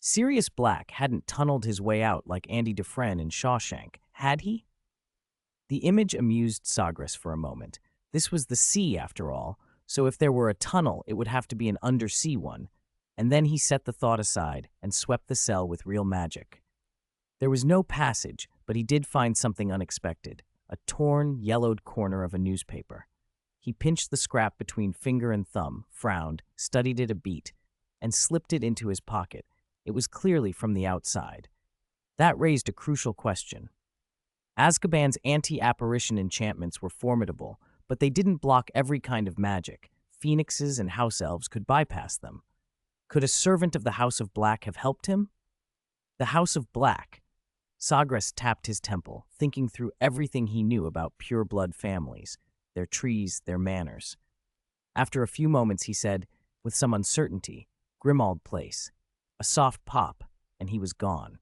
Sirius Black hadn't tunneled his way out like Andy Dufresne in Shawshank, had he? The image amused Sagres for a moment. This was the sea, after all, so if there were a tunnel, it would have to be an undersea one. And then he set the thought aside and swept the cell with real magic. There was no passage, but he did find something unexpected, a torn, yellowed corner of a newspaper. He pinched the scrap between finger and thumb, frowned, studied it a beat, and slipped it into his pocket. It was clearly from the outside. That raised a crucial question. Azkaban's anti-apparition enchantments were formidable, but they didn't block every kind of magic. Phoenixes and house elves could bypass them. Could a servant of the House of Black have helped him? The House of Black. Sagres tapped his temple, thinking through everything he knew about pure-blood families, their trees, their manners. After a few moments, he said, with some uncertainty, Grimmauld Place. A soft pop, and he was gone.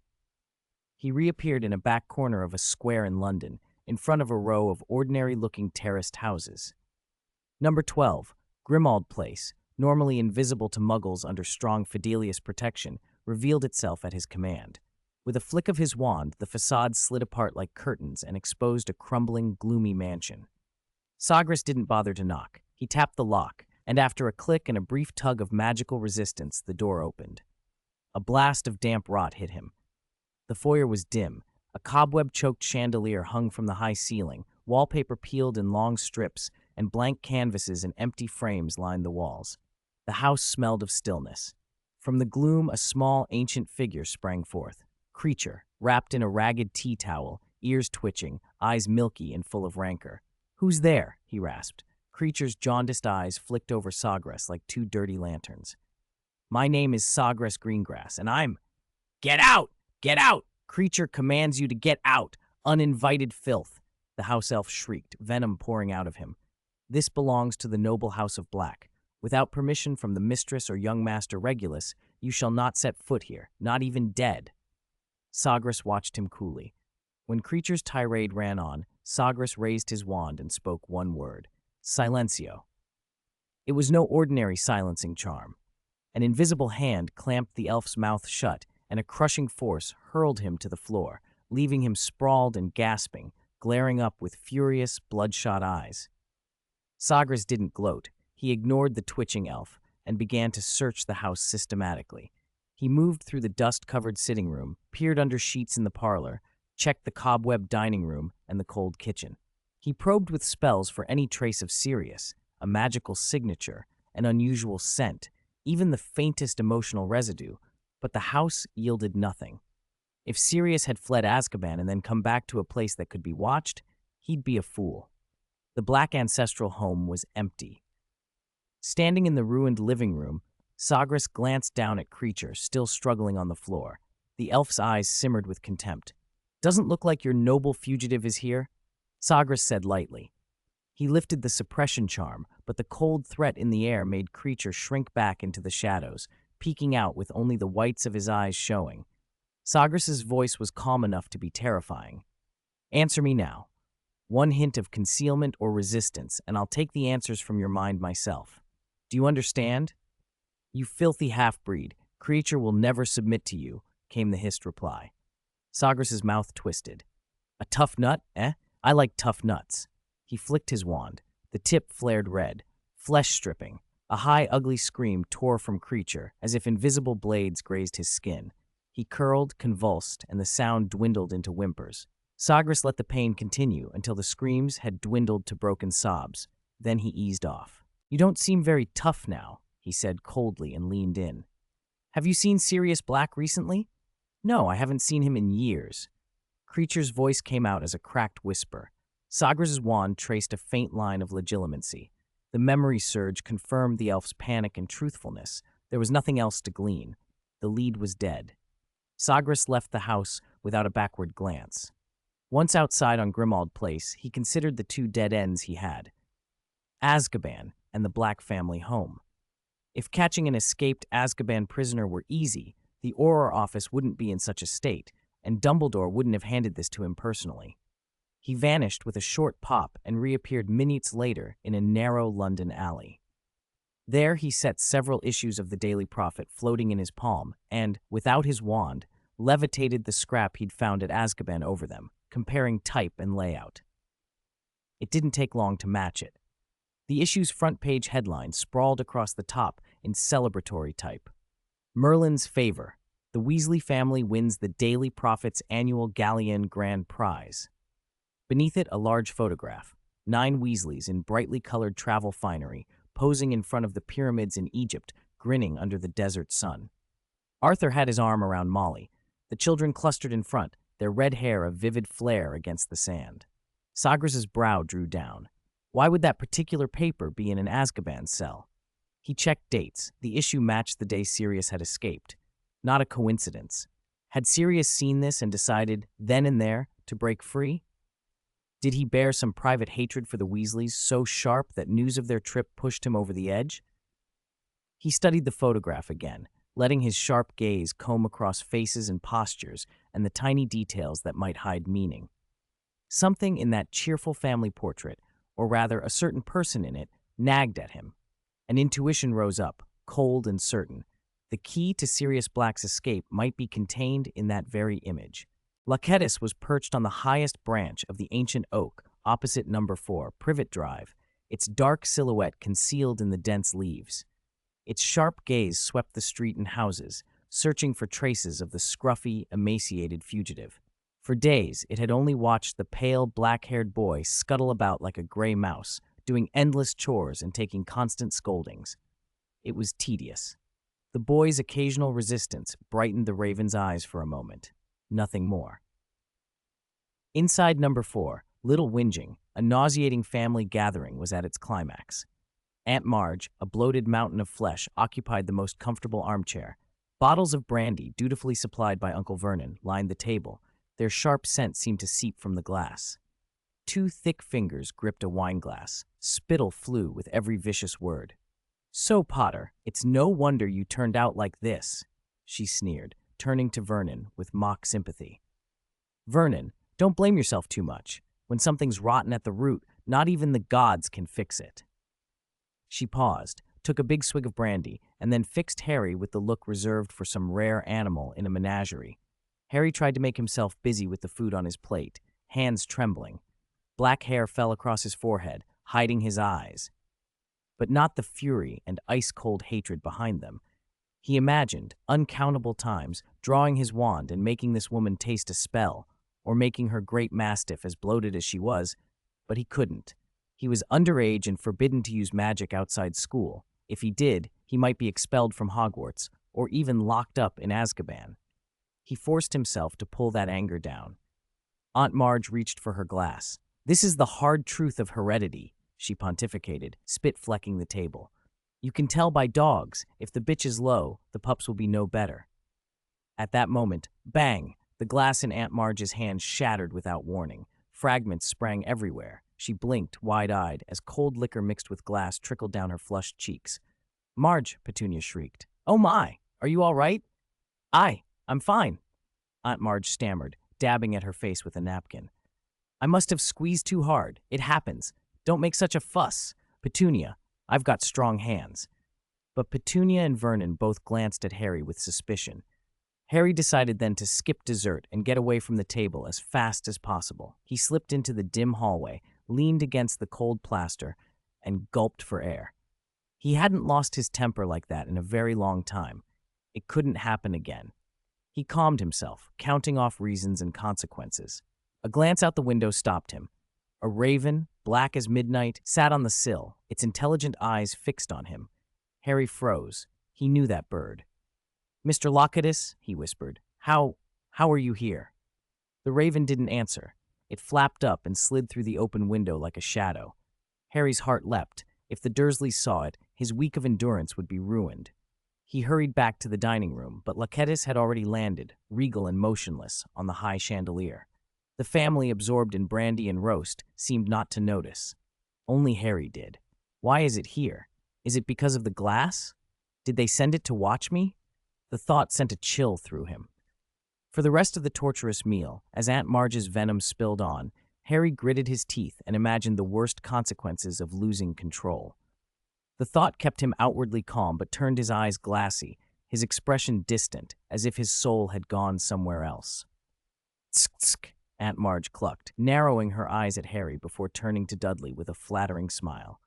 He reappeared in a back corner of a square in London, in front of a row of ordinary-looking terraced houses. Number 12, Grimmauld Place, normally invisible to muggles under strong Fidelius protection, revealed itself at his command. With a flick of his wand, the facade slid apart like curtains and exposed a crumbling, gloomy mansion. Sagres didn't bother to knock. He tapped the lock, and after a click and a brief tug of magical resistance, the door opened. A blast of damp rot hit him. The foyer was dim. A cobweb-choked chandelier hung from the high ceiling, wallpaper peeled in long strips, and blank canvases and empty frames lined the walls. The house smelled of stillness. From the gloom, a small, ancient figure sprang forth. Creature, wrapped in a ragged tea towel, ears twitching, eyes milky and full of rancor. "Who's there?" he rasped. Creature's jaundiced eyes flicked over Sagres like two dirty lanterns. "My name is Sagres Greengrass, and I'm—" "Get out! Get out! Creature commands you to get out! Uninvited filth!" the house elf shrieked, venom pouring out of him. "This belongs to the noble House of Black. Without permission from the mistress or young master Regulus, you shall not set foot here, not even dead." Sagres watched him coolly. When Creature's tirade ran on, Sagres raised his wand and spoke one word: Silencio. It was no ordinary silencing charm. An invisible hand clamped the elf's mouth shut, and a crushing force hurled him to the floor, leaving him sprawled and gasping, glaring up with furious, bloodshot eyes. Sagres didn't gloat. He ignored the twitching elf and began to search the house systematically. He moved through the dust-covered sitting room, peered under sheets in the parlor, checked the cobweb dining room and the cold kitchen. He probed with spells for any trace of Sirius, a magical signature, an unusual scent, even the faintest emotional residue, but the house yielded nothing. If Sirius had fled Azkaban and then come back to a place that could be watched, he'd be a fool. The Black ancestral home was empty. Standing in the ruined living room, Sagres glanced down at Creature, still struggling on the floor. The elf's eyes simmered with contempt. "Doesn't look like your noble fugitive is here," Sagres said lightly. He lifted the suppression charm, but the cold threat in the air made Creature shrink back into the shadows, peeking out with only the whites of his eyes showing. Sagres' voice was calm enough to be terrifying. "Answer me now. One hint of concealment or resistance, and I'll take the answers from your mind myself. Do you understand?" "You filthy half-breed. Creature will never submit to you," came the hissed reply. Sagres' mouth twisted. "A tough nut, eh? I like tough nuts." He flicked his wand. The tip flared red, flesh-stripping. A high, ugly scream tore from Creature, as if invisible blades grazed his skin. He curled, convulsed, and the sound dwindled into whimpers. Sagres let the pain continue until the screams had dwindled to broken sobs. Then he eased off. "You don't seem very tough now," he said coldly and leaned in. "Have you seen Sirius Black recently?" "No, I haven't seen him in years." Creature's voice came out as a cracked whisper. Sagres' wand traced a faint line of legitimacy. The memory surge confirmed the elf's panic and truthfulness. There was nothing else to glean. The lead was dead. Sagres left the house without a backward glance. Once outside on Grimmauld Place, he considered the two dead ends he had: Azkaban and the Black family home. If catching an escaped Azkaban prisoner were easy, the Auror office wouldn't be in such a state, and Dumbledore wouldn't have handed this to him personally. He vanished with a short pop and reappeared minutes later in a narrow London alley. There he set several issues of the Daily Prophet floating in his palm and, without his wand, levitated the scrap he'd found at Azkaban over them, comparing type and layout. It didn't take long to match it. The issue's front-page headline sprawled across the top in celebratory type. Merlin's Favor. The Weasley family wins the Daily Prophet's annual Galleon Grand Prize. Beneath it, a large photograph. 9 Weasleys in brightly colored travel finery, posing in front of the pyramids in Egypt, grinning under the desert sun. Arthur had his arm around Molly. The children clustered in front, their red hair a vivid flare against the sand. Sagres's brow drew down. Why would that particular paper be in an Azkaban cell? He checked dates. The issue matched the day Sirius had escaped. Not a coincidence. Had Sirius seen this and decided, then and there, to break free? Did he bear some private hatred for the Weasleys so sharp that news of their trip pushed him over the edge? He studied the photograph again, letting his sharp gaze comb across faces and postures and the tiny details that might hide meaning. Something in that cheerful family portrait, or rather a certain person in it, nagged at him. An intuition rose up, cold and certain. The key to Sirius Black's escape might be contained in that very image. Cruciatus was perched on the highest branch of the ancient oak opposite number 4, Privet Drive, its dark silhouette concealed in the dense leaves. Its sharp gaze swept the street and houses, searching for traces of the scruffy, emaciated fugitive. For days, it had only watched the pale, black-haired boy scuttle about like a gray mouse, doing endless chores and taking constant scoldings. It was tedious. The boy's occasional resistance brightened the raven's eyes for a moment. Nothing more. Inside number 4, Little Whinging, a nauseating family gathering, was at its climax. Aunt Marge, a bloated mountain of flesh, occupied the most comfortable armchair. Bottles of brandy, dutifully supplied by Uncle Vernon, lined the table. Their sharp scent seemed to seep from the glass. 2 thick fingers gripped a wineglass. Spittle flew with every vicious word. "So, Potter, it's no wonder you turned out like this," she sneered, turning to Vernon with mock sympathy. "Vernon, don't blame yourself too much. When something's rotten at the root, not even the gods can fix it." She paused, took a big swig of brandy, and then fixed Harry with the look reserved for some rare animal in a menagerie. Harry tried to make himself busy with the food on his plate, hands trembling. Black hair fell across his forehead, hiding his eyes. But not the fury and ice-cold hatred behind them. He imagined, uncountable times, drawing his wand and making this woman taste a spell, or making her great mastiff as bloated as she was, but he couldn't. He was underage and forbidden to use magic outside school. If he did, he might be expelled from Hogwarts, or even locked up in Azkaban. He forced himself to pull that anger down. Aunt Marge reached for her glass. "This is the hard truth of heredity," she pontificated, spit flecking the table. "You can tell by dogs. If the bitch is low, the pups will be no better." At that moment, bang! The glass in Aunt Marge's hand shattered without warning. Fragments sprang everywhere. She blinked, wide-eyed, as cold liquor mixed with glass trickled down her flushed cheeks. "Marge," Petunia shrieked. "Oh my! Are you all right?" I'm fine," Aunt Marge stammered, dabbing at her face with a napkin. "I must have squeezed too hard. It happens. Don't make such a fuss. Petunia, I've got strong hands." But Petunia and Vernon both glanced at Harry with suspicion. Harry decided then to skip dessert and get away from the table as fast as possible. He slipped into the dim hallway, leaned against the cold plaster, and gulped for air. He hadn't lost his temper like that in a very long time. It couldn't happen again. He calmed himself, counting off reasons and consequences. A glance out the window stopped him. A raven, black as midnight, sat on the sill, its intelligent eyes fixed on him. Harry froze. He knew that bird. "Mr. Locatus," he whispered, how are you here?" The raven didn't answer. It flapped up and slid through the open window like a shadow. Harry's heart leapt. If the Dursleys saw it, his week of endurance would be ruined. He hurried back to the dining room, but Locatus had already landed, regal and motionless, on the high chandelier. The family, absorbed in brandy and roast, seemed not to notice. Only Harry did. Why is it here? Is it because of the glass? Did they send it to watch me? The thought sent a chill through him. For the rest of the torturous meal, as Aunt Marge's venom spilled on, Harry gritted his teeth and imagined the worst consequences of losing control. The thought kept him outwardly calm but turned his eyes glassy, his expression distant, as if his soul had gone somewhere else. Tsk, tsk, Aunt Marge clucked, narrowing her eyes at Harry before turning to Dudley with a flattering smile.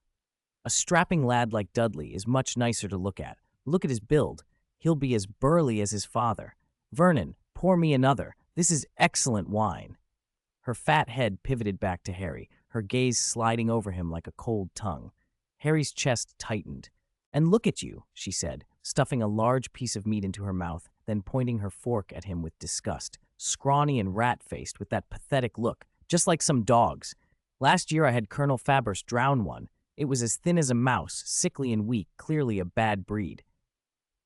A strapping lad like Dudley is much nicer to look at. Look at his build. He'll be as burly as his father. Vernon, pour me another. This is excellent wine. Her fat head pivoted back to Harry, her gaze sliding over him like a cold tongue. Harry's chest tightened. And look at you, she said, stuffing a large piece of meat into her mouth, then pointing her fork at him with disgust. Scrawny and rat-faced with that pathetic look, just like some dogs. Last year I had Colonel Faber's drown one. It was as thin as a mouse, sickly and weak, clearly a bad breed.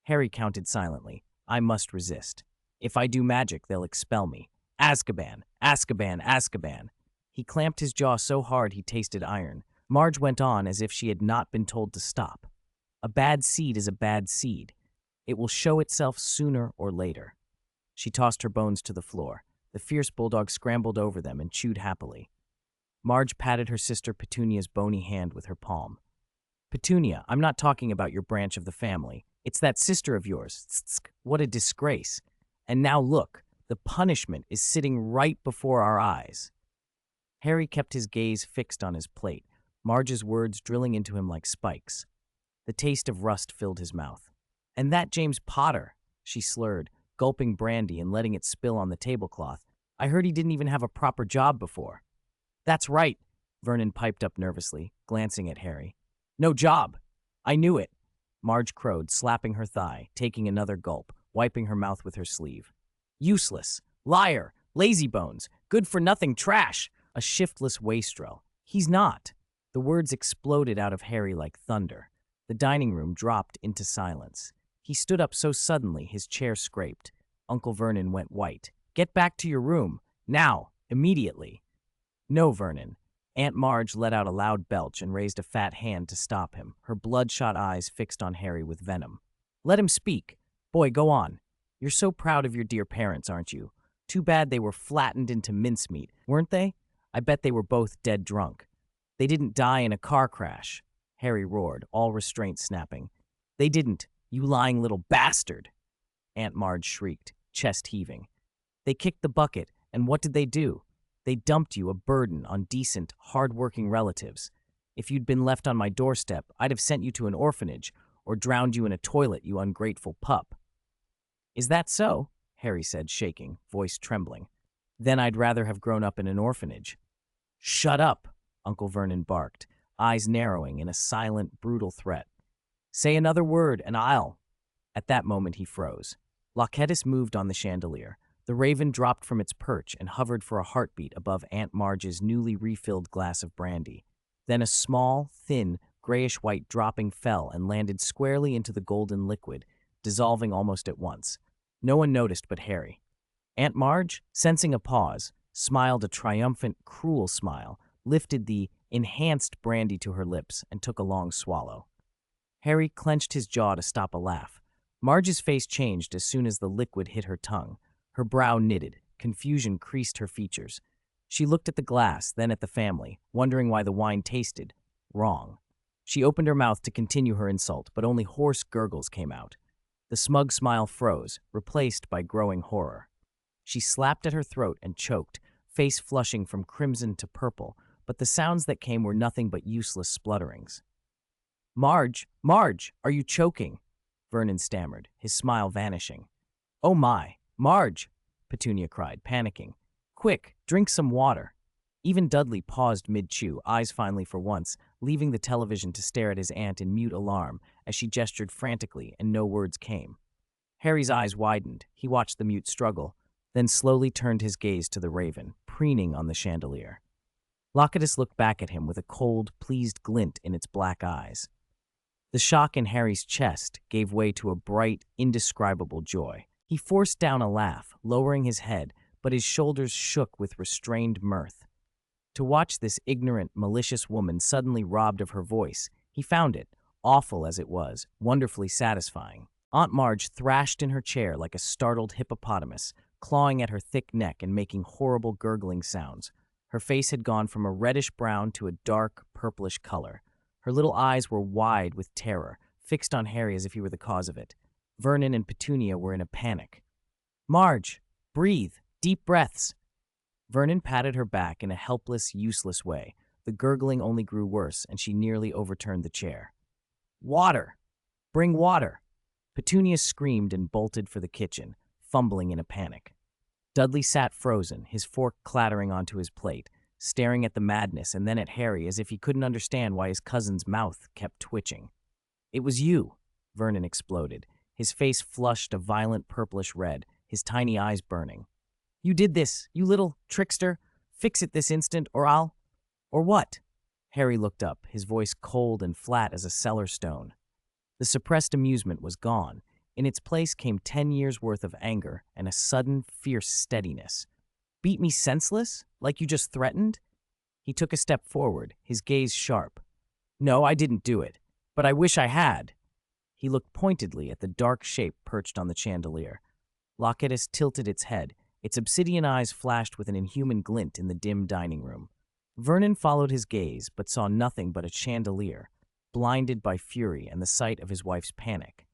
Harry counted silently. I must resist. If I do magic, they'll expel me. Azkaban, Azkaban, Azkaban. He clamped his jaw so hard he tasted iron. Marge went on as if she had not been told to stop. A bad seed is a bad seed. It will show itself sooner or later. She tossed her bones to the floor. The fierce bulldog scrambled over them and chewed happily. Marge patted her sister Petunia's bony hand with her palm. Petunia, I'm not talking about your branch of the family. It's that sister of yours. Tsk, what a disgrace. And now look, the punishment is sitting right before our eyes. Harry kept his gaze fixed on his plate, Marge's words drilling into him like spikes. The taste of rust filled his mouth. And that James Potter, she slurred, gulping brandy and letting it spill on the tablecloth. I heard he didn't even have a proper job before. That's right, Vernon piped up nervously, glancing at Harry. No job. I knew it. Marge crowed, slapping her thigh, taking another gulp, wiping her mouth with her sleeve. Useless. Liar. Lazybones. Good-for-nothing trash. A shiftless wastrel. He's not. The words exploded out of Harry like thunder. The dining room dropped into silence. He stood up so suddenly his chair scraped. Uncle Vernon went white. Get back to your room. Now. Immediately. No, Vernon. Aunt Marge let out a loud belch and raised a fat hand to stop him, her bloodshot eyes fixed on Harry with venom. Let him speak. Boy, go on. You're so proud of your dear parents, aren't you? Too bad they were flattened into mincemeat, weren't they? I bet they were both dead drunk. They didn't die in a car crash. Harry roared, all restraint snapping. They didn't, you lying little bastard. Aunt Marge shrieked, chest heaving. They kicked the bucket, and what did they do? They dumped you a burden on decent, hard-working relatives. If you'd been left on my doorstep, I'd have sent you to an orphanage or drowned you in a toilet, you ungrateful pup. Is that so? Harry said, shaking, voice trembling. Then I'd rather have grown up in an orphanage. Shut up, Uncle Vernon barked, eyes narrowing in a silent, brutal threat. Say another word, and I'll... At that moment he froze. Loquetus moved on the chandelier. The raven dropped from its perch and hovered for a heartbeat above Aunt Marge's newly refilled glass of brandy. Then a small, thin, grayish-white dropping fell and landed squarely into the golden liquid, dissolving almost at once. No one noticed but Harry. Aunt Marge, sensing a pause, smiled a triumphant, cruel smile, lifted the enhanced brandy to her lips, and took a long swallow. Harry clenched his jaw to stop a laugh. Marge's face changed as soon as the liquid hit her tongue. Her brow knitted, confusion creased her features. She looked at the glass, then at the family, wondering why the wine tasted wrong. She opened her mouth to continue her insult, but only hoarse gurgles came out. The smug smile froze, replaced by growing horror. She slapped at her throat and choked, face flushing from crimson to purple, but the sounds that came were nothing but useless splutterings. Marge, Marge, are you choking? Vernon stammered, his smile vanishing. Oh my, Marge, Petunia cried, panicking. Quick, drink some water. Even Dudley paused mid-chew, eyes finally for once, leaving the television to stare at his aunt in mute alarm as she gestured frantically and no words came. Harry's eyes widened. He watched the mute struggle, then slowly turned his gaze to the raven, preening on the chandelier. Loquetus looked back at him with a cold, pleased glint in its black eyes. The shock in Harry's chest gave way to a bright, indescribable joy. He forced down a laugh, lowering his head, but his shoulders shook with restrained mirth. To watch this ignorant, malicious woman suddenly robbed of her voice, he found it, awful as it was, wonderfully satisfying. Aunt Marge thrashed in her chair like a startled hippopotamus, clawing at her thick neck and making horrible gurgling sounds. Her face had gone from a reddish-brown to a dark, purplish color. Her little eyes were wide with terror, fixed on Harry as if he were the cause of it. Vernon and Petunia were in a panic. "Marge, breathe, deep breaths." Vernon patted her back in a helpless, useless way. The gurgling only grew worse, and she nearly overturned the chair. "Water! Bring water!" Petunia screamed and bolted for the kitchen, fumbling in a panic. Dudley sat frozen, his fork clattering onto his plate, staring at the madness and then at Harry as if he couldn't understand why his cousin's mouth kept twitching. "It was you," Vernon exploded, his face flushed a violent purplish red, his tiny eyes burning. "You did this, you little trickster. Fix it this instant, or I'll—" "Or what?" Harry looked up, his voice cold and flat as a cellar stone. The suppressed amusement was gone. In its place came 10 years' worth of anger and a sudden, fierce steadiness. "Beat me senseless? Like you just threatened?" He took a step forward, his gaze sharp. "No, I didn't do it. But I wish I had." He looked pointedly at the dark shape perched on the chandelier. Loyalties tilted its head. Its obsidian eyes flashed with an inhuman glint in the dim dining room. Vernon followed his gaze, but saw nothing but a chandelier, blinded by fury and the sight of his wife's panic.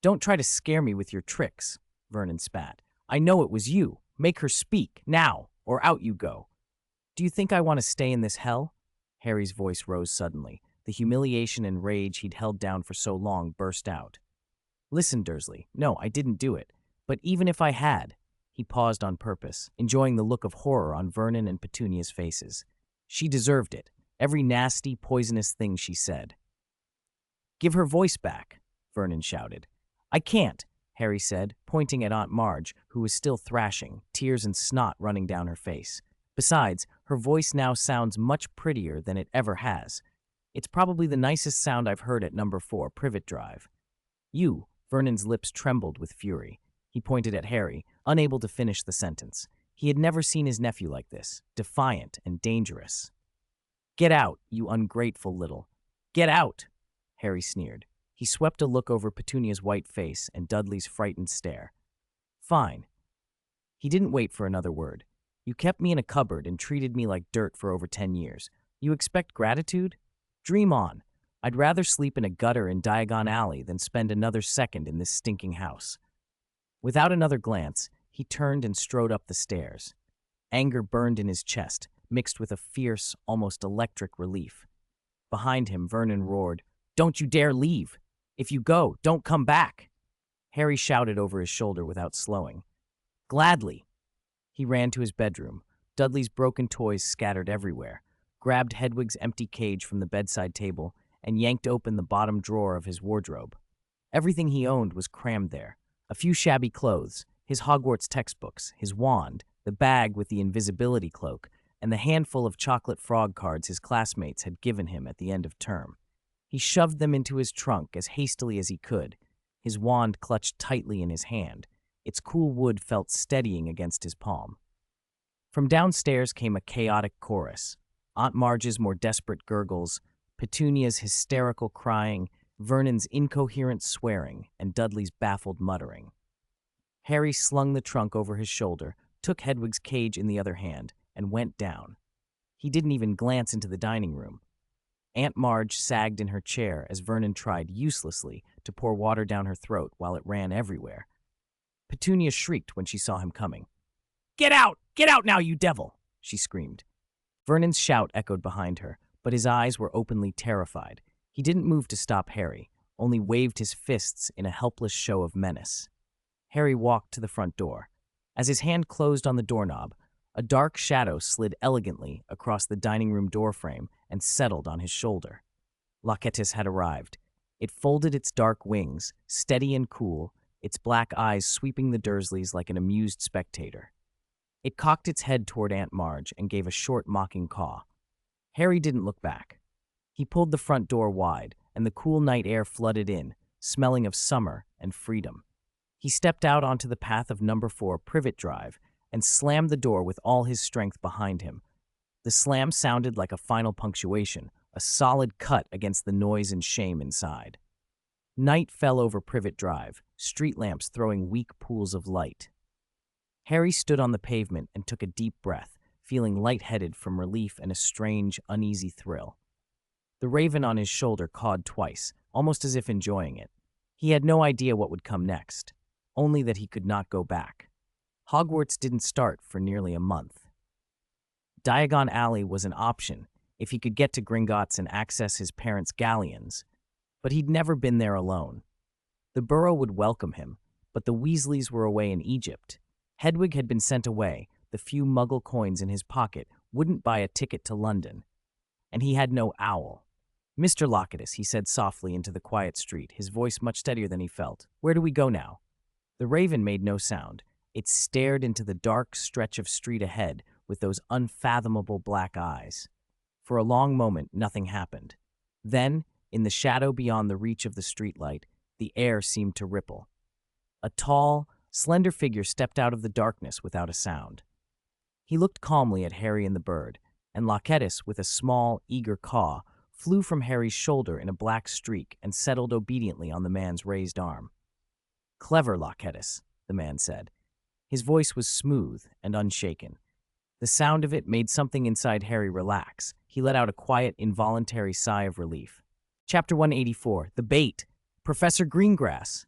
"Don't try to scare me with your tricks," Vernon spat. "I know it was you. Make her speak, now, or out you go." "Do you think I want to stay in this hell?" Harry's voice rose suddenly. The humiliation and rage he'd held down for so long burst out. "Listen, Dursley, no, I didn't do it. But even if I had—" He paused on purpose, enjoying the look of horror on Vernon and Petunia's faces. "She deserved it. Every nasty, poisonous thing she said." "Give her voice back," Vernon shouted. "I can't," Harry said, pointing at Aunt Marge, who was still thrashing, tears and snot running down her face. "Besides, her voice now sounds much prettier than it ever has. It's probably the nicest sound I've heard at number 4, Privet Drive." "You," Vernon's lips trembled with fury. He pointed at Harry, unable to finish the sentence. He had never seen his nephew like this, defiant and dangerous. "Get out, you ungrateful little—" "Get out!" Harry sneered. He swept a look over Petunia's white face and Dudley's frightened stare. "Fine." He didn't wait for another word. "You kept me in a cupboard and treated me like dirt for over 10 years. You expect gratitude? Dream on. I'd rather sleep in a gutter in Diagon Alley than spend another second in this stinking house." Without another glance, he turned and strode up the stairs. Anger burned in his chest, mixed with a fierce, almost electric relief. Behind him, Vernon roared, "Don't you dare leave! If you go, don't come back!" Harry shouted over his shoulder without slowing. "Gladly." He ran to his bedroom. Dudley's broken toys scattered everywhere, grabbed Hedwig's empty cage from the bedside table, and yanked open the bottom drawer of his wardrobe. Everything he owned was crammed there. A few shabby clothes, his Hogwarts textbooks, his wand, the bag with the invisibility cloak, and the handful of chocolate frog cards his classmates had given him at the end of term. He shoved them into his trunk as hastily as he could, his wand clutched tightly in his hand. Its cool wood felt steadying against his palm. From downstairs came a chaotic chorus. Aunt Marge's more desperate gurgles, Petunia's hysterical crying, Vernon's incoherent swearing, and Dudley's baffled muttering. Harry slung the trunk over his shoulder, took Hedwig's cage in the other hand, and went down. He didn't even glance into the dining room. Aunt Marge sagged in her chair as Vernon tried uselessly to pour water down her throat while it ran everywhere. Petunia shrieked when she saw him coming. "Get out! Get out now, you devil!" she screamed. Vernon's shout echoed behind her, but his eyes were openly terrified. He didn't move to stop Harry, only waved his fists in a helpless show of menace. Harry walked to the front door. As his hand closed on the doorknob, a dark shadow slid elegantly across the dining room doorframe and settled on his shoulder. Loyalties had arrived. It folded its dark wings, steady and cool, its black eyes sweeping the Dursleys like an amused spectator. It cocked its head toward Aunt Marge and gave a short, mocking caw. Harry didn't look back. He pulled the front door wide, and the cool night air flooded in, smelling of summer and freedom. He stepped out onto the path of number 4 Privet Drive and slammed the door with all his strength behind him. The slam sounded like a final punctuation, a solid cut against the noise and shame inside. Night fell over Privet Drive, street lamps throwing weak pools of light. Harry stood on the pavement and took a deep breath, feeling lightheaded from relief and a strange, uneasy thrill. The raven on his shoulder cawed twice, almost as if enjoying it. He had no idea what would come next, only that he could not go back. Hogwarts didn't start for nearly a month. Diagon Alley was an option if he could get to Gringotts and access his parents' galleons, but he'd never been there alone. The Burrow would welcome him, but the Weasleys were away in Egypt. Hedwig had been sent away. The few Muggle coins in his pocket wouldn't buy a ticket to London. And he had no owl. "Mr. Locatus," he said softly into the quiet street, his voice much steadier than he felt. "Where do we go now?" The raven made no sound. It stared into the dark stretch of street ahead with those unfathomable black eyes. For a long moment, nothing happened. Then, in the shadow beyond the reach of the streetlight, the air seemed to ripple. A tall, slender figure stepped out of the darkness without a sound. He looked calmly at Harry and the bird, and Locatus, with a small, eager caw, flew from Harry's shoulder in a black streak and settled obediently on the man's raised arm. "Clever, Locatus," the man said. His voice was smooth and unshaken. The sound of it made something inside Harry relax. He let out a quiet, involuntary sigh of relief. Chapter 184, The Bait, Professor Greengrass.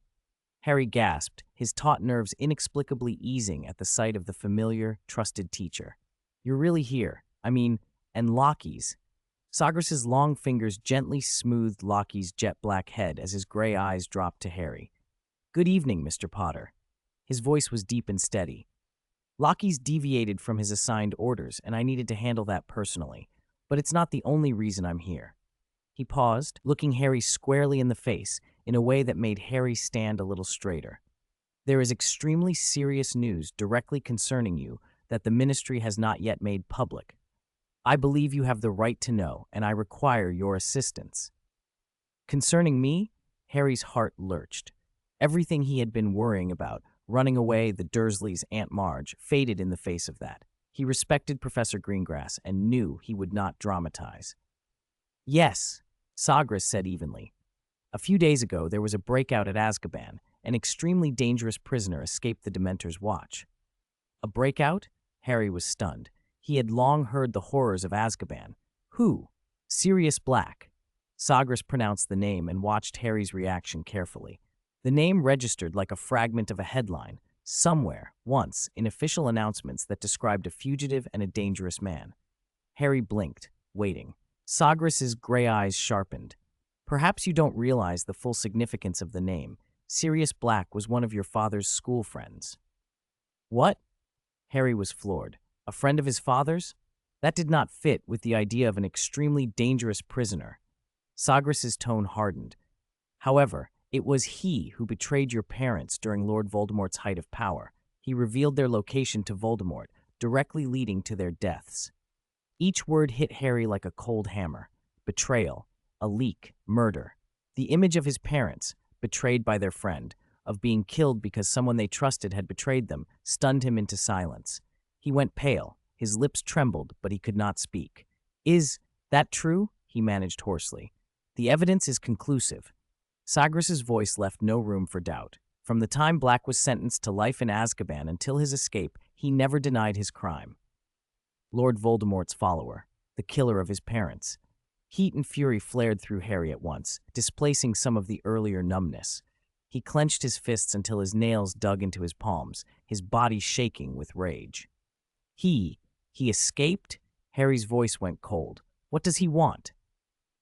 Harry gasped, his taut nerves inexplicably easing at the sight of the familiar, trusted teacher. "You're really here. And Lockie's." Sagres's long fingers gently smoothed Lockie's jet-black head as his gray eyes dropped to Harry. "Good evening, Mr. Potter." His voice was deep and steady. "Lockie's deviated from his assigned orders, and I needed to handle that personally. But it's not the only reason I'm here." He paused, looking Harry squarely in the face in a way that made Harry stand a little straighter. "There is extremely serious news directly concerning you that the Ministry has not yet made public. I believe you have the right to know, and I require your assistance." Concerning me? Harry's heart lurched. Everything he had been worrying about, running away, the Dursleys, Aunt Marge, faded in the face of that. He respected Professor Greengrass and knew he would not dramatize. "Yes," Sagres said evenly. "A few days ago, there was a breakout at Azkaban. An extremely dangerous prisoner escaped the Dementor's watch." "A breakout?" Harry was stunned. He had long heard the horrors of Azkaban. "Who?" "Sirius Black." Sagres pronounced the name and watched Harry's reaction carefully. The name registered like a fragment of a headline, somewhere, once, in official announcements that described a fugitive and a dangerous man. Harry blinked, waiting. Sagres's gray eyes sharpened. "Perhaps you don't realize the full significance of the name. Sirius Black was one of your father's school friends." "What?" Harry was floored. A friend of his father's? That did not fit with the idea of an extremely dangerous prisoner. Sagres's tone hardened. "However, it was he who betrayed your parents during Lord Voldemort's height of power. He revealed their location to Voldemort, directly leading to their deaths." Each word hit Harry like a cold hammer. Betrayal, a leak, murder. The image of his parents, betrayed by their friend, of being killed because someone they trusted had betrayed them, stunned him into silence. He went pale. His lips trembled, but he could not speak. "Is that true?" he managed hoarsely. "The evidence is conclusive." Sagres's voice left no room for doubt. From the time Black was sentenced to life in Azkaban until his escape, he never denied his crime. Lord Voldemort's follower, the killer of his parents. Heat and fury flared through Harry at once, displacing some of the earlier numbness. He clenched his fists until his nails dug into his palms, his body shaking with rage. He escaped? Harry's voice went cold. What does he want?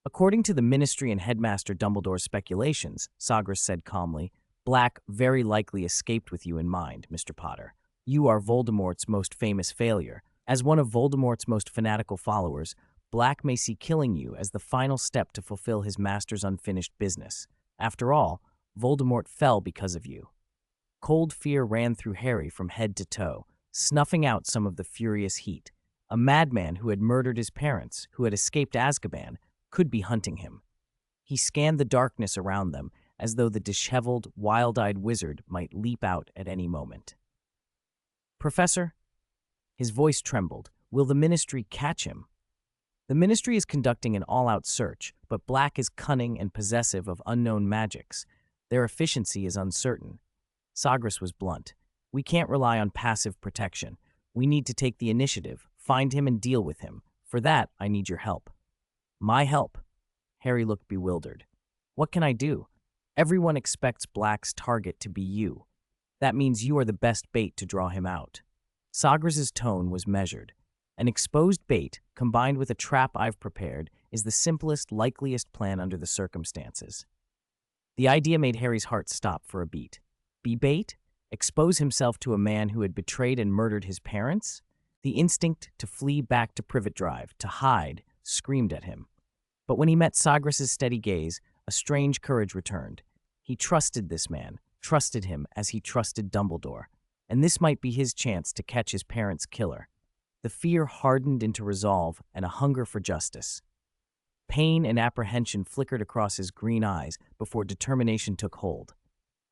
"According to the Ministry and Headmaster Dumbledore's speculations," Sagres said calmly, "Black very likely escaped with you in mind, Mr. Potter. You are Voldemort's most famous failure. As one of Voldemort's most fanatical followers, Black may see killing you as the final step to fulfill his master's unfinished business. After all, Voldemort fell because of you." Cold fear ran through Harry from head to toe, snuffing out some of the furious heat. A madman who had murdered his parents, who had escaped Azkaban, could be hunting him. He scanned the darkness around them as though the disheveled, wild-eyed wizard might leap out at any moment. "Professor?" His voice trembled. "Will the Ministry catch him?" "The Ministry is conducting an all-out search, but Black is cunning and possessive of unknown magics. Their efficiency is uncertain." Sagres was blunt. "We can't rely on passive protection. We need to take the initiative, find him and deal with him. For that, I need your help." "My help?" Harry looked bewildered. What can I do? Everyone expects Black's target to be you. That means you are the best bait to draw him out. Sagres' tone was measured. An exposed bait, combined with a trap I've prepared, is the simplest, likeliest plan under the circumstances. The idea made Harry's heart stop for a beat. Be bait? Expose himself to a man who had betrayed and murdered his parents? The instinct to flee back to Privet Drive, to hide, screamed at him. But when he met Sagres' steady gaze, a strange courage returned. He trusted this man, trusted him as he trusted Dumbledore, and this might be his chance to catch his parents' killer. The fear hardened into resolve and a hunger for justice. Pain and apprehension flickered across his green eyes before determination took hold.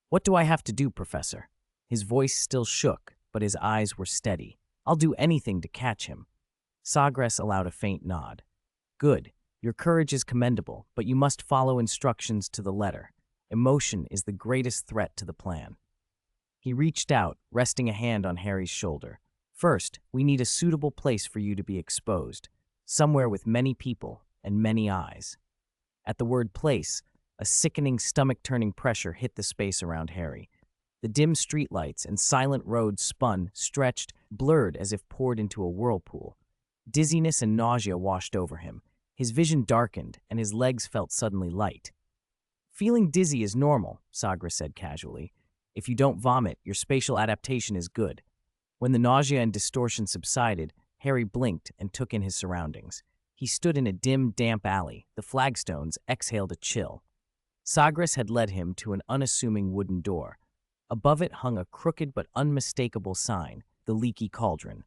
What do I have to do, Professor? His voice still shook, but his eyes were steady. I'll do anything to catch him. Sagres allowed a faint nod. Good. Your courage is commendable, but you must follow instructions to the letter. Emotion is the greatest threat to the plan. He reached out, resting a hand on Harry's shoulder. First, we need a suitable place for you to be exposed, somewhere with many people and many eyes. At the word place, a sickening, stomach-turning pressure hit the space around Harry. The dim streetlights and silent roads spun, stretched, blurred as if poured into a whirlpool. Dizziness and nausea washed over him. His vision darkened, and his legs felt suddenly light. Feeling dizzy is normal, Sagres said casually. If you don't vomit, your spatial adaptation is good. When the nausea and distortion subsided, Harry blinked and took in his surroundings. He stood in a dim, damp alley. The flagstones exhaled a chill. Sagres had led him to an unassuming wooden door. Above it hung a crooked but unmistakable sign, the Leaky Cauldron.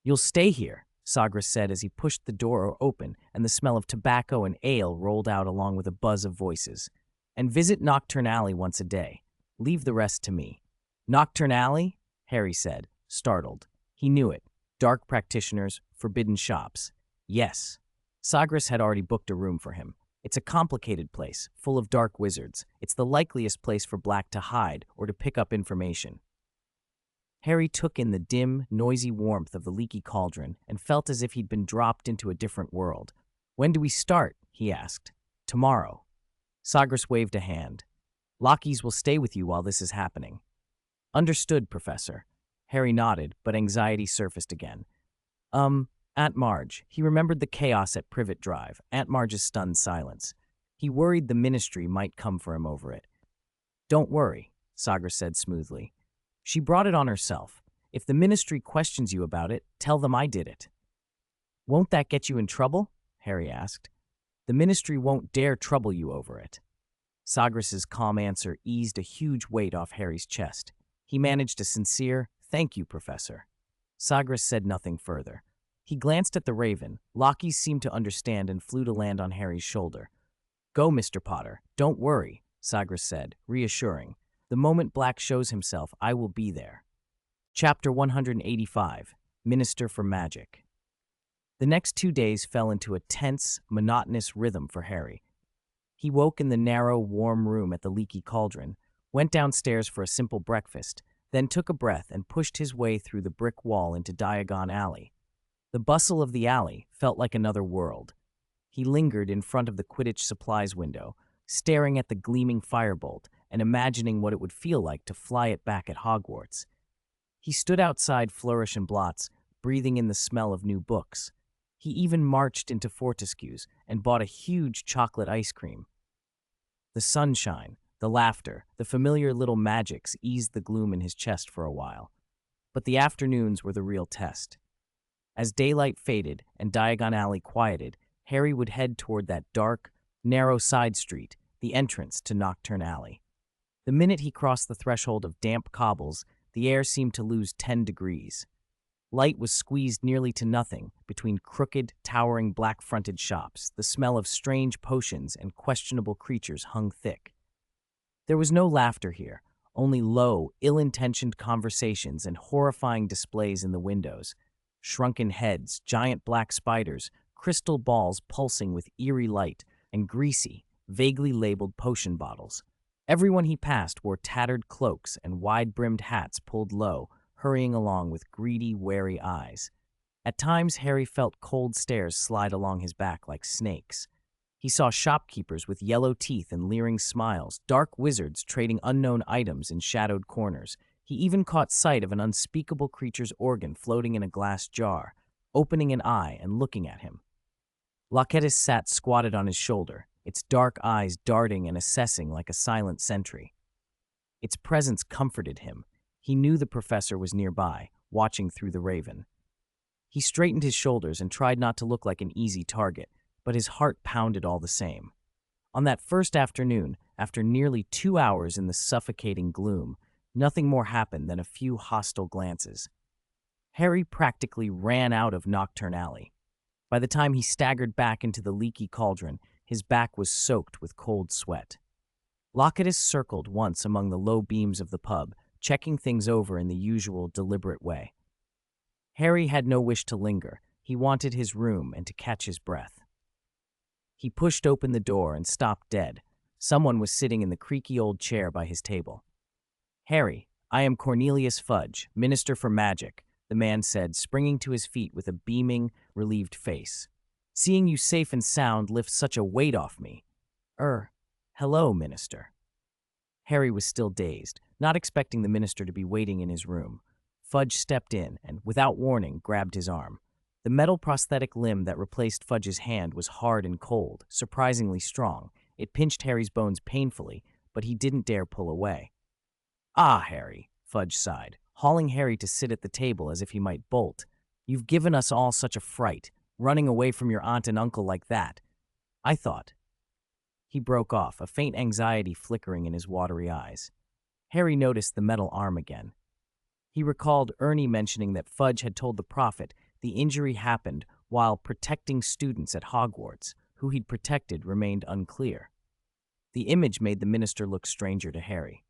You'll stay here, Sagres said as he pushed the door open, and the smell of tobacco and ale rolled out along with a buzz of voices. And visit Nocturne Alley once a day. Leave the rest to me. Nocturne Alley? Harry said, startled. He knew it. Dark practitioners, forbidden shops. Yes. Sagres had already booked a room for him. It's a complicated place, full of dark wizards. It's the likeliest place for Black to hide or to pick up information. Harry took in the dim, noisy warmth of the Leaky Cauldron and felt as if he'd been dropped into a different world. When do we start? He asked. Tomorrow. Sagres waved a hand. Lockies will stay with you while this is happening. Understood, Professor. Harry nodded, but anxiety surfaced again. Aunt Marge. He remembered the chaos at Privet Drive, Aunt Marge's stunned silence. He worried the Ministry might come for him over it. Don't worry, Sagres said smoothly. She brought it on herself. If the Ministry questions you about it, tell them I did it. Won't that get you in trouble? Harry asked. The Ministry won't dare trouble you over it. Sagres' calm answer eased a huge weight off Harry's chest. He managed a sincere, thank you, Professor. Sagres said nothing further. He glanced at the raven. Lockies seemed to understand and flew to land on Harry's shoulder. Go, Mr. Potter. Don't worry, Sagres said, reassuring. The moment Black shows himself, I will be there. Chapter 185, Minister for Magic. The next 2 days fell into a tense, monotonous rhythm for Harry. He woke in the narrow, warm room at the Leaky Cauldron, went downstairs for a simple breakfast, then took a breath and pushed his way through the brick wall into Diagon Alley. The bustle of the alley felt like another world. He lingered in front of the Quidditch supplies window, staring at the gleaming firebolt and imagining what it would feel like to fly it back at Hogwarts. He stood outside Flourish and Blots, breathing in the smell of new books. He even marched into Fortescue's and bought a huge chocolate ice cream. The sunshine, the laughter, the familiar little magics eased the gloom in his chest for a while. But the afternoons were the real test. As daylight faded and Diagon Alley quieted, Harry would head toward that dark, narrow side street, the entrance to Nocturne Alley. The minute he crossed the threshold of damp cobbles, the air seemed to lose 10 degrees. Light was squeezed nearly to nothing between crooked, towering black-fronted shops. The smell of strange potions and questionable creatures hung thick. There was no laughter here, only low, ill-intentioned conversations and horrifying displays in the windows. Shrunken heads, giant black spiders, crystal balls pulsing with eerie light, and greasy, vaguely labeled potion bottles. Everyone he passed wore tattered cloaks and wide-brimmed hats pulled low, hurrying along with greedy, wary eyes. At times, Harry felt cold stares slide along his back like snakes. He saw shopkeepers with yellow teeth and leering smiles, dark wizards trading unknown items in shadowed corners. He even caught sight of an unspeakable creature's organ floating in a glass jar, opening an eye and looking at him. Loyalties sat squatted on his shoulder, its dark eyes darting and assessing like a silent sentry. Its presence comforted him. He knew the professor was nearby, watching through the raven. He straightened his shoulders and tried not to look like an easy target, but his heart pounded all the same. On that first afternoon, after nearly 2 hours in the suffocating gloom, nothing more happened than a few hostile glances. Harry practically ran out of Nocturne Alley. By the time he staggered back into the leaky cauldron, his back was soaked with cold sweat. Loyalties circled once among the low beams of the pub, checking things over in the usual deliberate way. Harry had no wish to linger. He wanted his room and to catch his breath. He pushed open the door and stopped dead. Someone was sitting in the creaky old chair by his table. "Harry, I am Cornelius Fudge, Minister for Magic," the man said, springing to his feet with a beaming, relieved face. "Seeing you safe and sound lifts such a weight off me." Hello, Minister." Harry was still dazed, not expecting the minister to be waiting in his room. Fudge stepped in and, without warning, grabbed his arm. The metal prosthetic limb that replaced Fudge's hand was hard and cold, surprisingly strong. It pinched Harry's bones painfully, but he didn't dare pull away. "Ah, Harry," Fudge sighed, hauling Harry to sit at the table as if he might bolt. "You've given us all such a fright, running away from your aunt and uncle like that. I thought—" He broke off, a faint anxiety flickering in his watery eyes. Harry noticed the metal arm again. He recalled Ernie mentioning that Fudge had told the prophet the injury happened while protecting students at Hogwarts. Who he'd protected remained unclear. The image made the minister look stranger to Harry.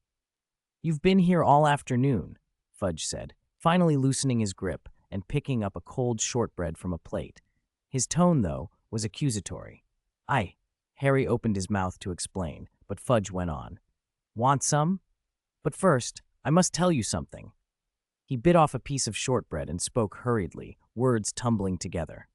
"You've been here all afternoon," Fudge said, finally loosening his grip and picking up a cold shortbread from a plate. His tone, though, was accusatory. Harry opened his mouth to explain, but Fudge went on. "Want some? But first, I must tell you something." He bit off a piece of shortbread and spoke hurriedly, words tumbling together.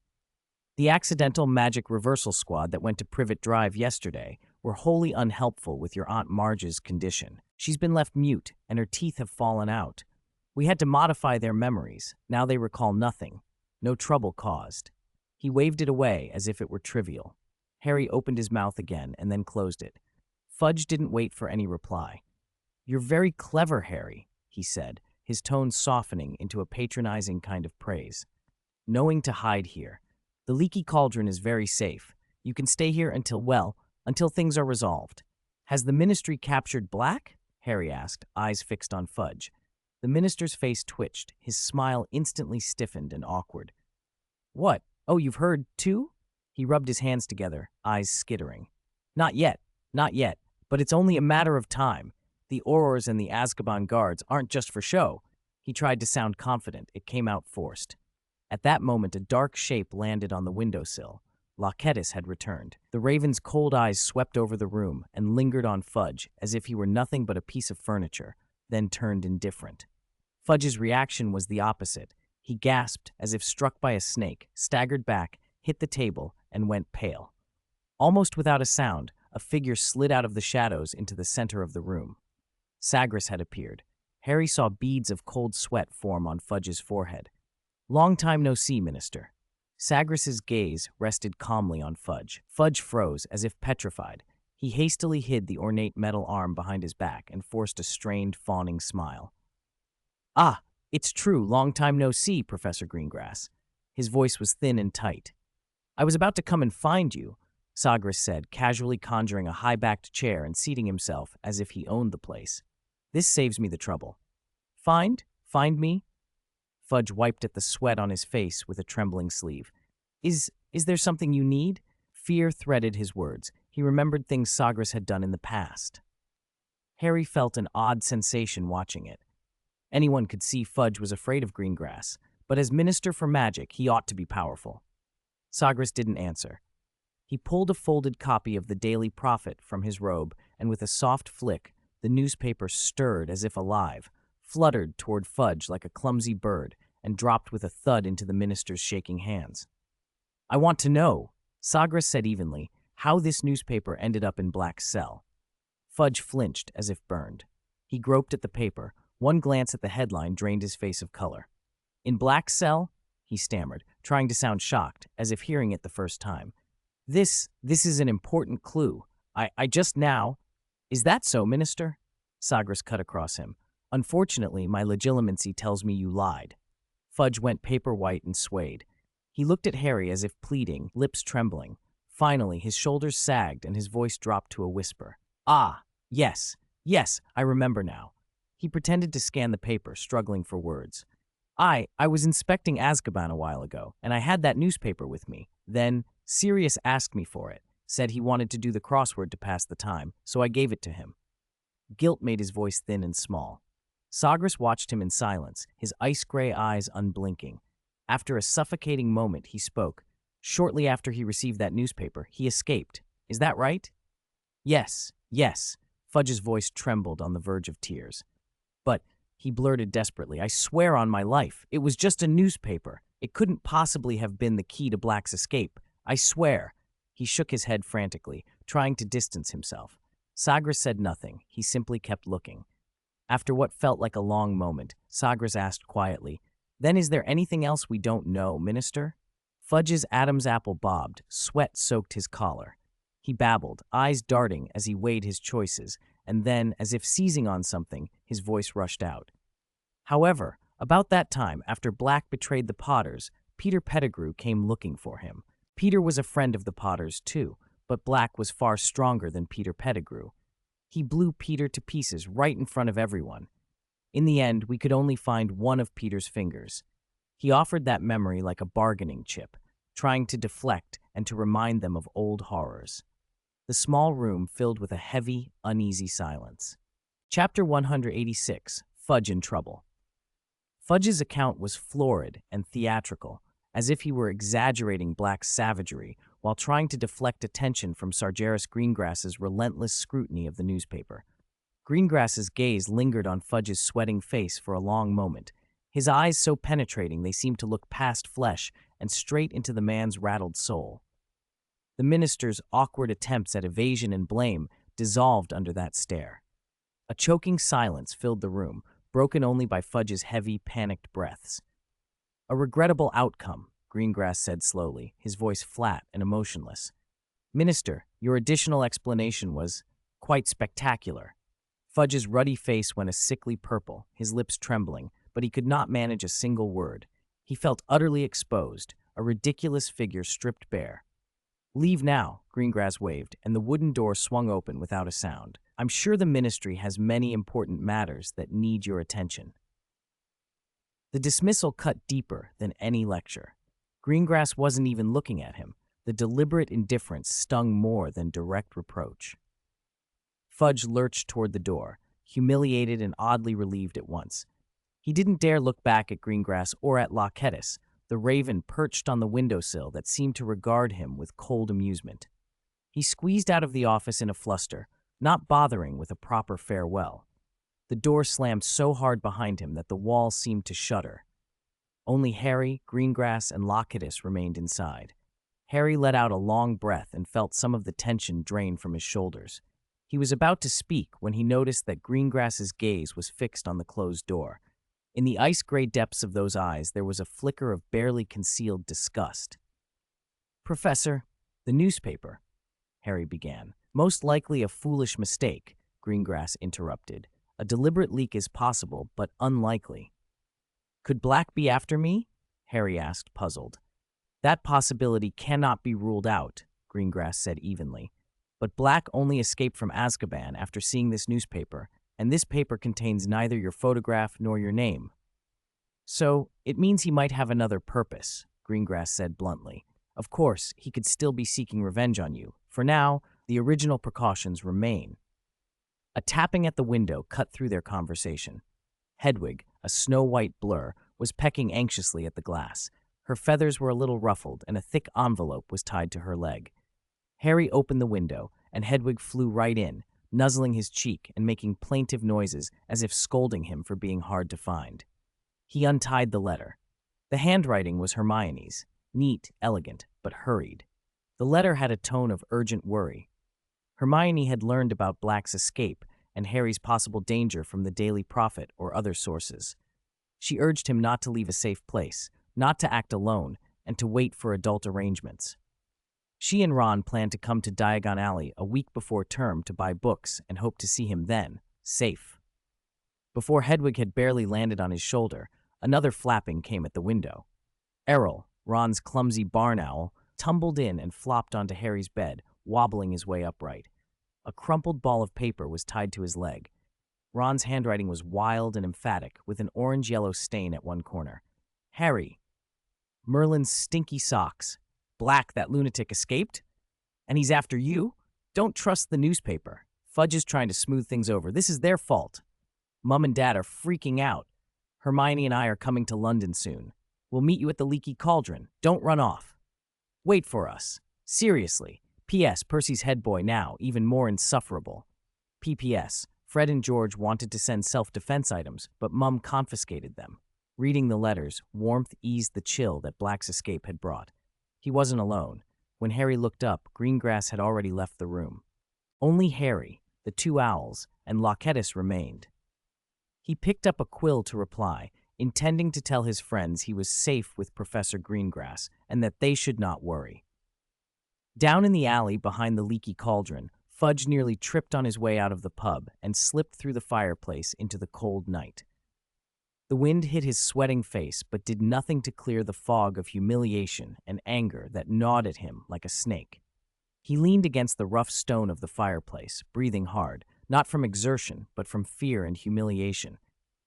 "The accidental magic reversal squad that went to Privet Drive yesterday were wholly unhelpful with your Aunt Marge's condition. She's been left mute, and her teeth have fallen out. We had to modify their memories. Now they recall nothing. No trouble caused." He waved it away as if it were trivial. Harry opened his mouth again and then closed it. Fudge didn't wait for any reply. "You're very clever, Harry," he said, his tone softening into a patronizing kind of praise. "Knowing to hide here. The leaky cauldron is very safe. You can stay here until things are resolved." "Has the ministry captured Black?" Harry asked, eyes fixed on Fudge. The minister's face twitched, his smile instantly stiffened and awkward. "What? Oh, you've heard, too?" He rubbed his hands together, eyes skittering. Not yet, but it's only a matter of time. The Aurors and the Azkaban guards aren't just for show." He tried to sound confident. It came out forced. At that moment, a dark shape landed on the windowsill. Loyalties had returned. The raven's cold eyes swept over the room and lingered on Fudge as if he were nothing but a piece of furniture, then turned indifferent. Fudge's reaction was the opposite. He gasped as if struck by a snake, staggered back, hit the table, and went pale. Almost without a sound, a figure slid out of the shadows into the center of the room. Sagres had appeared. Harry saw beads of cold sweat form on Fudge's forehead. "Long time no see, Minister." Sagres's gaze rested calmly on Fudge. Fudge froze, as if petrified. He hastily hid the ornate metal arm behind his back and forced a strained, fawning smile. "Ah, it's true, long time no see, Professor Greengrass." His voice was thin and tight. "I was about to come and find you," Sagres said, casually conjuring a high-backed chair and seating himself as if he owned the place. "This saves me the trouble." Find me?" Fudge wiped at the sweat on his face with a trembling sleeve. Is there something you need?" Fear threaded his words. He remembered things Sagres had done in the past. Harry felt an odd sensation watching it. Anyone could see Fudge was afraid of Greengrass, but as Minister for Magic, he ought to be powerful. Sagres didn't answer. He pulled a folded copy of the Daily Prophet from his robe, and with a soft flick, the newspaper stirred as if alive, fluttered toward Fudge like a clumsy bird, and dropped with a thud into the minister's shaking hands. "I want to know," Sagres said evenly, How this newspaper ended up in Black's cell. Fudge flinched as if burned. He groped at the paper. One glance at the headline drained his face of color. In Black's cell? He stammered, trying to sound shocked, as if hearing it the first time. This is an important clue. I just now— Is that so, Minister? Sagres cut across him. Unfortunately, my legitimacy tells me you lied. Fudge went paper white and swayed. He looked at Harry as if pleading, lips trembling. Finally, his shoulders sagged and his voice dropped to a whisper. Ah, yes, I remember now. He pretended to scan the paper, struggling for words. I was inspecting Azkaban a while ago, and I had that newspaper with me. Then Sirius asked me for it, said he wanted to do the crossword to pass the time, so I gave it to him. Guilt made his voice thin and small. Sagres watched him in silence, his ice-gray eyes unblinking. After a suffocating moment, he spoke. Shortly after he received that newspaper, he escaped. Is that right? Yes. Fudge's voice trembled on the verge of tears. But, he blurted desperately, I swear on my life, it was just a newspaper. It couldn't possibly have been the key to Black's escape. I swear. He shook his head frantically, trying to distance himself. Sagres said nothing. He simply kept looking. After what felt like a long moment, Sagres asked quietly, Then is there anything else we don't know, Minister? Fudge's Adam's apple bobbed, sweat soaked his collar. He babbled, eyes darting as he weighed his choices, and then, as if seizing on something, his voice rushed out. However, about that time, after Black betrayed the Potters, Peter Pettigrew came looking for him. Peter was a friend of the Potters, too, but Black was far stronger than Peter Pettigrew. He blew Peter to pieces right in front of everyone. In the end, we could only find one of Peter's fingers. He offered that memory like a bargaining chip, trying to deflect and to remind them of old horrors. The small room filled with a heavy, uneasy silence. Chapter 186, Fudge in Trouble. Fudge's account was florid and theatrical, as if he were exaggerating Black's savagery while trying to deflect attention from Sagres Greengrass's relentless scrutiny of the newspaper. Greengrass's gaze lingered on Fudge's sweating face for a long moment, his eyes so penetrating they seemed to look past flesh and straight into the man's rattled soul. The minister's awkward attempts at evasion and blame dissolved under that stare. A choking silence filled the room, broken only by Fudge's heavy, panicked breaths. A regrettable outcome, Greengrass said slowly, his voice flat and emotionless. Minister, your additional explanation was quite spectacular. Fudge's ruddy face went a sickly purple, his lips trembling, but he could not manage a single word. He felt utterly exposed, a ridiculous figure stripped bare. Leave now, Greengrass waved, and the wooden door swung open without a sound. I'm sure the ministry has many important matters that need your attention. The dismissal cut deeper than any lecture. Greengrass wasn't even looking at him. The deliberate indifference stung more than direct reproach. Fudge lurched toward the door, humiliated and oddly relieved at once. He didn't dare look back at Greengrass or at Loyalties, the raven perched on the windowsill that seemed to regard him with cold amusement. He squeezed out of the office in a fluster, not bothering with a proper farewell. The door slammed so hard behind him that the wall seemed to shudder. Only Harry, Greengrass, and Loyalties remained inside. Harry let out a long breath and felt some of the tension drain from his shoulders. He was about to speak when he noticed that Greengrass's gaze was fixed on the closed door. In the ice-gray depths of those eyes, there was a flicker of barely concealed disgust. Professor, the newspaper, Harry began. Most likely a foolish mistake, Greengrass interrupted. A deliberate leak is possible, but unlikely. Could Black be after me? Harry asked, puzzled. That possibility cannot be ruled out, Greengrass said evenly. But Black only escaped from Azkaban after seeing this newspaper, and this paper contains neither your photograph nor your name. So, it means he might have another purpose, Greengrass said bluntly. Of course, he could still be seeking revenge on you. For now, the original precautions remain. A tapping at the window cut through their conversation. Hedwig, a snow-white blur, was pecking anxiously at the glass. Her feathers were a little ruffled, and a thick envelope was tied to her leg. Harry opened the window, and Hedwig flew right in, nuzzling his cheek and making plaintive noises as if scolding him for being hard to find. He untied the letter. The handwriting was Hermione's, neat, elegant, but hurried. The letter had a tone of urgent worry. Hermione had learned about Black's escape and Harry's possible danger from the Daily Prophet or other sources. She urged him not to leave a safe place, not to act alone, and to wait for adult arrangements. She and Ron planned to come to Diagon Alley a week before term to buy books and hoped to see him then, safe. Before Hedwig had barely landed on his shoulder, another flapping came at the window. Errol, Ron's clumsy barn owl, tumbled in and flopped onto Harry's bed, wobbling his way upright. A crumpled ball of paper was tied to his leg. Ron's handwriting was wild and emphatic, with an orange-yellow stain at one corner. Harry. Merlin's stinky socks. Black, that lunatic, escaped? And he's after you? Don't trust the newspaper. Fudge is trying to smooth things over. This is their fault. Mum and Dad are freaking out. Hermione and I are coming to London soon. We'll meet you at the Leaky Cauldron. Don't run off. Wait for us. Seriously. P.S. Percy's head boy now, even more insufferable. P.P.S. Fred and George wanted to send self-defense items, but Mum confiscated them. Reading the letters, warmth eased the chill that Black's escape had brought. He wasn't alone. When Harry looked up, Greengrass had already left the room. Only Harry, the two owls, and Loquetus remained. He picked up a quill to reply, intending to tell his friends he was safe with Professor Greengrass and that they should not worry. Down in the alley behind the Leaky Cauldron, Fudge nearly tripped on his way out of the pub and slipped through the fireplace into the cold night. The wind hit his sweating face but did nothing to clear the fog of humiliation and anger that gnawed at him like a snake. He leaned against the rough stone of the fireplace, breathing hard, not from exertion but from fear and humiliation.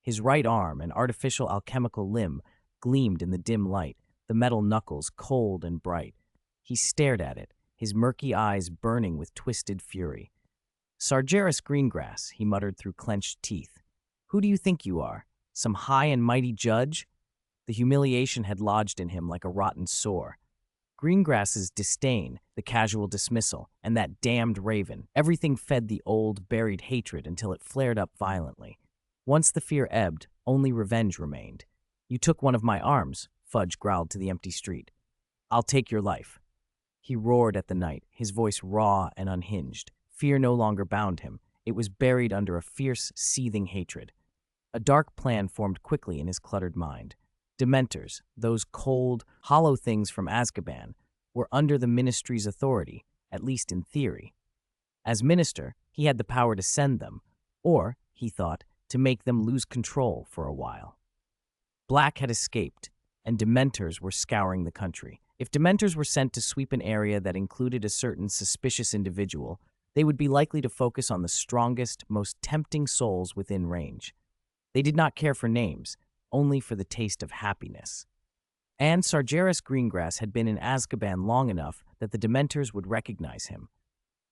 His right arm, an artificial alchemical limb, gleamed in the dim light, the metal knuckles cold and bright. He stared at it, his murky eyes burning with twisted fury. "Sagres Greengrass," he muttered through clenched teeth. "Who do you think you are? Some high and mighty judge?" The humiliation had lodged in him like a rotten sore. Greengrass's disdain, the casual dismissal, and that damned raven, everything fed the old, buried hatred until it flared up violently. Once the fear ebbed, only revenge remained. "You took one of my arms," Fudge growled to the empty street. "I'll take your life." He roared at the night, his voice raw and unhinged. Fear no longer bound him. It was buried under a fierce, seething hatred. A dark plan formed quickly in his cluttered mind. Dementors, those cold, hollow things from Azkaban, were under the Ministry's authority, at least in theory. As minister, he had the power to send them, or, he thought, to make them lose control for a while. Black had escaped, and Dementors were scouring the country. If Dementors were sent to sweep an area that included a certain suspicious individual, they would be likely to focus on the strongest, most tempting souls within range. They did not care for names, only for the taste of happiness. And Sagres Greengrass had been in Azkaban long enough that the Dementors would recognize him.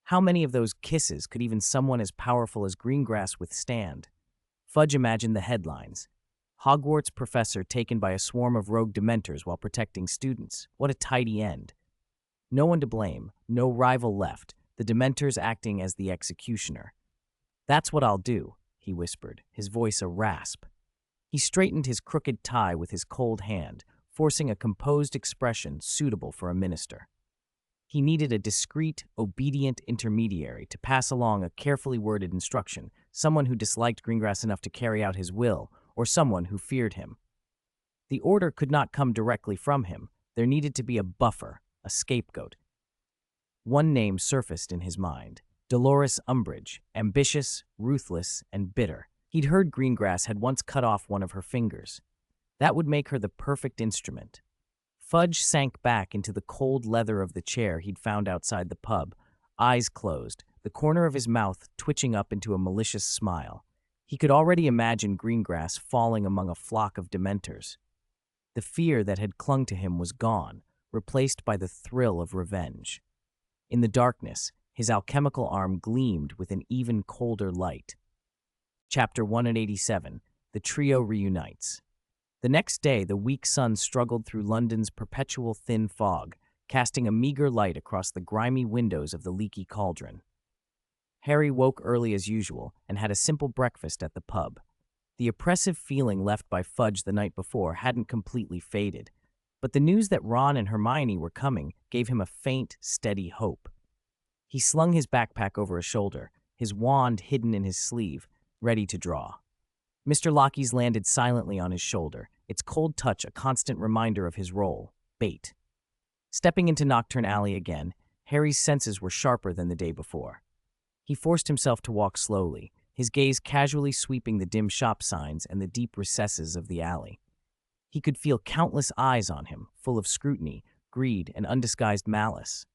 How many of those kisses could even someone as powerful as Greengrass withstand? Fudge imagined the headlines. Hogwarts professor taken by a swarm of rogue Dementors while protecting students. What a tidy end. No one to blame, no rival left, the Dementors acting as the executioner. "That's what I'll do," he whispered, his voice a rasp. He straightened his crooked tie with his cold hand, forcing a composed expression suitable for a minister. He needed a discreet, obedient intermediary to pass along a carefully worded instruction, someone who disliked Greengrass enough to carry out his will, or someone who feared him. The order could not come directly from him. There needed to be a buffer, a scapegoat. One name surfaced in his mind: Dolores Umbridge, ambitious, ruthless, and bitter. He'd heard Greengrass had once cut off one of her fingers. That would make her the perfect instrument. Fudge sank back into the cold leather of the chair he'd found outside the pub, eyes closed, the corner of his mouth twitching up into a malicious smile. He could already imagine Greengrass falling among a flock of Dementors. The fear that had clung to him was gone, replaced by the thrill of revenge. In the darkness, his alchemical arm gleamed with an even colder light. Chapter 187. The trio reunites. The next day, the weak sun struggled through London's perpetual thin fog, casting a meager light across the grimy windows of the Leaky Cauldron. Harry woke early as usual and had a simple breakfast at the pub. The oppressive feeling left by Fudge the night before hadn't completely faded. But the news that Ron and Hermione were coming gave him a faint, steady hope. He slung his backpack over his shoulder, his wand hidden in his sleeve, ready to draw. Mr. Lockie's landed silently on his shoulder, its cold touch a constant reminder of his role, bait. Stepping into Nocturne Alley again, Harry's senses were sharper than the day before. He forced himself to walk slowly, his gaze casually sweeping the dim shop signs and the deep recesses of the alley. He could feel countless eyes on him, full of scrutiny, greed, and undisguised malice.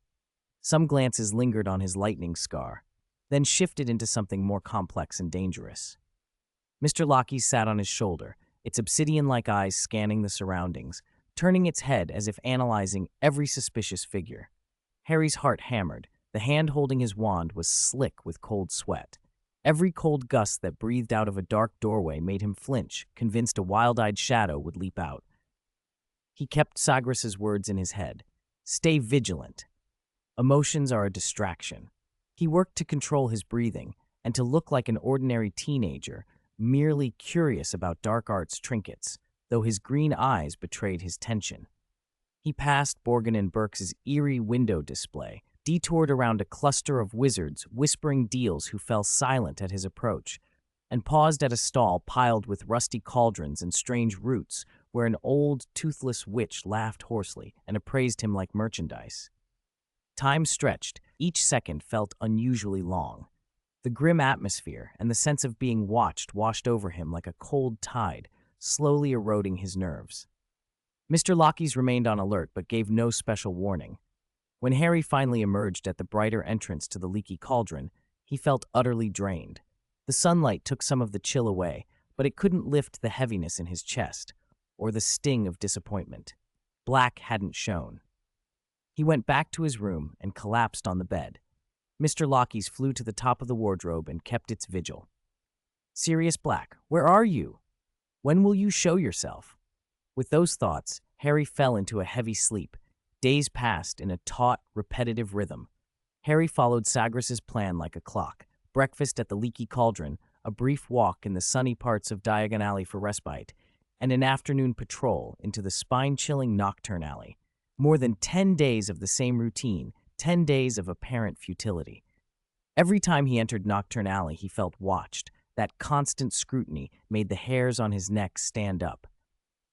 Some glances lingered on his lightning scar, then shifted into something more complex and dangerous. Mr. Lockie sat on his shoulder, its obsidian-like eyes scanning the surroundings, turning its head as if analyzing every suspicious figure. Harry's heart hammered. The hand holding his wand was slick with cold sweat. Every cold gust that breathed out of a dark doorway made him flinch, convinced a wild-eyed shadow would leap out. He kept Sagres's words in his head. Stay vigilant. Emotions are a distraction. He worked to control his breathing and to look like an ordinary teenager, merely curious about dark arts trinkets, though his green eyes betrayed his tension. He passed Borgin and Burke's eerie window display, detoured around a cluster of wizards whispering deals who fell silent at his approach, and paused at a stall piled with rusty cauldrons and strange roots where an old, toothless witch laughed hoarsely and appraised him like merchandise. Time stretched, each second felt unusually long. The grim atmosphere and the sense of being watched washed over him like a cold tide, slowly eroding his nerves. Mr. Lockie's remained on alert but gave no special warning. When Harry finally emerged at the brighter entrance to the leaky cauldron, he felt utterly drained. The sunlight took some of the chill away, but it couldn't lift the heaviness in his chest, or the sting of disappointment. Black hadn't shown. He went back to his room and collapsed on the bed. Mr. Lockie's flew to the top of the wardrobe and kept its vigil. Sirius Black, where are you? When will you show yourself? With those thoughts, Harry fell into a heavy sleep. Days passed in a taut, repetitive rhythm. Harry followed Sagres's plan like a clock. Breakfast at the leaky cauldron, a brief walk in the sunny parts of Diagon Alley for respite, and an afternoon patrol into the spine-chilling Nocturne Alley. More than 10 days of the same routine, 10 days of apparent futility. Every time he entered Nocturne Alley, he felt watched. That constant scrutiny made the hairs on his neck stand up.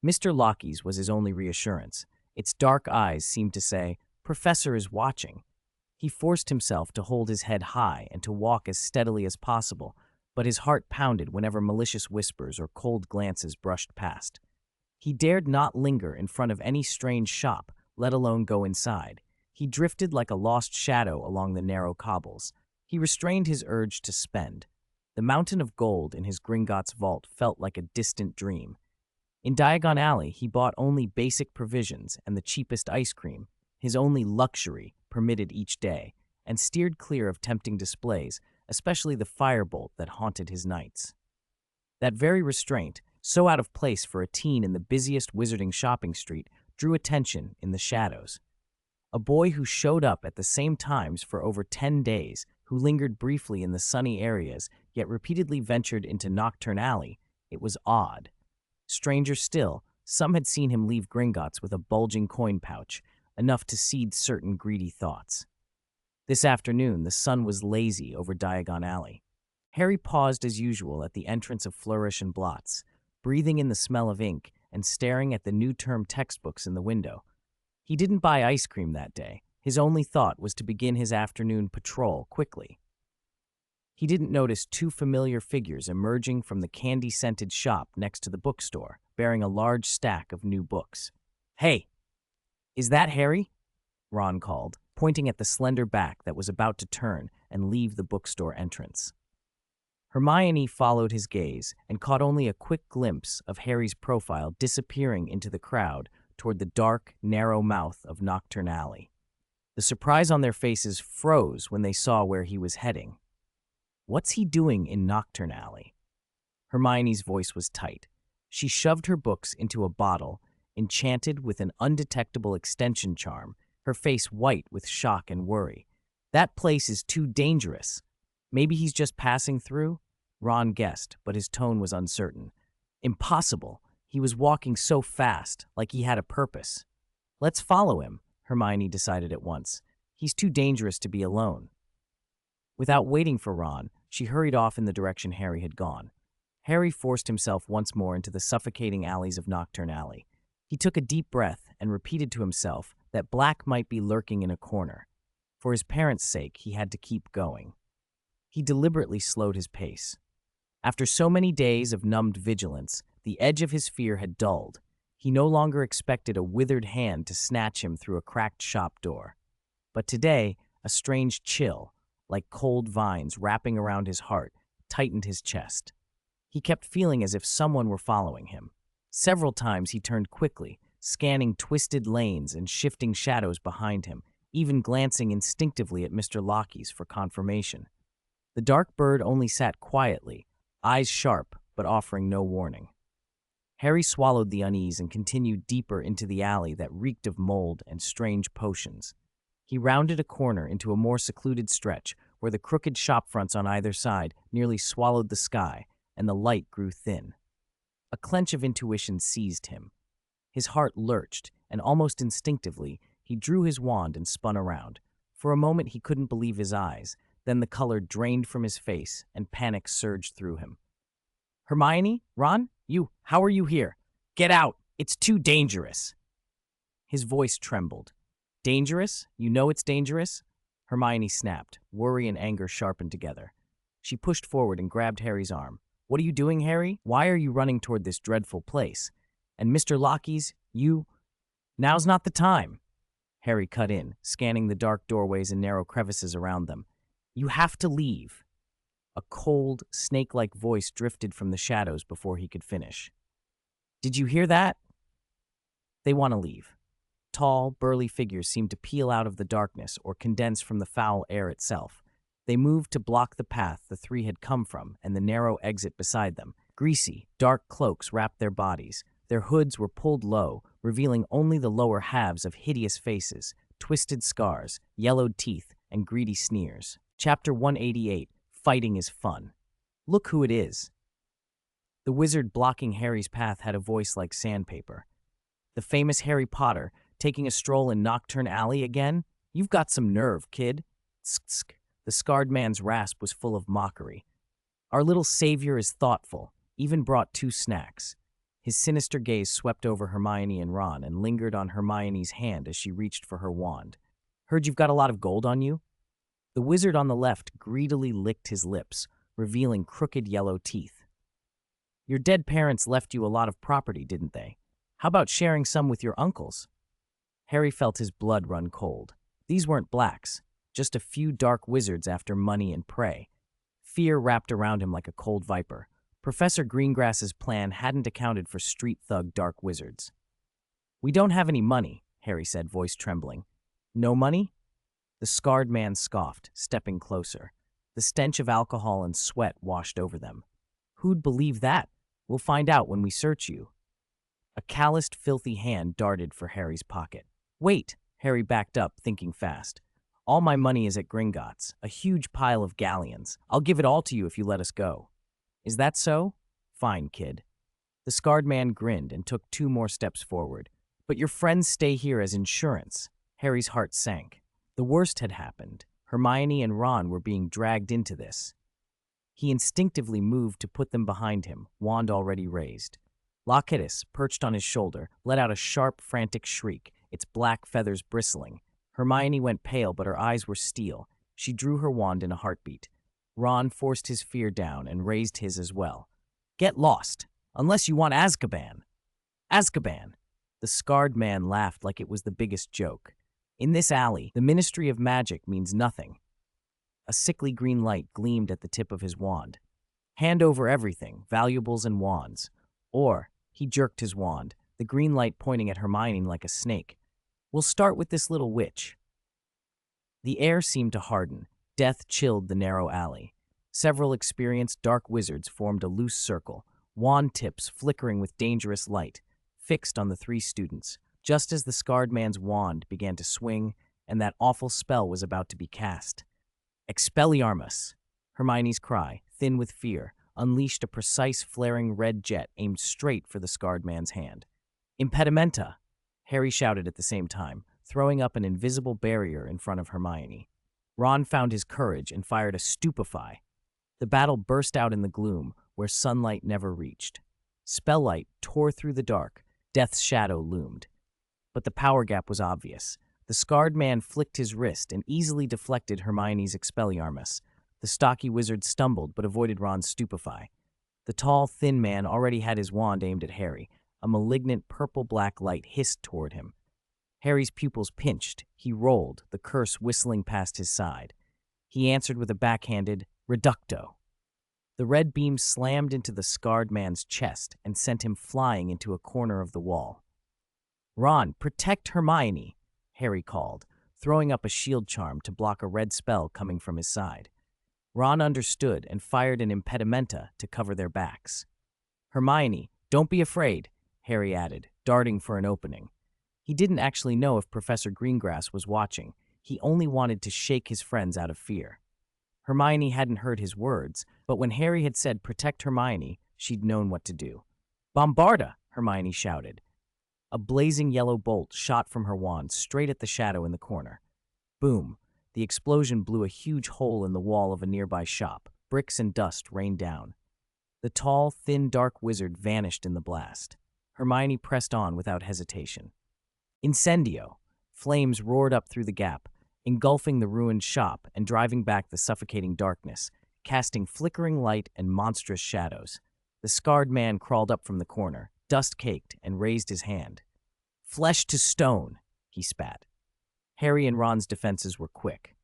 Mr. Lockie's was his only reassurance. Its dark eyes seemed to say, "Professor is watching." He forced himself to hold his head high and to walk as steadily as possible, but his heart pounded whenever malicious whispers or cold glances brushed past. He dared not linger in front of any strange shop, let alone go inside. He drifted like a lost shadow along the narrow cobbles. He restrained his urge to spend. The mountain of gold in his Gringotts vault felt like a distant dream. In Diagon Alley, he bought only basic provisions and the cheapest ice cream, his only luxury permitted each day, and steered clear of tempting displays, especially the firebolt that haunted his nights. That very restraint, so out of place for a teen in the busiest wizarding shopping street, drew attention in the shadows. A boy who showed up at the same times for over 10 days, who lingered briefly in the sunny areas, yet repeatedly ventured into Nocturne Alley. It was odd. Stranger still, some had seen him leave Gringotts with a bulging coin pouch, enough to seed certain greedy thoughts. This afternoon, the sun was lazy over Diagon Alley. Harry paused as usual at the entrance of Flourish and Blots, breathing in the smell of ink and staring at the new term textbooks in the window. He didn't buy ice cream that day. His only thought was to begin his afternoon patrol quickly. He didn't notice two familiar figures emerging from the candy-scented shop next to the bookstore, bearing a large stack of new books. "Hey, is that Harry?" Ron called, pointing at the slender back that was about to turn and leave the bookstore entrance. Hermione followed his gaze and caught only a quick glimpse of Harry's profile disappearing into the crowd toward the dark, narrow mouth of Nocturne Alley. The surprise on their faces froze when they saw where he was heading. What's he doing in Nocturne Alley? Hermione's voice was tight. She shoved her books into a bottle, enchanted with an undetectable extension charm, her face white with shock and worry. That place is too dangerous. Maybe he's just passing through? Ron guessed, but his tone was uncertain. Impossible. He was walking so fast, like he had a purpose. Let's follow him, Hermione decided at once. He's too dangerous to be alone. Without waiting for Ron, she hurried off in the direction Harry had gone. Harry forced himself once more into the suffocating alleys of Nocturne Alley. He took a deep breath and repeated to himself that Black might be lurking in a corner. For his parents' sake, he had to keep going. He deliberately slowed his pace. After so many days of numbed vigilance, the edge of his fear had dulled. He no longer expected a withered hand to snatch him through a cracked shop door. But today, a strange chill, like cold vines wrapping around his heart, tightened his chest. He kept feeling as if someone were following him. Several times he turned quickly, scanning twisted lanes and shifting shadows behind him, even glancing instinctively at Mr. Lockheed's for confirmation. The dark bird only sat quietly, eyes sharp but offering no warning. Harry swallowed the unease and continued deeper into the alley that reeked of mold and strange potions. He rounded a corner into a more secluded stretch where the crooked shop fronts on either side nearly swallowed the sky and the light grew thin. A clench of intuition seized him. His heart lurched, and almost instinctively, he drew his wand and spun around. For a moment he couldn't believe his eyes, then the color drained from his face and panic surged through him. Hermione? Ron? How are you here? Get out! It's too dangerous! His voice trembled. Dangerous? You know it's dangerous? Hermione snapped, worry and anger sharpened together. She pushed forward and grabbed Harry's arm. What are you doing, Harry? Why are you running toward this dreadful place? And Mr. Lockheed's, Now's not the time. Harry cut in, scanning the dark doorways and narrow crevices around them. You have to leave. A cold, snake-like voice drifted from the shadows before he could finish. Did you hear that? They want to leave. Tall, burly figures seemed to peel out of the darkness or condense from the foul air itself. They moved to block the path the three had come from and the narrow exit beside them. Greasy, dark cloaks wrapped their bodies. Their hoods were pulled low, revealing only the lower halves of hideous faces, twisted scars, yellowed teeth, and greedy sneers. Chapter 188, Fighting is Fun. Look who it is. The wizard blocking Harry's path had a voice like sandpaper. The famous Harry Potter, taking a stroll in Nocturne Alley again? You've got some nerve, kid. Tsk. The scarred man's rasp was full of mockery. Our little savior is thoughtful, even brought 2 snacks. His sinister gaze swept over Hermione and Ron and lingered on Hermione's hand as she reached for her wand. Heard you've got a lot of gold on you? The wizard on the left greedily licked his lips, revealing crooked yellow teeth. Your dead parents left you a lot of property, didn't they? How about sharing some with your uncles? Harry felt his blood run cold. These weren't Blacks, just a few dark wizards after money and prey. Fear wrapped around him like a cold viper. Professor Greengrass's plan hadn't accounted for street thug dark wizards. We don't have any money, Harry said, voice trembling. No money? The scarred man scoffed, stepping closer. The stench of alcohol and sweat washed over them. Who'd believe that? We'll find out when we search you. A calloused, filthy hand darted for Harry's pocket. Wait, Harry backed up, thinking fast. All my money is at Gringotts, a huge pile of galleons. I'll give it all to you if you let us go. Is that so? Fine, kid. The scarred man grinned and took 2 more steps forward. But your friends stay here as insurance. Harry's heart sank. The worst had happened. Hermione and Ron were being dragged into this. He instinctively moved to put them behind him, wand already raised. Lockheed's, perched on his shoulder, let out a sharp, frantic shriek, its black feathers bristling. Hermione went pale, but her eyes were steel. She drew her wand in a heartbeat. Ron forced his fear down and raised his as well. Get lost, unless you want Azkaban. Azkaban! The scarred man laughed like it was the biggest joke. In this alley, the Ministry of Magic means nothing. A sickly green light gleamed at the tip of his wand. Hand over everything, valuables and wands. Or, he jerked his wand, the green light pointing at Hermione like a snake. We'll start with this little witch. The air seemed to harden. Death chilled the narrow alley. Several experienced dark wizards formed a loose circle, wand tips flickering with dangerous light, fixed on the 3 students, just as the scarred man's wand began to swing and that awful spell was about to be cast. Expelliarmus! Hermione's cry, thin with fear, unleashed a precise flaring red jet aimed straight for the scarred man's hand. Impedimenta! Harry shouted at the same time, throwing up an invisible barrier in front of Hermione. Ron found his courage and fired a stupefy. The battle burst out in the gloom, where sunlight never reached. Spelllight tore through the dark, death's shadow loomed. But the power gap was obvious. The scarred man flicked his wrist and easily deflected Hermione's Expelliarmus. The stocky wizard stumbled but avoided Ron's stupefy. The tall, thin man already had his wand aimed at Harry. A malignant purple-black light hissed toward him. Harry's pupils pinched. He rolled, the curse whistling past his side. He answered with a backhanded reducto. The red beam slammed into the scarred man's chest and sent him flying into a corner of the wall. "Ron, protect Hermione," Harry called, throwing up a shield charm to block a red spell coming from his side. Ron understood and fired an impedimenta to cover their backs. "Hermione, don't be afraid," Harry added, darting for an opening. He didn't actually know if Professor Greengrass was watching. He only wanted to shake his friends out of fear. Hermione hadn't heard his words, but when Harry had said protect Hermione, she'd known what to do. "Bombarda!" Hermione shouted. A blazing yellow bolt shot from her wand straight at the shadow in the corner. Boom! The explosion blew a huge hole in the wall of a nearby shop. Bricks and dust rained down. The tall, thin, dark wizard vanished in the blast. Hermione pressed on without hesitation. Incendio! Flames roared up through the gap, engulfing the ruined shop and driving back the suffocating darkness, casting flickering light and monstrous shadows. The scarred man crawled up from the corner, dust-caked, and raised his hand. "Flesh to stone," he spat. Harry and Ron's defenses were quick.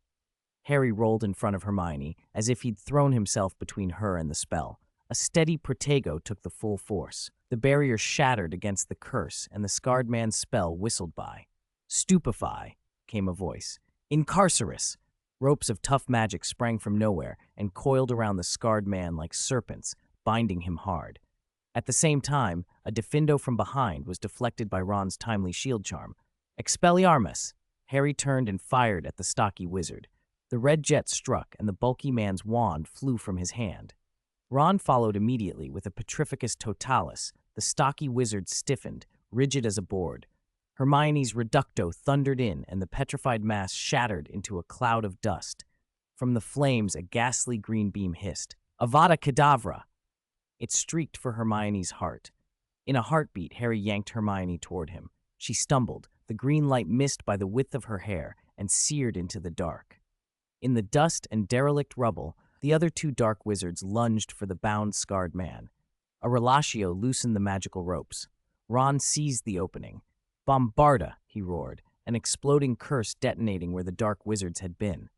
Harry rolled in front of Hermione, as if he'd thrown himself between her and the spell. A steady protego took the full force. The barrier shattered against the curse, and the scarred man's spell whistled by. "Stupefy," came a voice. "Incarcerus!" Ropes of tough magic sprang from nowhere and coiled around the scarred man like serpents, binding him hard. At the same time, a diffindo from behind was deflected by Ron's timely shield charm. "Expelliarmus!" Harry turned and fired at the stocky wizard. The red jet struck, and the bulky man's wand flew from his hand. Ron followed immediately with a Petrificus Totalis. The stocky wizard stiffened, rigid as a board. Hermione's Reducto thundered in, and the petrified mass shattered into a cloud of dust. From the flames, a ghastly green beam hissed. "Avada Kedavra!" It streaked for Hermione's heart. In a heartbeat, Harry yanked Hermione toward him. She stumbled, the green light missed by the width of her hair, and seared into the dark. In the dust and derelict rubble, the other two dark wizards lunged for the bound, scarred man. A relatio loosened the magical ropes. Ron seized the opening. "Bombarda!" he roared, an exploding curse detonating where the dark wizards had been.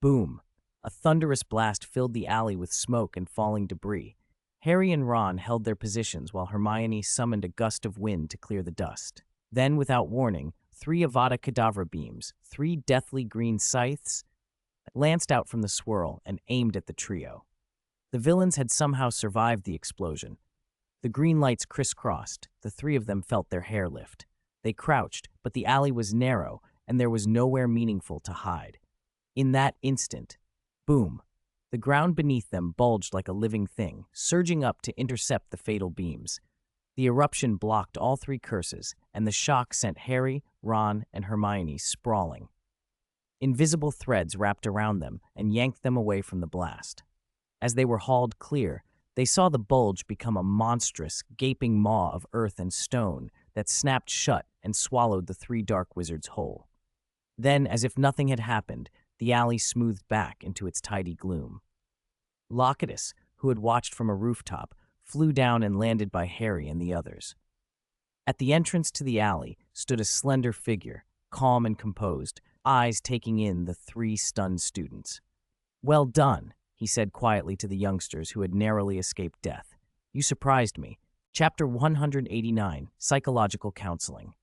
Boom! A thunderous blast filled the alley with smoke and falling debris. Harry and Ron held their positions while Hermione summoned a gust of wind to clear the dust. Then, without warning, 3 Avada Kedavra beams, 3 deathly green scythes, lanced out from the swirl and aimed at the trio. The villains had somehow survived the explosion. The green lights crisscrossed. The 3 of them felt their hair lift. They crouched, but the alley was narrow, and there was nowhere meaningful to hide. In that instant, boom! The ground beneath them bulged like a living thing, surging up to intercept the fatal beams. The eruption blocked all 3 curses, and the shock sent Harry, Ron, and Hermione sprawling. Invisible threads wrapped around them and yanked them away from the blast. As they were hauled clear, they saw the bulge become a monstrous, gaping maw of earth and stone that snapped shut and swallowed the 3 dark wizards whole. Then, as if nothing had happened, the alley smoothed back into its tidy gloom. Locatus, who had watched from a rooftop, flew down and landed by Harry and the others. At the entrance to the alley stood a slender figure, calm and composed, eyes taking in the 3 stunned students. "Well done," he said quietly to the youngsters who had narrowly escaped death. "You surprised me." Chapter 189, Psychological Counseling.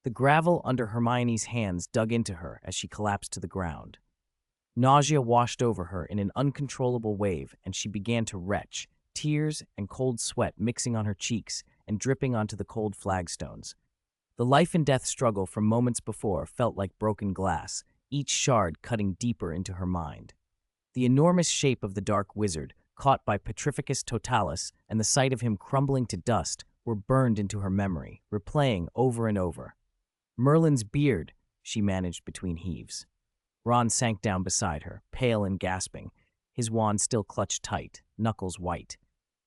The gravel under Hermione's hands dug into her as she collapsed to the ground. Nausea washed over her in an uncontrollable wave, and she began to retch, tears and cold sweat mixing on her cheeks and dripping onto the cold flagstones. The life-and-death struggle from moments before felt like broken glass, each shard cutting deeper into her mind. The enormous shape of the dark wizard, caught by Petrificus Totalis, and the sight of him crumbling to dust, were burned into her memory, replaying over and over. Merlin's beard, she managed between heaves. Ron sank down beside her, pale and gasping, his wand still clutched tight, knuckles white.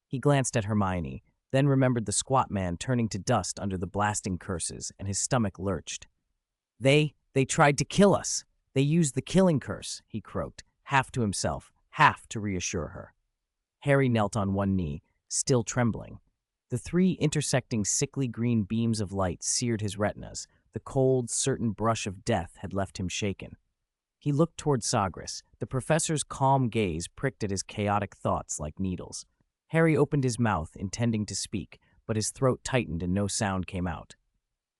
He glanced at Hermione, then remembered the squat man turning to dust under the blasting curses, and his stomach lurched. They tried to kill us. They used the killing curse, he croaked, half to himself, half to reassure her. Harry knelt on one knee, still trembling. The three intersecting sickly green beams of light seared his retinas. The cold, certain brush of death had left him shaken. He looked toward Sagres. The professor's calm gaze pricked at his chaotic thoughts like needles. Harry opened his mouth, intending to speak, but his throat tightened and no sound came out.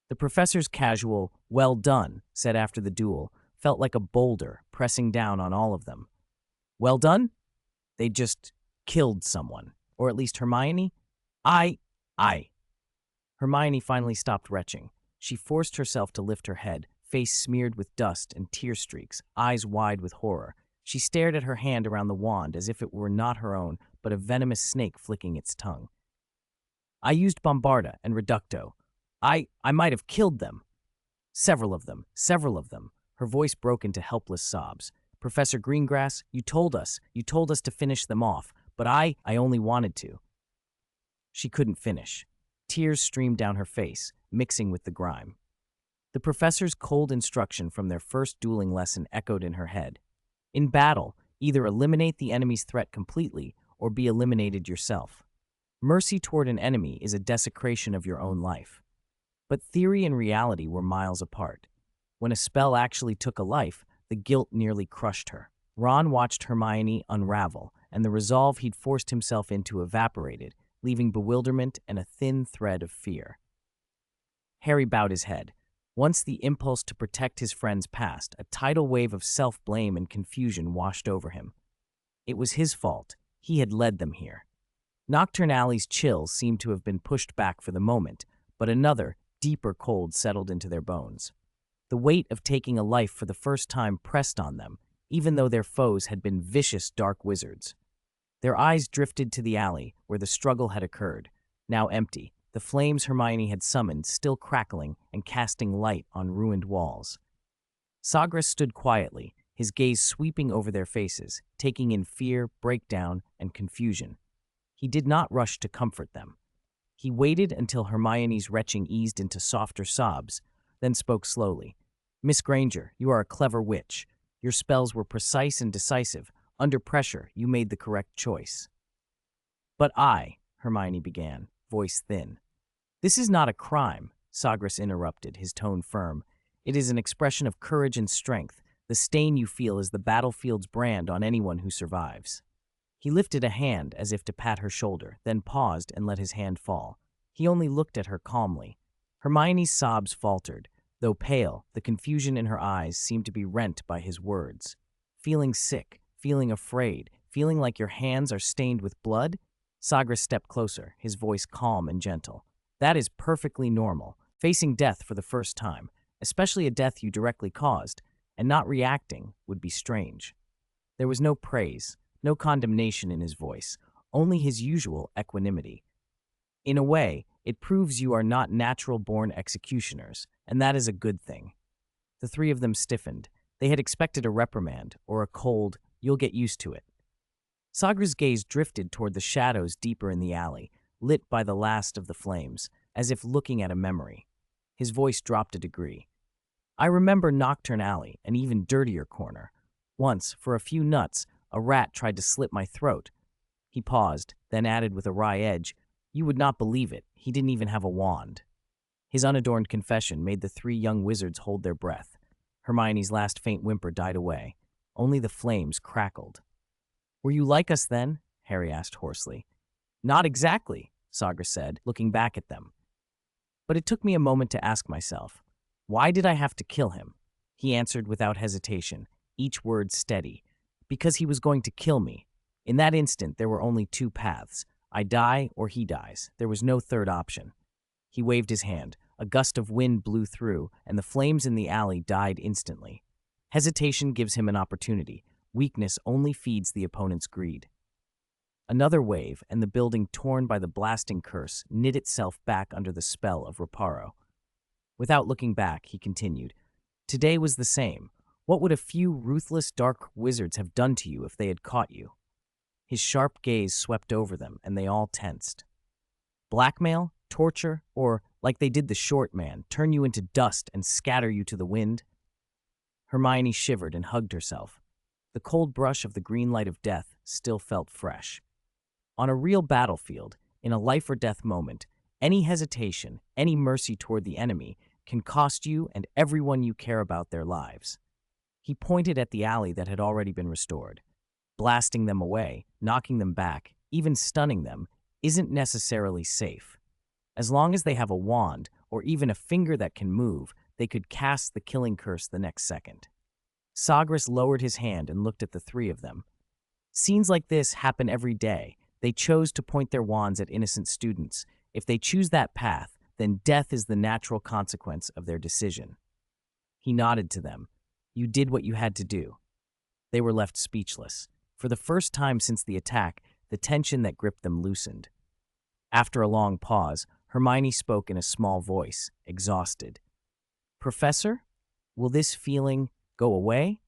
The professor's casual, "Well done," said after the duel, felt like a boulder pressing down on all of them. Well done? They just killed someone. Or at least Hermione? I. Hermione finally stopped retching. She forced herself to lift her head, face smeared with dust and tear streaks, eyes wide with horror. She stared at her hand around the wand as if it were not her own, but a venomous snake flicking its tongue. I used Bombarda and Reducto. I might have killed them. Several of them. Her voice broke into helpless sobs. Professor Greengrass, you told us to finish them off, but I only wanted to. She couldn't finish. Tears streamed down her face, mixing with the grime. The professor's cold instruction from their first dueling lesson echoed in her head. In battle, either eliminate the enemy's threat completely or be eliminated yourself. Mercy toward an enemy is a desecration of your own life. But theory and reality were miles apart. When a spell actually took a life, the guilt nearly crushed her. Ron watched Hermione unravel, and the resolve he'd forced himself into evaporated, leaving bewilderment and a thin thread of fear. Harry bowed his head. Once the impulse to protect his friends passed, a tidal wave of self-blame and confusion washed over him. It was his fault. He had led them here. Nocturne Alley's chills seemed to have been pushed back for the moment, but another, deeper cold settled into their bones. The weight of taking a life for the first time pressed on them, even though their foes had been vicious dark wizards. Their eyes drifted to the alley where the struggle had occurred, now empty, the flames Hermione had summoned still crackling and casting light on ruined walls. Sagres stood quietly, his gaze sweeping over their faces, taking in fear, breakdown, and confusion. He did not rush to comfort them. He waited until Hermione's retching eased into softer sobs, then spoke slowly. Miss Granger, you are a clever witch. Your spells were precise and decisive. Under pressure, you made the correct choice. But Hermione began, voice thin. This is not a crime, Sagres interrupted, his tone firm. It is an expression of courage and strength. The stain you feel is the battlefield's brand on anyone who survives. He lifted a hand as if to pat her shoulder, then paused and let his hand fall. He only looked at her calmly. Hermione's sobs faltered. Though pale, the confusion in her eyes seemed to be rent by his words. Feeling sick, feeling afraid, feeling like your hands are stained with blood? Sagres stepped closer, his voice calm and gentle. That is perfectly normal, facing death for the first time, especially a death you directly caused, and not reacting would be strange. There was no praise, no condemnation in his voice, only his usual equanimity. In a way, it proves you are not natural-born executioners, and that is a good thing. The three of them stiffened. They had expected a reprimand, or a cold, you'll get used to it. Sagres' gaze drifted toward the shadows deeper in the alley, lit by the last of the flames, as if looking at a memory. His voice dropped a degree. I remember Nocturne Alley, an even dirtier corner. Once, for a few nuts, a rat tried to slit my throat. He paused, then added with a wry edge, you would not believe it, he didn't even have a wand. His unadorned confession made the three young wizards hold their breath. Hermione's last faint whimper died away. Only the flames crackled. Were you like us then? Harry asked hoarsely. Not exactly, Sagres said, looking back at them. But it took me a moment to ask myself, why did I have to kill him? He answered without hesitation, each word steady. Because he was going to kill me. In that instant, there were only two paths. I die or he dies. There was no third option. He waved his hand. A gust of wind blew through, and the flames in the alley died instantly. Hesitation gives him an opportunity. Weakness only feeds the opponent's greed. Another wave, and the building torn by the blasting curse knit itself back under the spell of Reparo. Without looking back, he continued, "Today was the same. What would a few ruthless dark wizards have done to you if they had caught you?" His sharp gaze swept over them, and they all tensed. Blackmail? Torture? Or, like they did the short man, turn you into dust and scatter you to the wind? Hermione shivered and hugged herself. The cold brush of the green light of death still felt fresh. On a real battlefield, in a life-or-death moment, any hesitation, any mercy toward the enemy can cost you and everyone you care about their lives. He pointed at the alley that had already been restored. Blasting them away, knocking them back, even stunning them, isn't necessarily safe. As long as they have a wand, or even a finger that can move, they could cast the killing curse the next second. Sagres lowered his hand and looked at the three of them. Scenes like this happen every day. They chose to point their wands at innocent students. If they choose that path, then death is the natural consequence of their decision. He nodded to them. You did what you had to do. They were left speechless. For the first time since the attack, the tension that gripped them loosened. After a long pause, Hermione spoke in a small voice, exhausted. "Professor, will this feeling go away?"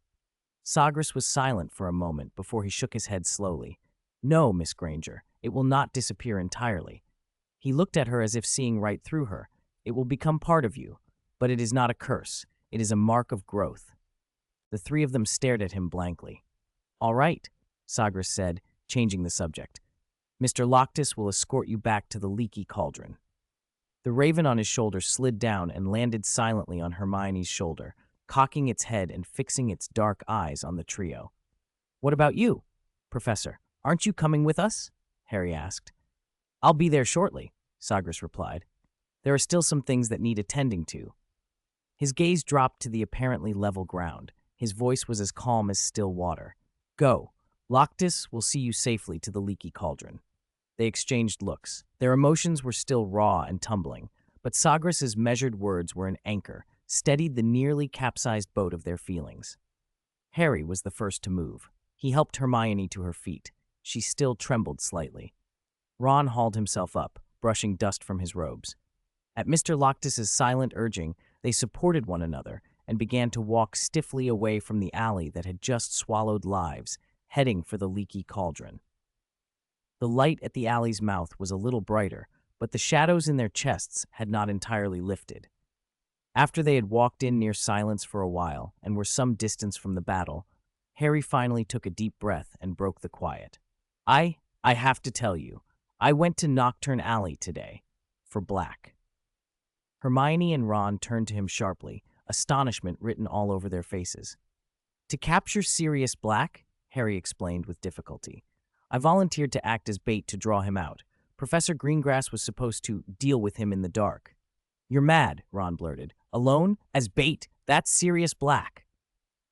Sagres was silent for a moment before he shook his head slowly. "No, Miss Granger, it will not disappear entirely." He looked at her as if seeing right through her. "It will become part of you, but it is not a curse. It is a mark of growth." The three of them stared at him blankly. "All right," Sagres said, changing the subject. "Mr. Loctis will escort you back to the leaky cauldron." The raven on his shoulder slid down and landed silently on Hermione's shoulder, cocking its head and fixing its dark eyes on the trio. "What about you, Professor? Aren't you coming with us?" Harry asked. "I'll be there shortly," Sagres replied. "There are still some things that need attending to." His gaze dropped to the apparently level ground. His voice was as calm as still water. "Go. Loctis will see you safely to the leaky cauldron." They exchanged looks. Their emotions were still raw and tumbling, but Sagres's measured words were an anchor, steadied the nearly capsized boat of their feelings. Harry was the first to move. He helped Hermione to her feet. She still trembled slightly. Ron hauled himself up, brushing dust from his robes. At Mr. Loctis's silent urging, they supported one another and began to walk stiffly away from the alley that had just swallowed lives, heading for the leaky cauldron. The light at the alley's mouth was a little brighter, but the shadows in their chests had not entirely lifted. After they had walked in near silence for a while and were some distance from the battle, Harry finally took a deep breath and broke the quiet. I have to tell you, I went to Nocturne Alley today, for Black." Hermione and Ron turned to him sharply, astonishment written all over their faces. "To capture Sirius Black?" Harry explained with difficulty. "I volunteered to act as bait to draw him out. Professor Greengrass was supposed to deal with him in the dark." "You're mad," Ron blurted. "Alone? As bait? That's Sirius Black."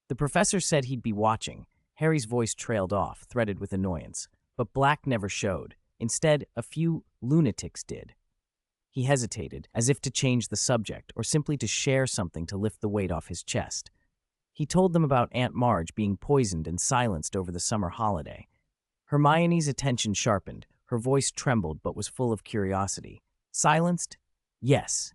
"The professor said he'd be watching." Harry's voice trailed off, threaded with annoyance. But Black never showed. Instead, a few lunatics did. He hesitated, as if to change the subject, or simply to share something to lift the weight off his chest. He told them about Aunt Marge being poisoned and silenced over the summer holiday. Hermione's attention sharpened. Her voice trembled but was full of curiosity. "Silenced?" "Yes."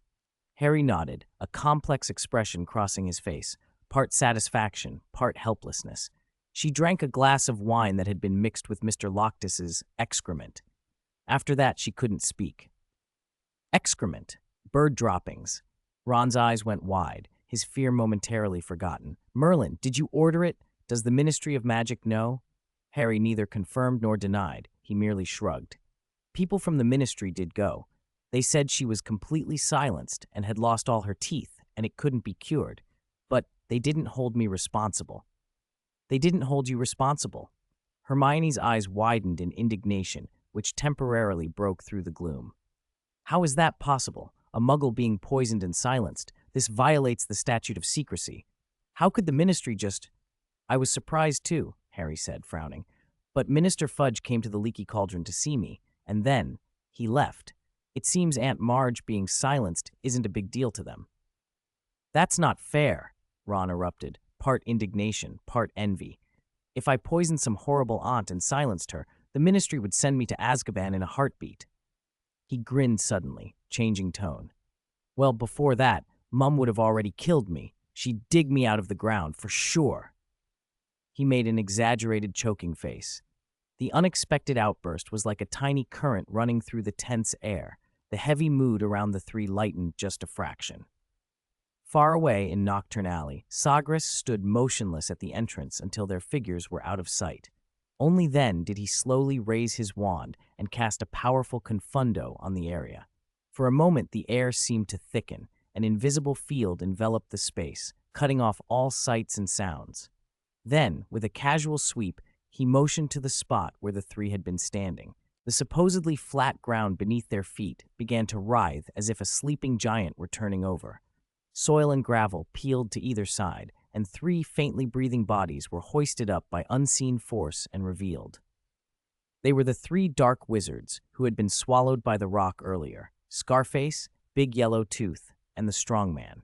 Harry nodded, a complex expression crossing his face, part satisfaction, part helplessness. "She drank a glass of wine that had been mixed with Mr. Loctis's excrement. After that, she couldn't speak." Excrement. Bird droppings. Ron's eyes went wide, his fear momentarily forgotten. "Merlin, did you order it? Does the Ministry of Magic know?" Harry neither confirmed nor denied. He merely shrugged. "People from the Ministry did go. They said she was completely silenced and had lost all her teeth, and it couldn't be cured. But they didn't hold me responsible." "They didn't hold you responsible?" Hermione's eyes widened in indignation, which temporarily broke through the gloom. "How is that possible? A muggle being poisoned and silenced. This violates the statute of secrecy. How could the Ministry just—" "I was surprised too," Harry said, frowning. "But Minister Fudge came to the leaky cauldron to see me, and then he left. It seems Aunt Marge being silenced isn't a big deal to them." "That's not fair," Ron erupted, part indignation, part envy. "If I poisoned some horrible aunt and silenced her, The ministry would send me to Azkaban in a heartbeat. He grinned suddenly, changing tone. Well, before that, Mum would have already killed me. She'd dig me out of the ground, for sure. He made an exaggerated choking face. The unexpected outburst was like a tiny current running through the tense air. The heavy mood around the three lightened just a fraction. Far away in Nocturne Alley, Sagres stood motionless at the entrance until their figures were out of sight. Only then did he slowly raise his wand and cast a powerful confundo on the area. For a moment, the air seemed to thicken. An invisible field enveloped the space, cutting off all sights and sounds. Then, with a casual sweep, he motioned to the spot where the three had been standing. The supposedly flat ground beneath their feet began to writhe as if a sleeping giant were turning over. Soil and gravel peeled to either side, and three faintly breathing bodies were hoisted up by unseen force and revealed. They were the three dark wizards who had been swallowed by the rock earlier: Scarface, Big Yellow Tooth, and the Strongman.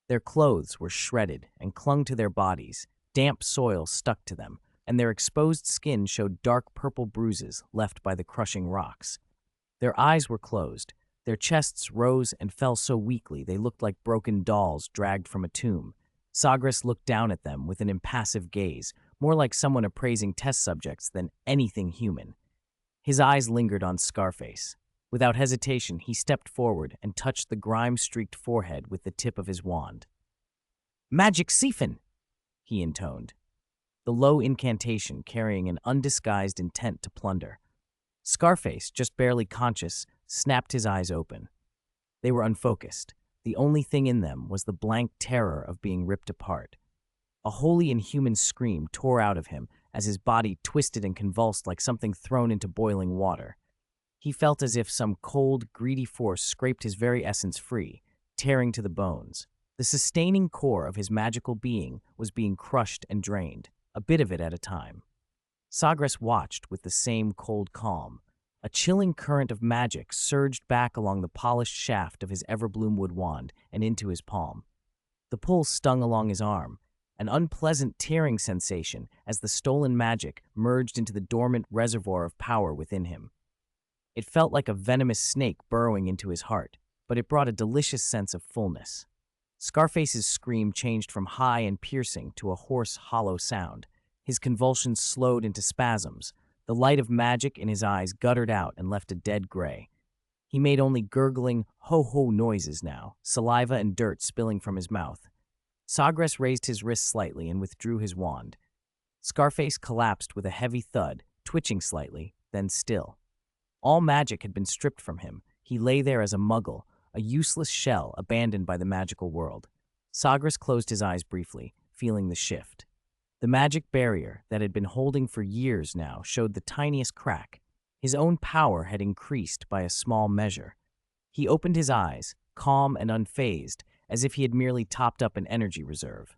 Their clothes were shredded and clung to their bodies. Damp soil stuck to them, and their exposed skin showed dark purple bruises left by the crushing rocks. Their eyes were closed. Their chests rose and fell so weakly they looked like broken dolls dragged from a tomb. Sagres looked down at them with an impassive gaze, more like someone appraising test subjects than anything human. His eyes lingered on Scarface. Without hesitation, he stepped forward and touched the grime-streaked forehead with the tip of his wand. "Magic siphon!" he intoned, the low incantation carrying an undisguised intent to plunder. Scarface, just barely conscious, snapped his eyes open. They were unfocused. The only thing in them was the blank terror of being ripped apart. A wholly inhuman scream tore out of him as his body twisted and convulsed like something thrown into boiling water. He felt as if some cold, greedy force scraped his very essence free, tearing to the bones. The sustaining core of his magical being was being crushed and drained, a bit of it at a time. Sagres watched with the same cold calm. A chilling current of magic surged back along the polished shaft of his Everbloomwood wand and into his palm. The pull stung along his arm, an unpleasant tearing sensation as the stolen magic merged into the dormant reservoir of power within him. It felt like a venomous snake burrowing into his heart, but it brought a delicious sense of fullness. Scarface's scream changed from high and piercing to a hoarse, hollow sound. His convulsions slowed into spasms. The light of magic in his eyes guttered out and left a dead gray. He made only gurgling, ho-ho noises now, saliva and dirt spilling from his mouth. Sagres raised his wrist slightly and withdrew his wand. Scarface collapsed with a heavy thud, twitching slightly, then still. All magic had been stripped from him. He lay there as a muggle, a useless shell abandoned by the magical world. Sagres closed his eyes briefly, feeling the shift. The magic barrier that had been holding for years now showed the tiniest crack. His own power had increased by a small measure. He opened his eyes, calm and unfazed, as if he had merely topped up an energy reserve.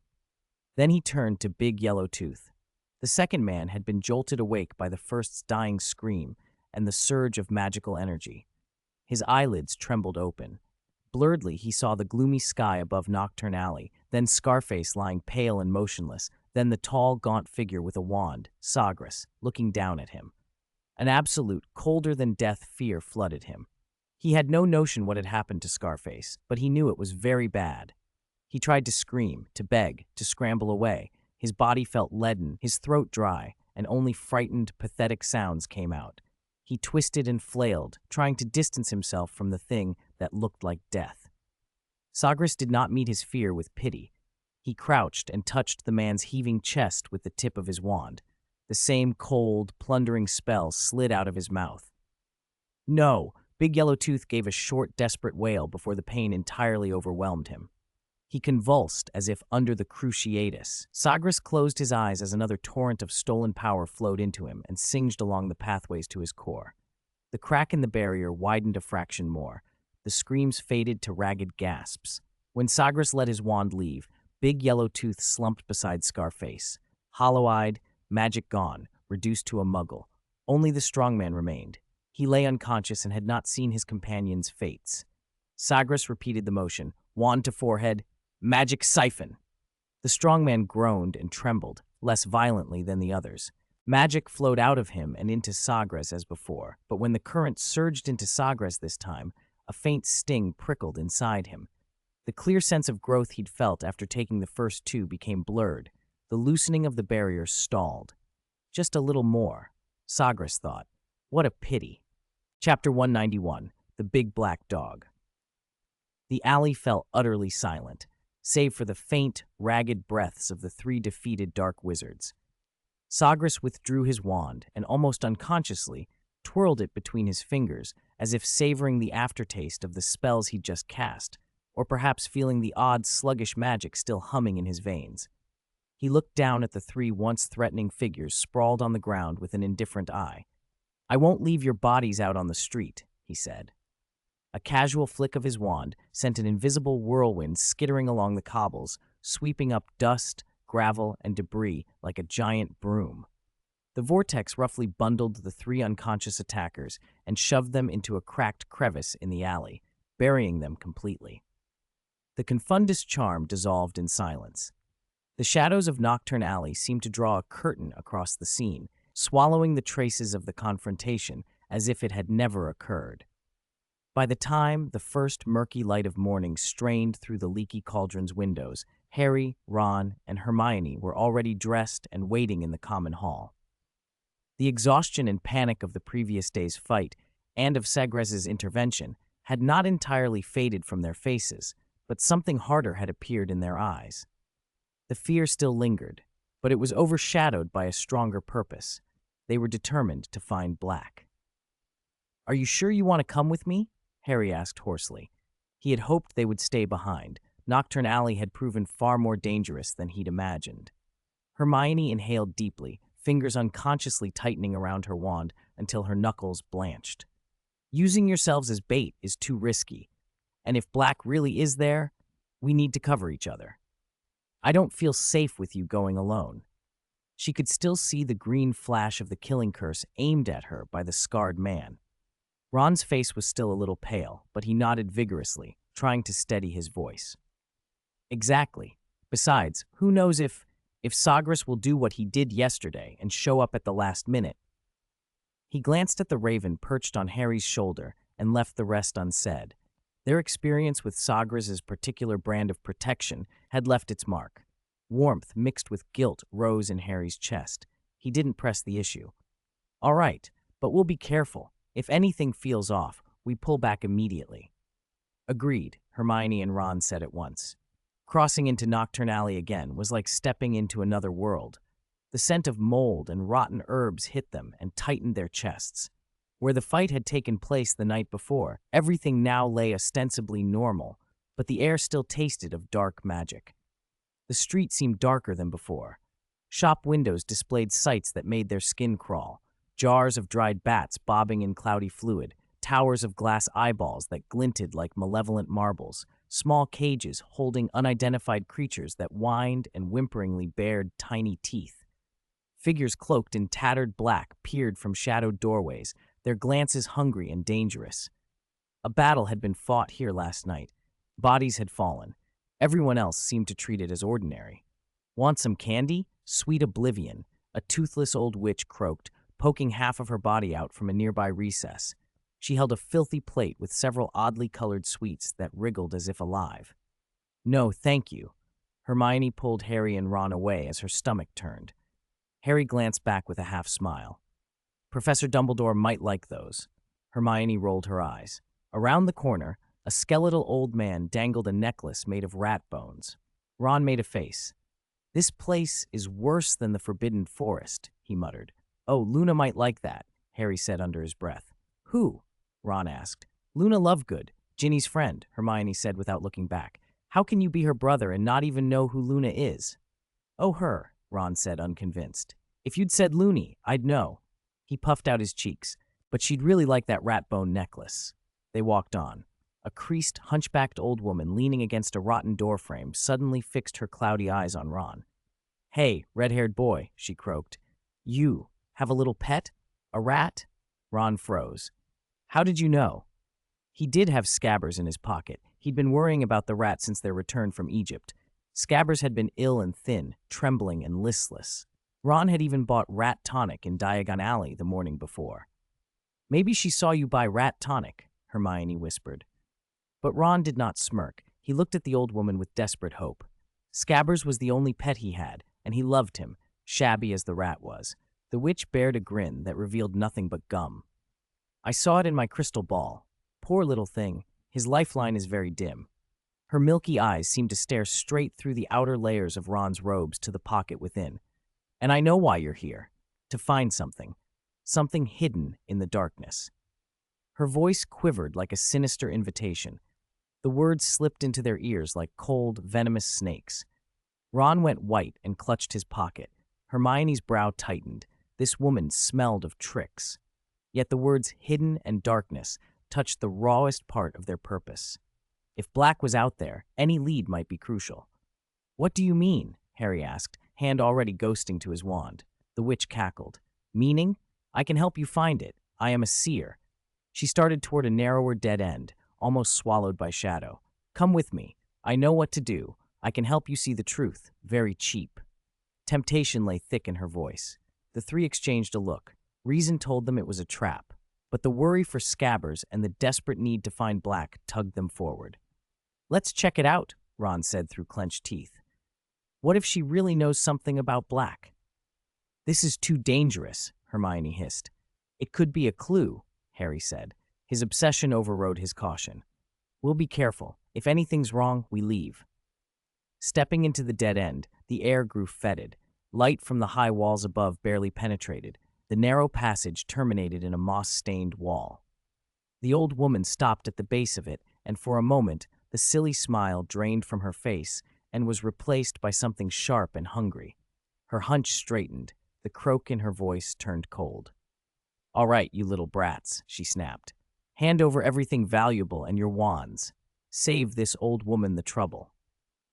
Then he turned to Big Yellow Tooth. The second man had been jolted awake by the first's dying scream and the surge of magical energy. His eyelids trembled open. Blurredly, he saw the gloomy sky above Nocturne Alley, then Scarface lying pale and motionless, then the tall, gaunt figure with a wand, Sagres, looking down at him. An absolute, colder-than-death fear flooded him. He had no notion what had happened to Scarface, but he knew it was very bad. He tried to scream, to beg, to scramble away. His body felt leaden, his throat dry, and only frightened, pathetic sounds came out. He twisted and flailed, trying to distance himself from the thing that looked like death. Sagres did not meet his fear with pity. He crouched and touched the man's heaving chest with the tip of his wand. The same cold, plundering spell slid out of his mouth. No! Big Yellow Tooth gave a short, desperate wail before the pain entirely overwhelmed him. He convulsed as if under the Cruciatus. Sagres closed his eyes as another torrent of stolen power flowed into him and singed along the pathways to his core. The crack in the barrier widened a fraction more. The screams faded to ragged gasps. When Sagres let his wand leave, Big Yellow Tooth slumped beside Scarface. Hollow-eyed, magic gone, reduced to a muggle. Only the strongman remained. He lay unconscious and had not seen his companion's fates. Sagres repeated the motion, wand to forehead, magic siphon. The strongman groaned and trembled, less violently than the others. Magic flowed out of him and into Sagres as before, but when the current surged into Sagres this time, a faint sting prickled inside him. The clear sense of growth he'd felt after taking the first two became blurred. The loosening of the barrier stalled. Just a little more, Sagres thought. What a pity. Chapter 191, The Big Black Dog. The alley fell utterly silent, save for the faint, ragged breaths of the three defeated dark wizards. Sagres withdrew his wand and, almost unconsciously, twirled it between his fingers as if savoring the aftertaste of the spells he'd just cast, or perhaps feeling the odd, sluggish magic still humming in his veins. He looked down at the three once threatening figures sprawled on the ground with an indifferent eye. "I won't leave your bodies out on the street," he said. A casual flick of his wand sent an invisible whirlwind skittering along the cobbles, sweeping up dust, gravel, and debris like a giant broom. The vortex roughly bundled the three unconscious attackers and shoved them into a cracked crevice in the alley, burying them completely. The confundus charm dissolved in silence. The shadows of Nocturne Alley seemed to draw a curtain across the scene, swallowing the traces of the confrontation as if it had never occurred. By the time the first murky light of morning strained through the leaky cauldron's windows, Harry, Ron, and Hermione were already dressed and waiting in the common hall. The exhaustion and panic of the previous day's fight and of Sagres's intervention had not entirely faded from their faces, but something harder had appeared in their eyes. The fear still lingered, but it was overshadowed by a stronger purpose. They were determined to find Black. "Are you sure you want to come with me?" Harry asked hoarsely. He had hoped they would stay behind. Nocturne Alley had proven far more dangerous than he'd imagined. Hermione inhaled deeply, fingers unconsciously tightening around her wand until her knuckles blanched. "Using yourselves as bait is too risky, and if Black really is there, we need to cover each other. I don't feel safe with you going alone." She could still see the green flash of the killing curse aimed at her by the scarred man. Ron's face was still a little pale, but he nodded vigorously, trying to steady his voice. "Exactly. Besides, who knows if Sagres will do what he did yesterday and show up at the last minute." He glanced at the raven perched on Harry's shoulder and left the rest unsaid. Their experience with Sagres' particular brand of protection had left its mark. Warmth mixed with guilt rose in Harry's chest. He didn't press the issue. "All right, but we'll be careful. If anything feels off, we pull back immediately." "Agreed," Hermione and Ron said at once. Crossing into Nocturne Alley again was like stepping into another world. The scent of mold and rotten herbs hit them and tightened their chests. Where the fight had taken place the night before, everything now lay ostensibly normal, but the air still tasted of dark magic. The street seemed darker than before. Shop windows displayed sights that made their skin crawl. Jars of dried bats bobbing in cloudy fluid, towers of glass eyeballs that glinted like malevolent marbles, small cages holding unidentified creatures that whined and whimperingly bared tiny teeth. Figures cloaked in tattered black peered from shadowed doorways, their glances hungry and dangerous. A battle had been fought here last night. Bodies had fallen. Everyone else seemed to treat it as ordinary. "Want some candy? Sweet oblivion," a toothless old witch croaked, poking half of her body out from a nearby recess. She held a filthy plate with several oddly colored sweets that wriggled as if alive. "No, thank you." Hermione pulled Harry and Ron away as her stomach turned. Harry glanced back with a half smile. "Professor Dumbledore might like those." Hermione rolled her eyes. Around the corner, a skeletal old man dangled a necklace made of rat bones. Ron made a face. "This place is worse than the Forbidden Forest," he muttered. "Oh, Luna might like that," Harry said under his breath. "Who?" Ron asked. "Luna Lovegood, Ginny's friend," Hermione said without looking back. "How can you be her brother and not even know who Luna is?" "Oh, her," Ron said, unconvinced. "If you'd said Loony, I'd know." He puffed out his cheeks. "But she'd really like that rat bone necklace." They walked on. A creased, hunchbacked old woman leaning against a rotten doorframe suddenly fixed her cloudy eyes on Ron. "Hey, red-haired boy," she croaked. "You have a little pet? A rat?" Ron froze. "How did you know?" He did have Scabbers in his pocket. He'd been worrying about the rat since their return from Egypt. Scabbers had been ill and thin, trembling and listless. Ron had even bought rat tonic in Diagon Alley the morning before. Maybe she saw you buy rat tonic, Hermione whispered. But Ron did not smirk. He looked at the old woman with desperate hope. Scabbers was the only pet he had, and he loved him, shabby as the rat was. The witch bared a grin that revealed nothing but gum. I saw it in my crystal ball. Poor little thing, his lifeline is very dim. Her milky eyes seemed to stare straight through the outer layers of Ron's robes to the pocket within. And I know why you're here. To find something. Something hidden in the darkness. Her voice quivered like a sinister invitation. The words slipped into their ears like cold, venomous snakes. Ron went white and clutched his pocket. Hermione's brow tightened. This woman smelled of tricks. Yet the words hidden and darkness touched the rawest part of their purpose. If Black was out there, any lead might be crucial. What do you mean? Harry asked, hand already ghosting to his wand. The witch cackled. Meaning? I can help you find it. I am a seer. She started toward a narrower dead end, almost swallowed by shadow. Come with me. I know what to do. I can help you see the truth. Very cheap. Temptation lay thick in her voice. The three exchanged a look. Reason told them it was a trap, but the worry for Scabbers and the desperate need to find Black tugged them forward. Let's check it out, Ron said through clenched teeth. What if she really knows something about Black? This is too dangerous, Hermione hissed. It could be a clue, Harry said. His obsession overrode his caution. We'll be careful. If anything's wrong, we leave. Stepping into the dead end, the air grew fetid. Light from the high walls above barely penetrated. The narrow passage terminated in a moss-stained wall. The old woman stopped at the base of it, and for a moment, the silly smile drained from her face and was replaced by something sharp and hungry. Her hunch straightened. The croak in her voice turned cold. All right, you little brats, she snapped. Hand over everything valuable and your wands. Save this old woman the trouble.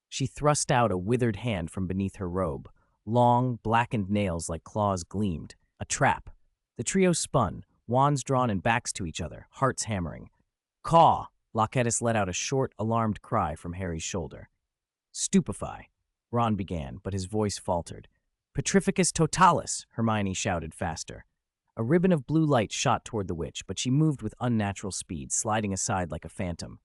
She thrust out a withered hand from beneath her robe. Long, blackened nails like claws gleamed. A trap. The trio spun, wands drawn and backs to each other, hearts hammering. Caw! Loquetus let out a short, alarmed cry from Harry's shoulder. Stupefy, Ron began, but his voice faltered. Petrificus totalis, Hermione shouted faster. A ribbon of blue light shot toward the witch, but she moved with unnatural speed, sliding aside like a phantom.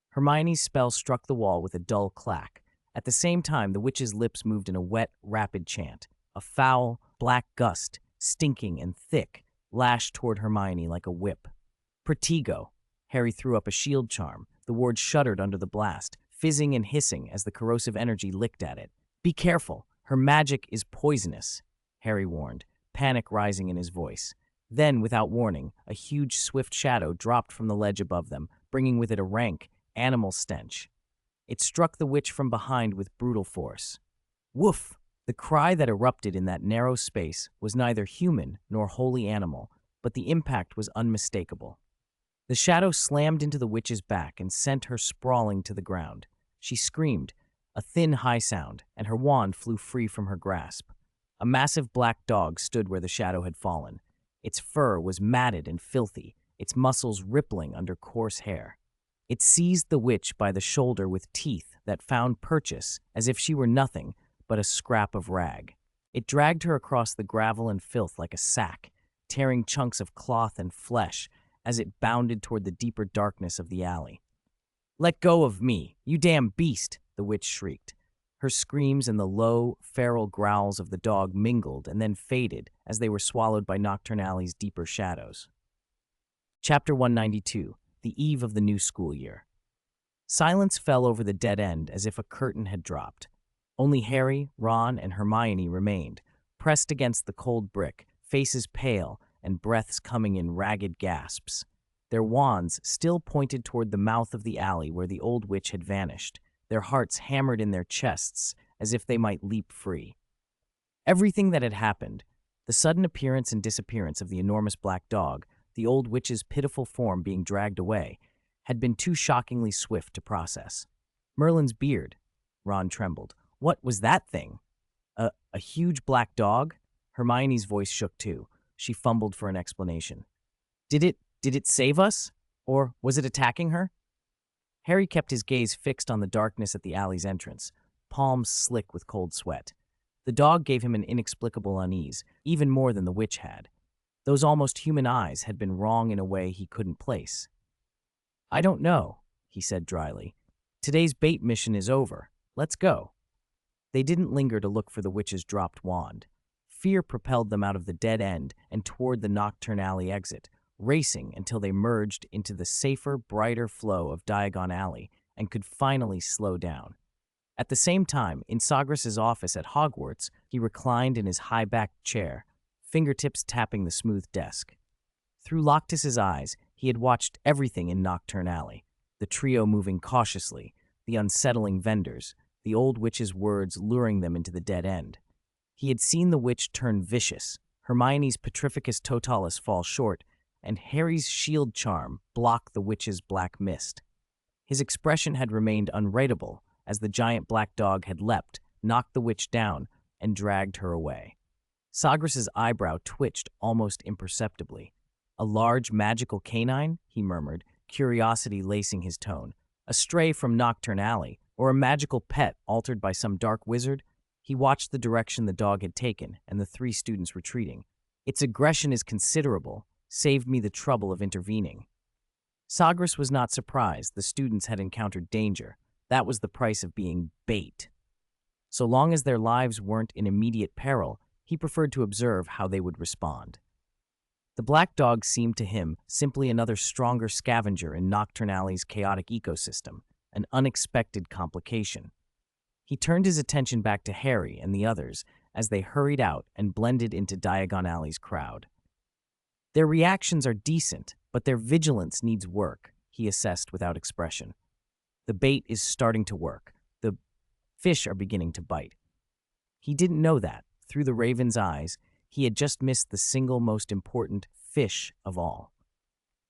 Hermione's spell struck the wall with a dull clack. At the same time, the witch's lips moved in a wet, rapid chant. A foul, black gust, stinking and thick, lashed toward Hermione like a whip. Protego. Harry threw up a shield charm. The ward shuddered under the blast, fizzing and hissing as the corrosive energy licked at it. Be careful. Her magic is poisonous, Harry warned, panic rising in his voice. Then, without warning, a huge, swift shadow dropped from the ledge above them, bringing with it a rank, animal stench. It struck the witch from behind with brutal force. Woof! The cry that erupted in that narrow space was neither human nor wholly animal, but the impact was unmistakable. The shadow slammed into the witch's back and sent her sprawling to the ground. She screamed, a thin, high sound, and her wand flew free from her grasp. A massive black dog stood where the shadow had fallen. Its fur was matted and filthy, its muscles rippling under coarse hair. It seized the witch by the shoulder with teeth that found purchase as if she were nothing but a scrap of rag. It dragged her across the gravel and filth like a sack, tearing chunks of cloth and flesh as it bounded toward the deeper darkness of the alley. Let go of me, you damn beast, the witch shrieked. Her screams and the low, feral growls of the dog mingled and then faded as they were swallowed by Nocturne Alley's deeper shadows. Chapter 192, The Eve of the New School Year. Silence fell over the dead end as if a curtain had dropped. Only Harry, Ron, and Hermione remained, pressed against the cold brick, faces pale and breaths coming in ragged gasps. Their wands still pointed toward the mouth of the alley where the old witch had vanished, their hearts hammered in their chests as if they might leap free. Everything that had happened, the sudden appearance and disappearance of the enormous black dog, the old witch's pitiful form being dragged away, had been too shockingly swift to process. Merlin's beard. Ron trembled. What was that thing? A huge black dog? Hermione's voice shook too. She fumbled for an explanation. Did it save us? Or was it attacking her? Harry kept his gaze fixed on the darkness at the alley's entrance, palms slick with cold sweat. The dog gave him an inexplicable unease, even more than the witch had. Those almost human eyes had been wrong in a way he couldn't place. "I don't know," he said dryly. "Today's bait mission is over. Let's go." They didn't linger to look for the witch's dropped wand. Fear propelled them out of the dead end and toward the Nocturne Alley exit, racing until they merged into the safer, brighter flow of Diagon Alley and could finally slow down. At the same time, in Sagres' office at Hogwarts, he reclined in his high-backed chair, fingertips tapping the smooth desk. Through Loctus's eyes, he had watched everything in Nocturne Alley, the trio moving cautiously, the unsettling vendors, the old witch's words luring them into the dead end. He had seen the witch turn vicious, Hermione's Petrificus Totalis fall short, and Harry's shield charm block the witch's black mist. His expression had remained unreadable as the giant black dog had leapt, knocked the witch down, and dragged her away. Sagres' eyebrow twitched almost imperceptibly. "A large magical canine?" he murmured, curiosity lacing his tone. "A stray from Nocturne Alley, or a magical pet altered by some dark wizard?" He watched the direction the dog had taken and the three students retreating. "Its aggression is considerable. Saved me the trouble of intervening." Sagres was not surprised the students had encountered danger. That was the price of being bait. So long as their lives weren't in immediate peril, he preferred to observe how they would respond. The black dog seemed to him simply another stronger scavenger in Nocturne Alley's chaotic ecosystem, an unexpected complication. He turned his attention back to Harry and the others as they hurried out and blended into Diagon Alley's crowd. "Their reactions are decent, but their vigilance needs work," he assessed without expression. "The bait is starting to work. The fish are beginning to bite." He didn't know that, through the raven's eyes, he had just missed the single most important fish of all.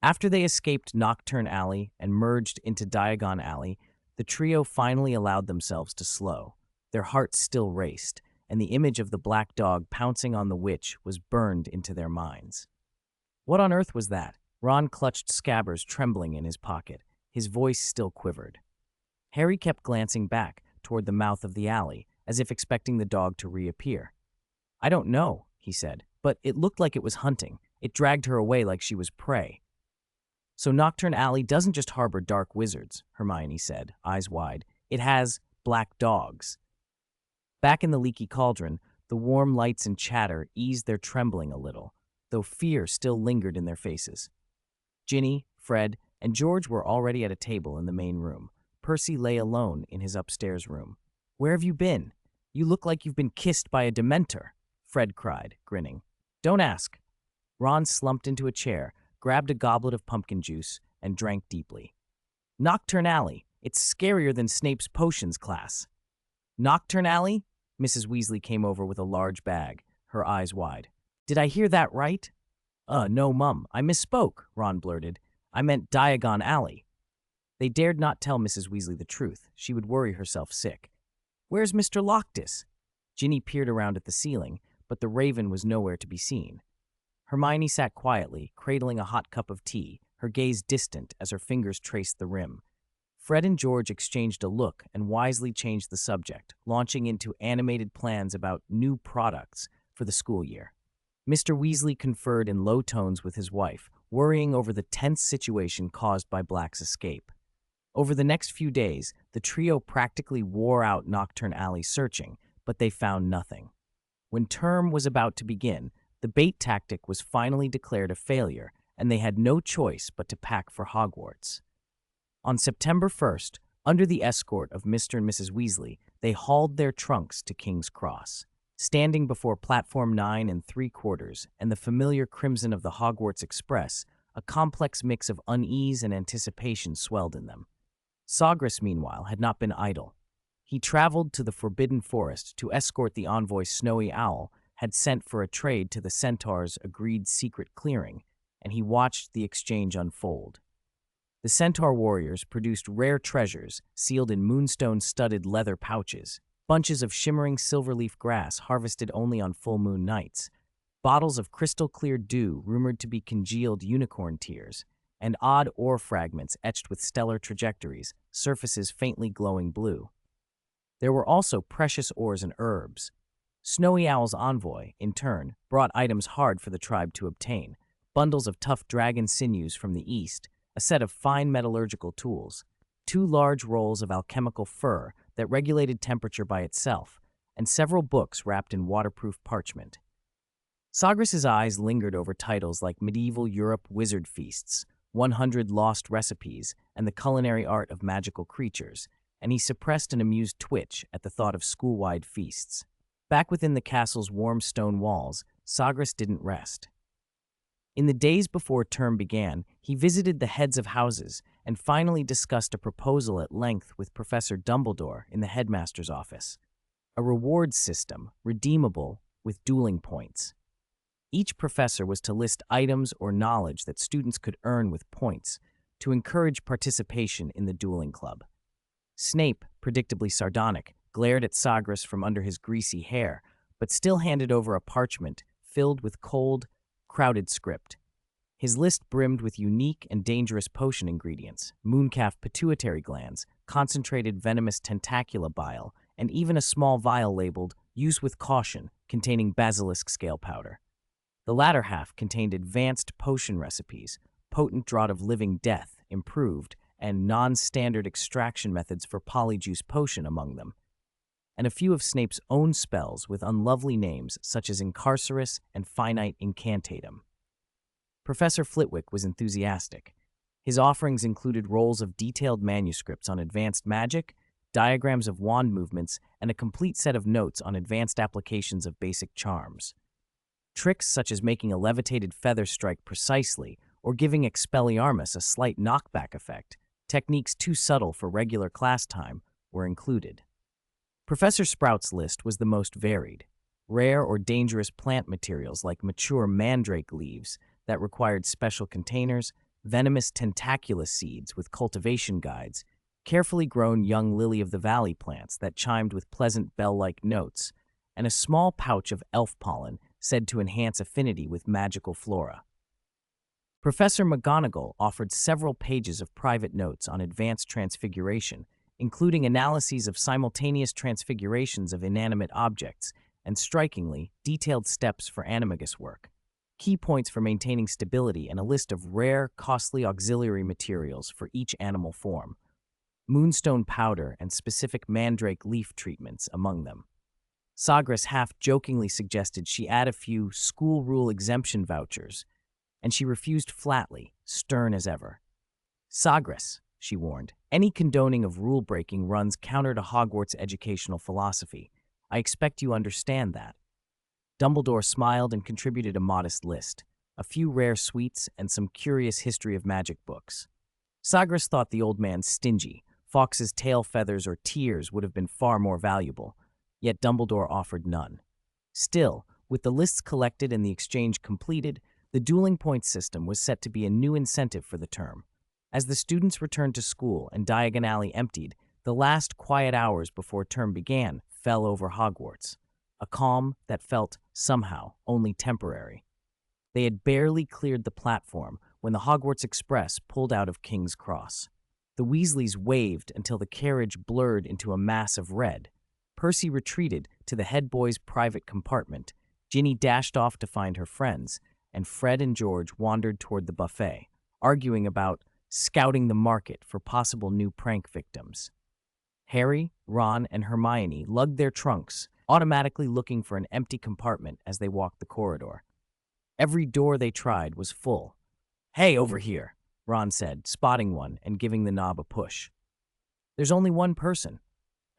After they escaped Nocturne Alley and merged into Diagon Alley, the trio finally allowed themselves to slow. Their hearts still raced, and the image of the black dog pouncing on the witch was burned into their minds. What on earth was that? Ron clutched Scabbers trembling in his pocket. His voice still quivered. Harry kept glancing back toward the mouth of the alley, as if expecting the dog to reappear. "I don't know," he said, "but it looked like it was hunting. It dragged her away like she was prey." "So Nocturne Alley doesn't just harbor dark wizards," Hermione said, eyes wide. "It has black dogs." Back in the leaky cauldron, the warm lights and chatter eased their trembling a little, though fear still lingered in their faces. Ginny, Fred, and George were already at a table in the main room. Percy lay alone in his upstairs room. "Where have you been? You look like you've been kissed by a Dementor," Fred cried, grinning. "Don't ask." Ron slumped into a chair, grabbed a goblet of pumpkin juice, and drank deeply. "Nocturne Alley. It's scarier than Snape's potions class." "Nocturne Alley?" Mrs. Weasley came over with a large bag, her eyes wide. "Did I hear that right?" No, Mum. I misspoke," Ron blurted. "I meant Diagon Alley." They dared not tell Mrs. Weasley the truth. She would worry herself sick. "Where's Mr. Loctus?" Ginny peered around at the ceiling, but the raven was nowhere to be seen. Hermione sat quietly, cradling a hot cup of tea, her gaze distant as her fingers traced the rim. Fred and George exchanged a look and wisely changed the subject, launching into animated plans about new products for the school year. Mr. Weasley conferred in low tones with his wife, worrying over the tense situation caused by Black's escape. Over the next few days, the trio practically wore out Nocturne Alley searching, but they found nothing. When term was about to begin, the bait tactic was finally declared a failure, and they had no choice but to pack for Hogwarts. On September 1st, under the escort of Mr. and Mrs. Weasley, they hauled their trunks to King's Cross. Standing before Platform 9 3/4 and the familiar crimson of the Hogwarts Express, a complex mix of unease and anticipation swelled in them. Sagres, meanwhile, had not been idle. He traveled to the Forbidden Forest to escort the envoy Snowy Owl had sent for a trade to the Centaur's agreed secret clearing, and he watched the exchange unfold. The Centaur warriors produced rare treasures sealed in moonstone-studded leather pouches, bunches of shimmering silverleaf grass harvested only on full moon nights, bottles of crystal-clear dew rumored to be congealed unicorn tears, and odd ore fragments etched with stellar trajectories, surfaces faintly glowing blue. There were also precious ores and herbs, Snowy Owl's envoy, in turn, brought items hard for the tribe to obtain: bundles of tough dragon sinews from the east, a set of fine metallurgical tools, 2 large rolls of alchemical fur that regulated temperature by itself, and several books wrapped in waterproof parchment. Sagres's eyes lingered over titles like Medieval Europe Wizard Feasts, 100 Lost Recipes, and the Culinary Art of Magical Creatures, and he suppressed an amused twitch at the thought of school-wide feasts. Back within the castle's warm stone walls, Sagres didn't rest. In the days before term began, he visited the heads of houses and finally discussed a proposal at length with Professor Dumbledore in the headmaster's office. A reward system, redeemable with dueling points. Each professor was to list items or knowledge that students could earn with points to encourage participation in the dueling club. Snape, predictably sardonic, glared at Sagres from under his greasy hair, but still handed over a parchment filled with cold, crowded script. His list brimmed with unique and dangerous potion ingredients: mooncalf pituitary glands, concentrated venomous tentacula bile, and even a small vial labeled "Use with caution," containing basilisk scale powder. The latter half contained advanced potion recipes, potent draught of living death, improved, and non-standard extraction methods for polyjuice potion among them, and a few of Snape's own spells with unlovely names such as Incarcerus and Finite Incantatum. Professor Flitwick was enthusiastic. His offerings included rolls of detailed manuscripts on advanced magic, diagrams of wand movements, and a complete set of notes on advanced applications of basic charms. Tricks such as making a levitated feather strike precisely or giving Expelliarmus a slight knockback effect, techniques too subtle for regular class time, were included. Professor Sprout's list was the most varied. Rare or dangerous plant materials like mature mandrake leaves that required special containers, venomous tentacula seeds with cultivation guides, carefully grown young lily-of-the-valley plants that chimed with pleasant bell-like notes, and a small pouch of elf pollen said to enhance affinity with magical flora. Professor McGonagall offered several pages of private notes on advanced transfiguration, including analyses of simultaneous transfigurations of inanimate objects and, strikingly, detailed steps for animagus work, key points for maintaining stability, and a list of rare, costly auxiliary materials for each animal form, moonstone powder and specific mandrake leaf treatments among them. Sagres half-jokingly suggested she add a few school rule exemption vouchers, and she refused flatly, stern as ever. "Sagres," she warned, "any condoning of rule-breaking runs counter to Hogwarts educational philosophy. I expect you understand that." Dumbledore smiled and contributed a modest list, a few rare sweets and some curious history of magic books. Sagres thought the old man stingy. Fawkes's tail feathers or tears would have been far more valuable, yet Dumbledore offered none. Still, with the lists collected and the exchange completed, the dueling points system was set to be a new incentive for the term. As the students returned to school and Diagon Alley emptied, the last quiet hours before term began fell over Hogwarts, a calm that felt, somehow, only temporary. They had barely cleared the platform when the Hogwarts Express pulled out of King's Cross. The Weasleys waved until the carriage blurred into a mass of red. Percy retreated to the head boy's private compartment, Ginny dashed off to find her friends, and Fred and George wandered toward the buffet, arguing about scouting the market for possible new prank victims. Harry, Ron, and Hermione lugged their trunks, automatically looking for an empty compartment as they walked the corridor. Every door they tried was full. "Hey, over here," Ron said, spotting one and giving the knob a push. "There's only one person."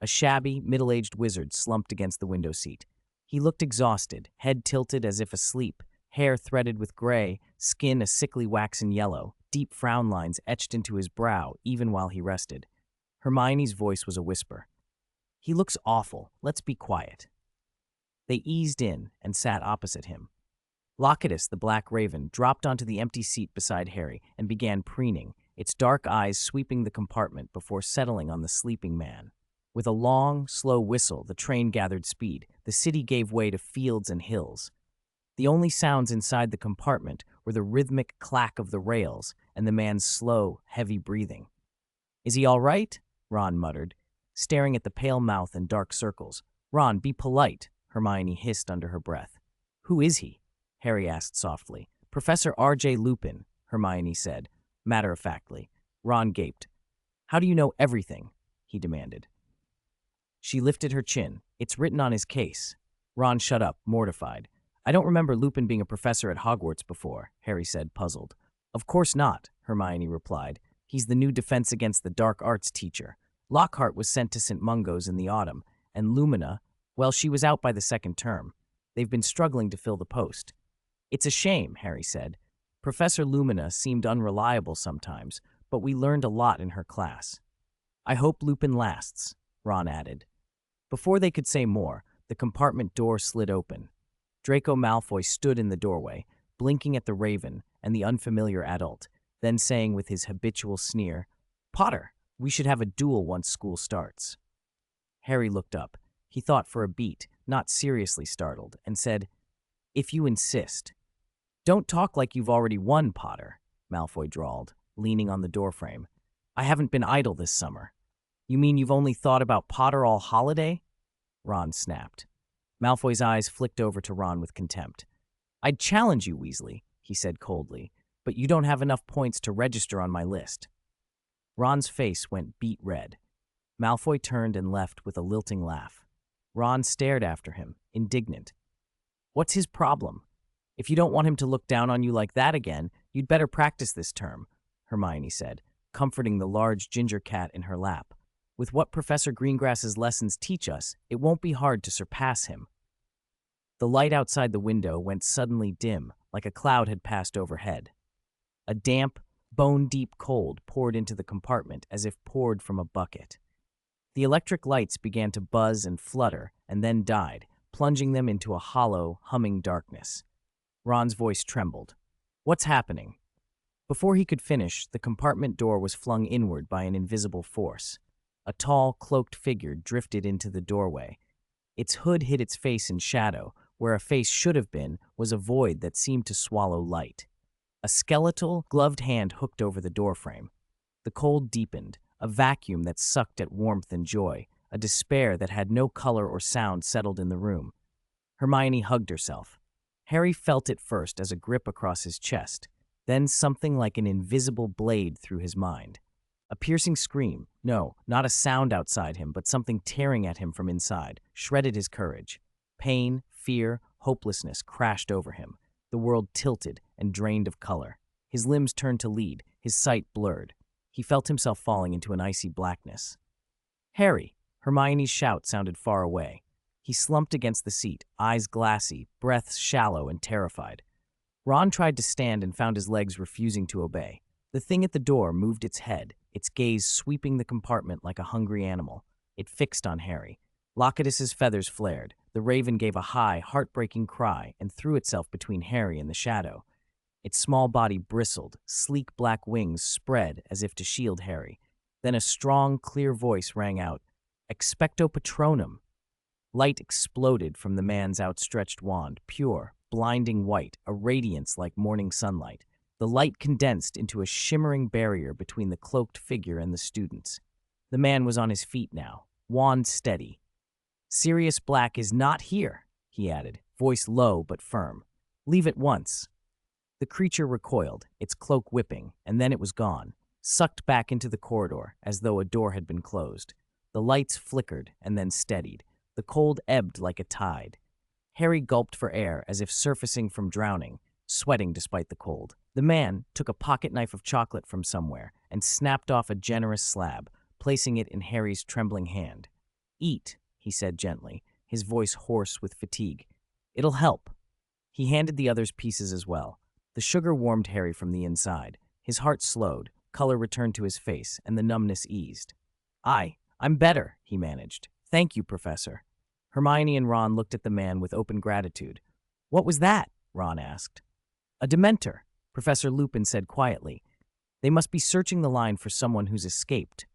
A shabby, middle-aged wizard slumped against the window seat. He looked exhausted, head tilted as if asleep, hair threaded with gray, skin a sickly waxen yellow, deep frown lines etched into his brow even while he rested. Hermione's voice was a whisper. "He looks awful. Let's be quiet." They eased in and sat opposite him. Locatus, the black raven, dropped onto the empty seat beside Harry and began preening, its dark eyes sweeping the compartment before settling on the sleeping man. With a long, slow whistle, the train gathered speed. The city gave way to fields and hills. The only sounds inside the compartment were the rhythmic clack of the rails and the man's slow, heavy breathing. "Is he all right?" Ron muttered, staring at the pale mouth and dark circles. "Ron, be polite," Hermione hissed under her breath. Who is he? Harry asked softly. Professor R.J. Lupin, Hermione said, matter-of-factly. Ron gaped. How do you know everything? He demanded. She lifted her chin. It's written on his case. Ron shut up, mortified. I don't remember Lupin being a professor at Hogwarts before, Harry said, puzzled. Of course not, Hermione replied. He's the new Defense Against the Dark Arts teacher. Lockhart was sent to St. Mungo's in the autumn, and Lumina, well, she was out by the second term. They've been struggling to fill the post. It's a shame, Harry said. Professor Lumina seemed unreliable sometimes, but we learned a lot in her class. I hope Lupin lasts, Ron added. Before they could say more, the compartment door slid open. Draco Malfoy stood in the doorway, blinking at the Raven and the unfamiliar adult, then saying with his habitual sneer, Potter, we should have a duel once school starts. Harry looked up. He thought for a beat, not seriously startled, and said, If you insist. Don't talk like you've already won, Potter, Malfoy drawled, leaning on the doorframe. I haven't been idle this summer. You mean you've only thought about Potter all holiday? Ron snapped. Malfoy's eyes flicked over to Ron with contempt. I'd challenge you, Weasley, he said coldly, but you don't have enough points to register on my list. Ron's face went beet red. Malfoy turned and left with a lilting laugh. Ron stared after him, indignant. What's his problem? If you don't want him to look down on you like that again, you'd better practice this term, Hermione said, comforting the large ginger cat in her lap. With what Professor Greengrass's lessons teach us, it won't be hard to surpass him. The light outside the window went suddenly dim, like a cloud had passed overhead. A damp, bone-deep cold poured into the compartment as if poured from a bucket. The electric lights began to buzz and flutter, and then died, plunging them into a hollow, humming darkness. Ron's voice trembled. What's happening? Before he could finish, the compartment door was flung inward by an invisible force. A tall, cloaked figure drifted into the doorway. Its hood hid its face in shadow. Where a face should have been was a void that seemed to swallow light. A skeletal, gloved hand hooked over the doorframe. The cold deepened, a vacuum that sucked at warmth and joy, a despair that had no color or sound settled in the room. Hermione hugged herself. Harry felt it first as a grip across his chest, then something like an invisible blade through his mind. A piercing scream, no, not a sound outside him, but something tearing at him from inside, shredded his courage. Pain, fear, hopelessness crashed over him. The world tilted and drained of color. His limbs turned to lead, his sight blurred. He felt himself falling into an icy blackness. Harry! Hermione's shout sounded far away. He slumped against the seat, eyes glassy, breath shallow and terrified. Ron tried to stand and found his legs refusing to obey. The thing at the door moved its head, its gaze sweeping the compartment like a hungry animal. It fixed on Harry. Locatus's feathers flared. The raven gave a high, heartbreaking cry and threw itself between Harry and the shadow. Its small body bristled, sleek black wings spread as if to shield Harry. Then a strong, clear voice rang out, Expecto Patronum. Light exploded from the man's outstretched wand, pure, blinding white, a radiance like morning sunlight. The light condensed into a shimmering barrier between the cloaked figure and the students. The man was on his feet now, wand steady. Sirius Black is not here, he added, voice low but firm. Leave at once. The creature recoiled, its cloak whipping, and then it was gone, sucked back into the corridor as though a door had been closed. The lights flickered and then steadied. The cold ebbed like a tide. Harry gulped for air as if surfacing from drowning, sweating despite the cold. The man took a pocket knife of chocolate from somewhere and snapped off a generous slab, placing it in Harry's trembling hand. Eat, he said gently, his voice hoarse with fatigue. It'll help. He handed the others pieces as well. The sugar warmed Harry from the inside. His heart slowed, color returned to his face, and the numbness eased. I'm better, he managed. Thank you, Professor. Hermione and Ron looked at the man with open gratitude. What was that? Ron asked. A Dementor, Professor Lupin said quietly. They must be searching the line for someone who's escaped.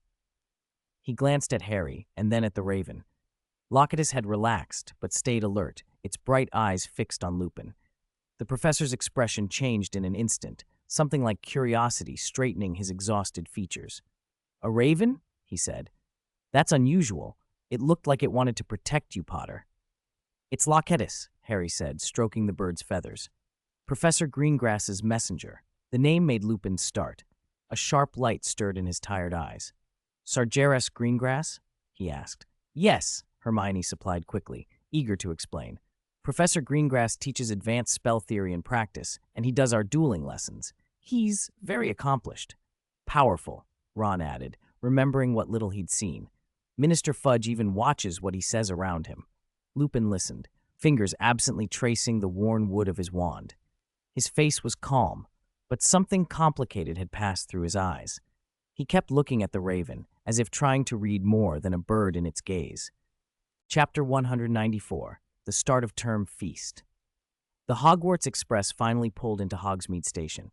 He glanced at Harry and then at the Raven. Locatus had relaxed, but stayed alert, its bright eyes fixed on Lupin. The professor's expression changed in an instant, something like curiosity straightening his exhausted features. A raven? He said. That's unusual. It looked like it wanted to protect you, Potter. It's Loyalties, Harry said, stroking the bird's feathers. Professor Greengrass's messenger. The name made Lupin start. A sharp light stirred in his tired eyes. Sagres Greengrass? He asked. Yes, Hermione supplied quickly, eager to explain. Professor Greengrass teaches advanced spell theory and practice, and he does our dueling lessons. He's very accomplished. Powerful, Ron added, remembering what little he'd seen. Minister Fudge even watches what he says around him. Lupin listened, fingers absently tracing the worn wood of his wand. His face was calm, but something complicated had passed through his eyes. He kept looking at the raven, as if trying to read more than a bird in its gaze. Chapter 194, The Start of Term Feast. The Hogwarts Express finally pulled into Hogsmeade Station.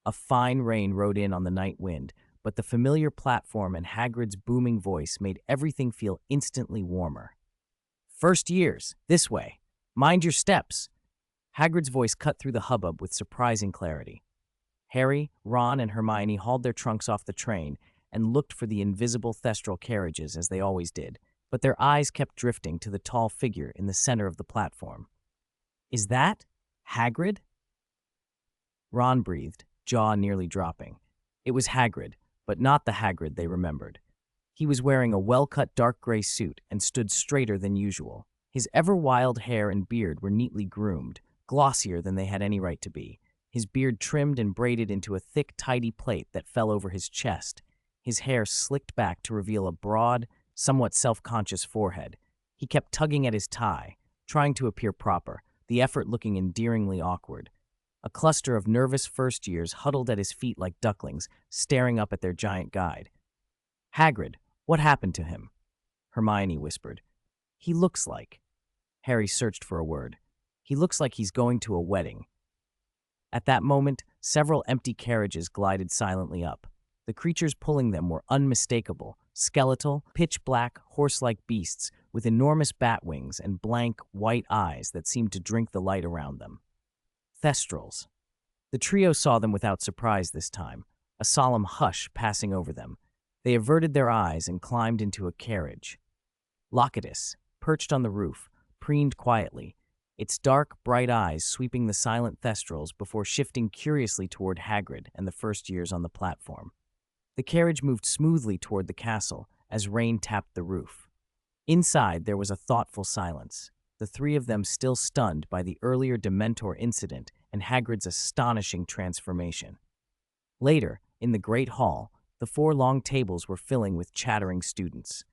A fine rain rode in on the night wind, but the familiar platform and Hagrid's booming voice made everything feel instantly warmer. First years, this way. Mind your steps. Hagrid's voice cut through the hubbub with surprising clarity. Harry, Ron, and Hermione hauled their trunks off the train and looked for the invisible thestral carriages as they always did, but their eyes kept drifting to the tall figure in the center of the platform. Is that Hagrid? Ron breathed, jaw nearly dropping. It was Hagrid, but not the Hagrid they remembered. He was wearing a well-cut dark gray suit and stood straighter than usual. His ever-wild hair and beard were neatly groomed, glossier than they had any right to be. His beard trimmed and braided into a thick, tidy plait that fell over his chest. His hair slicked back to reveal a broad, somewhat self-conscious forehead. He kept tugging at his tie, trying to appear proper, the effort looking endearingly awkward. A cluster of nervous first-years huddled at his feet like ducklings, staring up at their giant guide. Hagrid, what happened to him? Hermione whispered. He looks like. Harry searched for a word. He looks like he's going to a wedding. At that moment, several empty carriages glided silently up. The creatures pulling them were unmistakable, skeletal, pitch-black, horse-like beasts with enormous bat wings and blank, white eyes that seemed to drink the light around them. Thestrals. The trio saw them without surprise this time, a solemn hush passing over them. They averted their eyes and climbed into a carriage. Loyalties, perched on the roof, preened quietly, its dark, bright eyes sweeping the silent Thestrals before shifting curiously toward Hagrid and the first years on the platform. The carriage moved smoothly toward the castle as rain tapped the roof. Inside, there was a thoughtful silence, the three of them still stunned by the earlier Dementor incident and Hagrid's astonishing transformation. Later, in the Great Hall, the four long tables were filling with chattering students.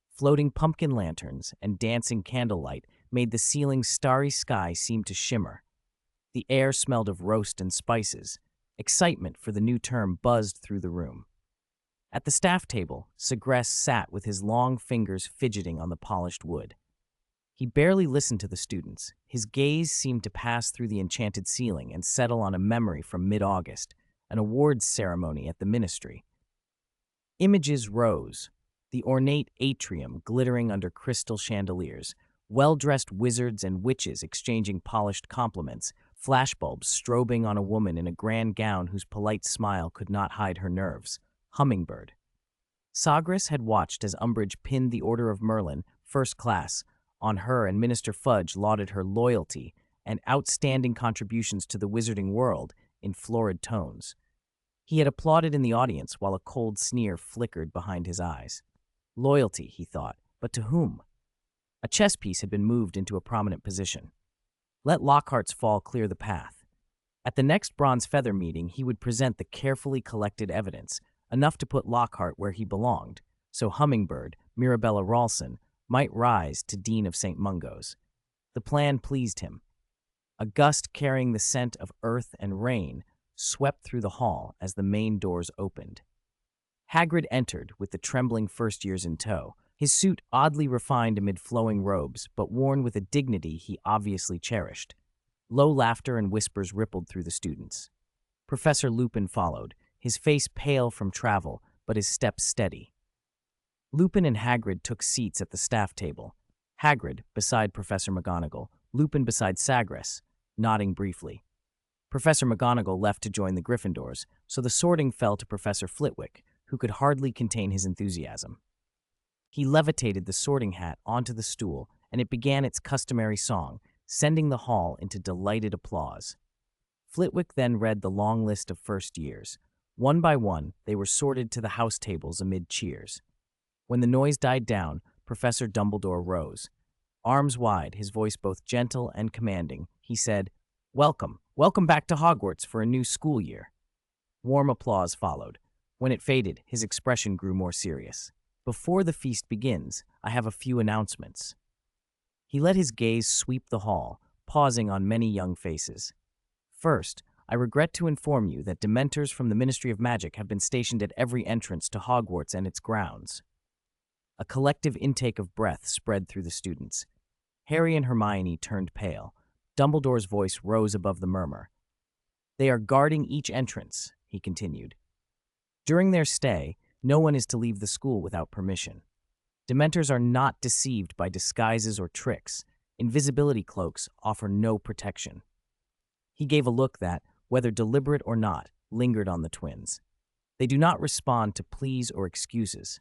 Floating pumpkin lanterns and dancing candlelight made the ceiling's starry sky seem to shimmer. The air smelled of roast and spices. Excitement for the new term buzzed through the room. At the staff table, Sagres sat with his long fingers fidgeting on the polished wood. He barely listened to the students. His gaze seemed to pass through the enchanted ceiling and settle on a memory from mid-August, an awards ceremony at the ministry. Images rose, the ornate atrium glittering under crystal chandeliers, well-dressed wizards and witches exchanging polished compliments, flashbulbs strobing on a woman in a grand gown whose polite smile could not hide her nerves. Hummingbird. Sagres had watched as Umbridge pinned the Order of Merlin, first class, on her, and Minister Fudge lauded her loyalty and outstanding contributions to the wizarding world in florid tones. He had applauded in the audience while a cold sneer flickered behind his eyes. Loyalty, he thought, but to whom? A chess piece had been moved into a prominent position. Let Lockhart's fall clear the path. At the next Bronze Feather meeting, he would present the carefully collected evidence, enough to put Lockhart where he belonged, so Hummingbird, Mirabella Rawlson, might rise to Dean of St. Mungo's. The plan pleased him. A gust carrying the scent of earth and rain swept through the hall as the main doors opened. Hagrid entered with the trembling first years in tow, his suit oddly refined amid flowing robes, but worn with a dignity he obviously cherished. Low laughter and whispers rippled through the students. Professor Lupin followed, his face pale from travel, but his steps steady. Lupin and Hagrid took seats at the staff table. Hagrid beside Professor McGonagall, Lupin beside Sagres, nodding briefly. Professor McGonagall left to join the Gryffindors, so the sorting fell to Professor Flitwick, who could hardly contain his enthusiasm. He levitated the sorting hat onto the stool and it began its customary song, sending the hall into delighted applause. Flitwick then read the long list of first years. One by one, they were sorted to the house tables amid cheers. When the noise died down, Professor Dumbledore rose. Arms wide, his voice both gentle and commanding, he said, "Welcome, welcome back to Hogwarts for a new school year." Warm applause followed. When it faded, his expression grew more serious. "Before the feast begins, I have a few announcements." He let his gaze sweep the hall, pausing on many young faces. "First, I regret to inform you that Dementors from the Ministry of Magic have been stationed at every entrance to Hogwarts and its grounds." A collective intake of breath spread through the students. Harry and Hermione turned pale. Dumbledore's voice rose above the murmur. "They are guarding each entrance," he continued. "During their stay, no one is to leave the school without permission. Dementors are not deceived by disguises or tricks. Invisibility cloaks offer no protection." He gave a look that, whether deliberate or not, lingered on the twins. "They do not respond to pleas or excuses.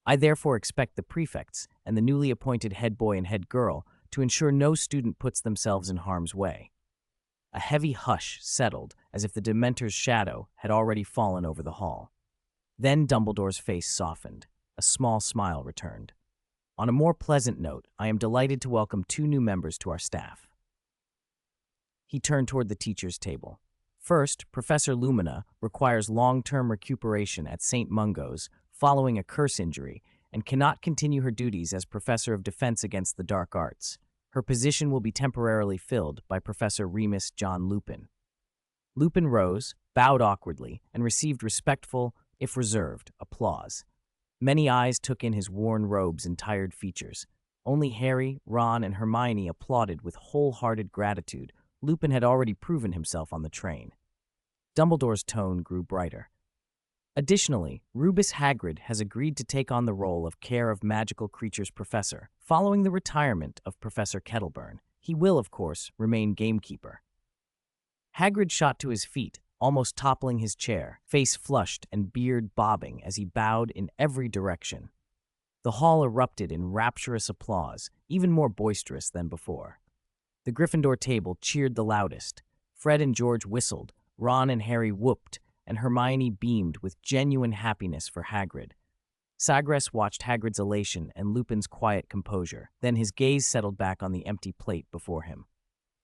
I therefore expect the prefects and the newly appointed head boy and head girl to ensure no student puts themselves in harm's way." A heavy hush settled, as if the Dementor's shadow had already fallen over the hall. Then Dumbledore's face softened. A small smile returned. "On a more pleasant note, I am delighted to welcome 2 new members to our staff." He turned toward the teacher's table. "First, Professor Lumina requires long-term recuperation at St. Mungo's following a curse injury and cannot continue her duties as Professor of Defense Against the Dark Arts. Her position will be temporarily filled by Professor Remus John Lupin." Lupin rose, bowed awkwardly, and received respectful, if reserved, applause. Many eyes took in his worn robes and tired features. Only Harry, Ron, and Hermione applauded with wholehearted gratitude. Lupin had already proven himself on the train. Dumbledore's tone grew brighter. "Additionally, Rubus Hagrid has agreed to take on the role of Care of Magical Creatures Professor, following the retirement of Professor Kettleburn. He will, of course, remain gamekeeper." Hagrid shot to his feet, almost toppling his chair, face flushed and beard bobbing as he bowed in every direction. The hall erupted in rapturous applause, even more boisterous than before. The Gryffindor table cheered the loudest. Fred and George whistled, Ron and Harry whooped, and Hermione beamed with genuine happiness for Hagrid. Sagres watched Hagrid's elation and Lupin's quiet composure. Then his gaze settled back on the empty plate before him.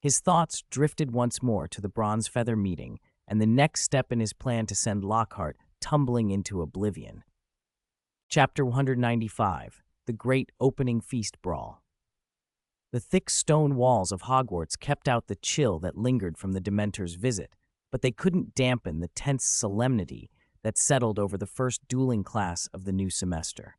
His thoughts drifted once more to the Bronze Feather meeting and the next step in his plan to send Lockhart tumbling into oblivion. Chapter 195, The Great Opening Feast Brawl. The thick stone walls of Hogwarts kept out the chill that lingered from the Dementors' visit, but they couldn't dampen the tense solemnity that settled over the first dueling class of the new semester.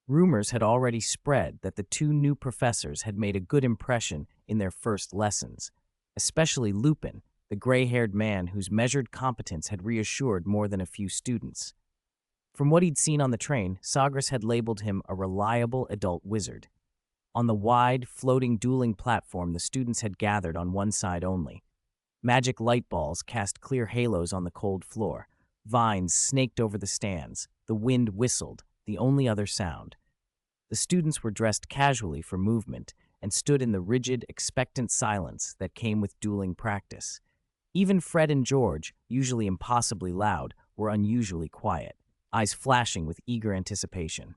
Rumors had already spread that the 2 new professors had made a good impression in their first lessons, especially Lupin, the gray-haired man whose measured competence had reassured more than a few students. From what he'd seen on the train, Sagres had labeled him a reliable adult wizard. On the wide, floating dueling platform, the students had gathered on one side only. Magic light balls cast clear halos on the cold floor. Vines snaked over the stands. The wind whistled, the only other sound. The students were dressed casually for movement and stood in the rigid, expectant silence that came with dueling practice. Even Fred and George, usually impossibly loud, were unusually quiet, eyes flashing with eager anticipation.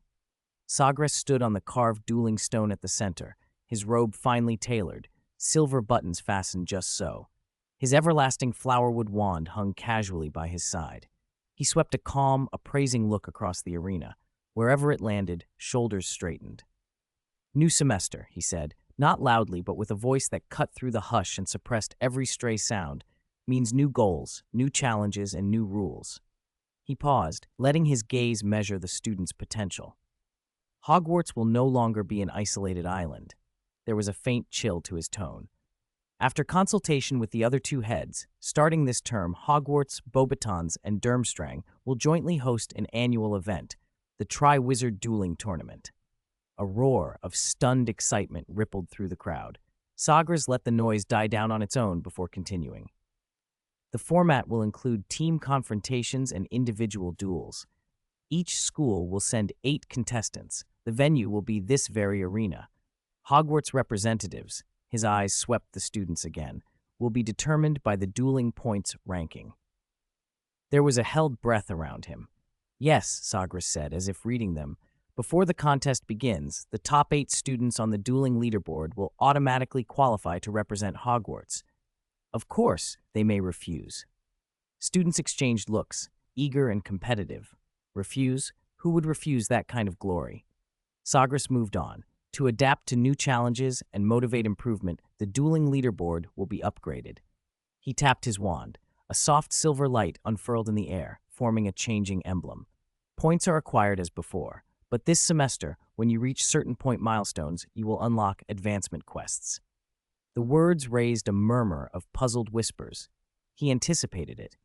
Sagres stood on the carved dueling stone at the center, his robe finely tailored, silver buttons fastened just so. His everlasting flowerwood wand hung casually by his side. He swept a calm, appraising look across the arena. Wherever it landed, shoulders straightened. "New semester," he said, not loudly but with a voice that cut through the hush and suppressed every stray sound, "means new goals, new challenges, and new rules." He paused, letting his gaze measure the students' potential. Hogwarts will no longer be an isolated island. There was a faint chill to his tone. After consultation with the other 2 heads, starting this term, Hogwarts, Beauxbatons, and Durmstrang will jointly host an annual event, the Tri-Wizard Dueling Tournament. A roar of stunned excitement rippled through the crowd. Sagres let the noise die down on its own before continuing. The format will include team confrontations and individual duels. Each school will send 8 contestants. The venue will be this very arena. Hogwarts representatives, his eyes swept the students again, will be determined by the dueling points ranking. There was a held breath around him. Yes, Sagres said, as if reading them. Before the contest begins, the top 8 students on the dueling leaderboard will automatically qualify to represent Hogwarts. Of course, they may refuse. Students exchanged looks, eager and competitive. Refuse? Who would refuse that kind of glory? Sagres moved on. To adapt to new challenges and motivate improvement, the dueling leaderboard will be upgraded. He tapped his wand. A soft silver light unfurled in the air, forming a changing emblem. Points are acquired as before, but this semester, when you reach certain point milestones, you will unlock advancement quests. The words raised a murmur of puzzled whispers. He anticipated it.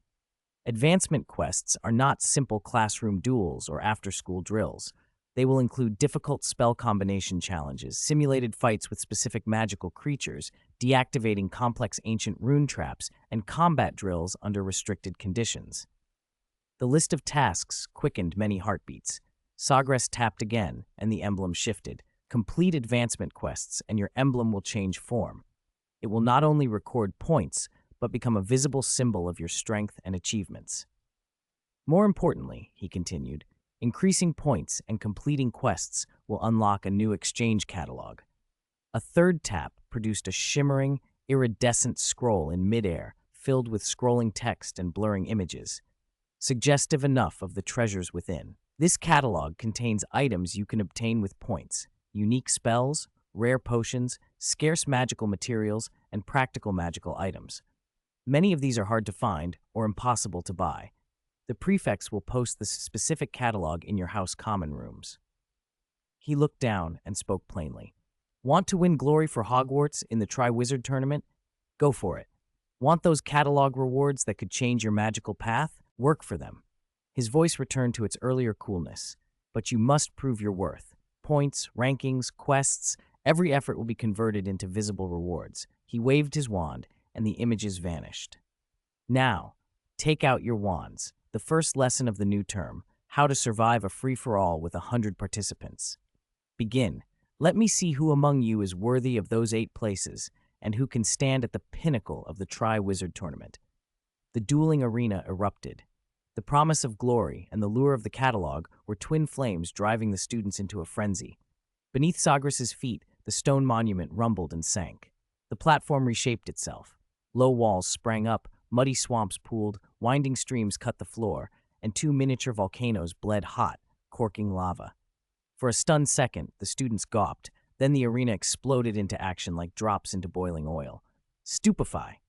Advancement quests are not simple classroom duels or after-school drills. They will include difficult spell combination challenges, simulated fights with specific magical creatures, deactivating complex ancient rune traps, and combat drills under restricted conditions. The list of tasks quickened many heartbeats. Sagres tapped again, and the emblem shifted. Complete advancement quests, and your emblem will change form. It will not only record points, but become a visible symbol of your strength and achievements. More importantly, he continued, increasing points and completing quests will unlock a new exchange catalog. A third tap produced a shimmering, iridescent scroll in midair, filled with scrolling text and blurring images, suggestive enough of the treasures within. This catalog contains items you can obtain with points, unique spells, rare potions, scarce magical materials, and practical magical items. Many of these are hard to find or impossible to buy. The prefects will post the specific catalog in your house common rooms. He looked down and spoke plainly. Want to win glory for Hogwarts in the Triwizard Tournament? Go for it. Want those catalog rewards that could change your magical path? Work for them. His voice returned to its earlier coolness. But you must prove your worth. Points, rankings, quests, every effort will be converted into visible rewards. He waved his wand, and the images vanished. Now, take out your wands. The first lesson of the new term, how to survive a free-for-all with 100 participants. Begin. Let me see who among you is worthy of those 8 places, and who can stand at the pinnacle of the Triwizard Tournament. The dueling arena erupted. The promise of glory and the lure of the catalog were twin flames driving the students into a frenzy. Beneath Sagres' feet, the stone monument rumbled and sank. The platform reshaped itself. Low walls sprang up, muddy swamps pooled, winding streams cut the floor, and 2 miniature volcanoes bled hot, corking lava. For a stunned second, the students gawped. Then the arena exploded into action like drops into boiling oil. Stupefy!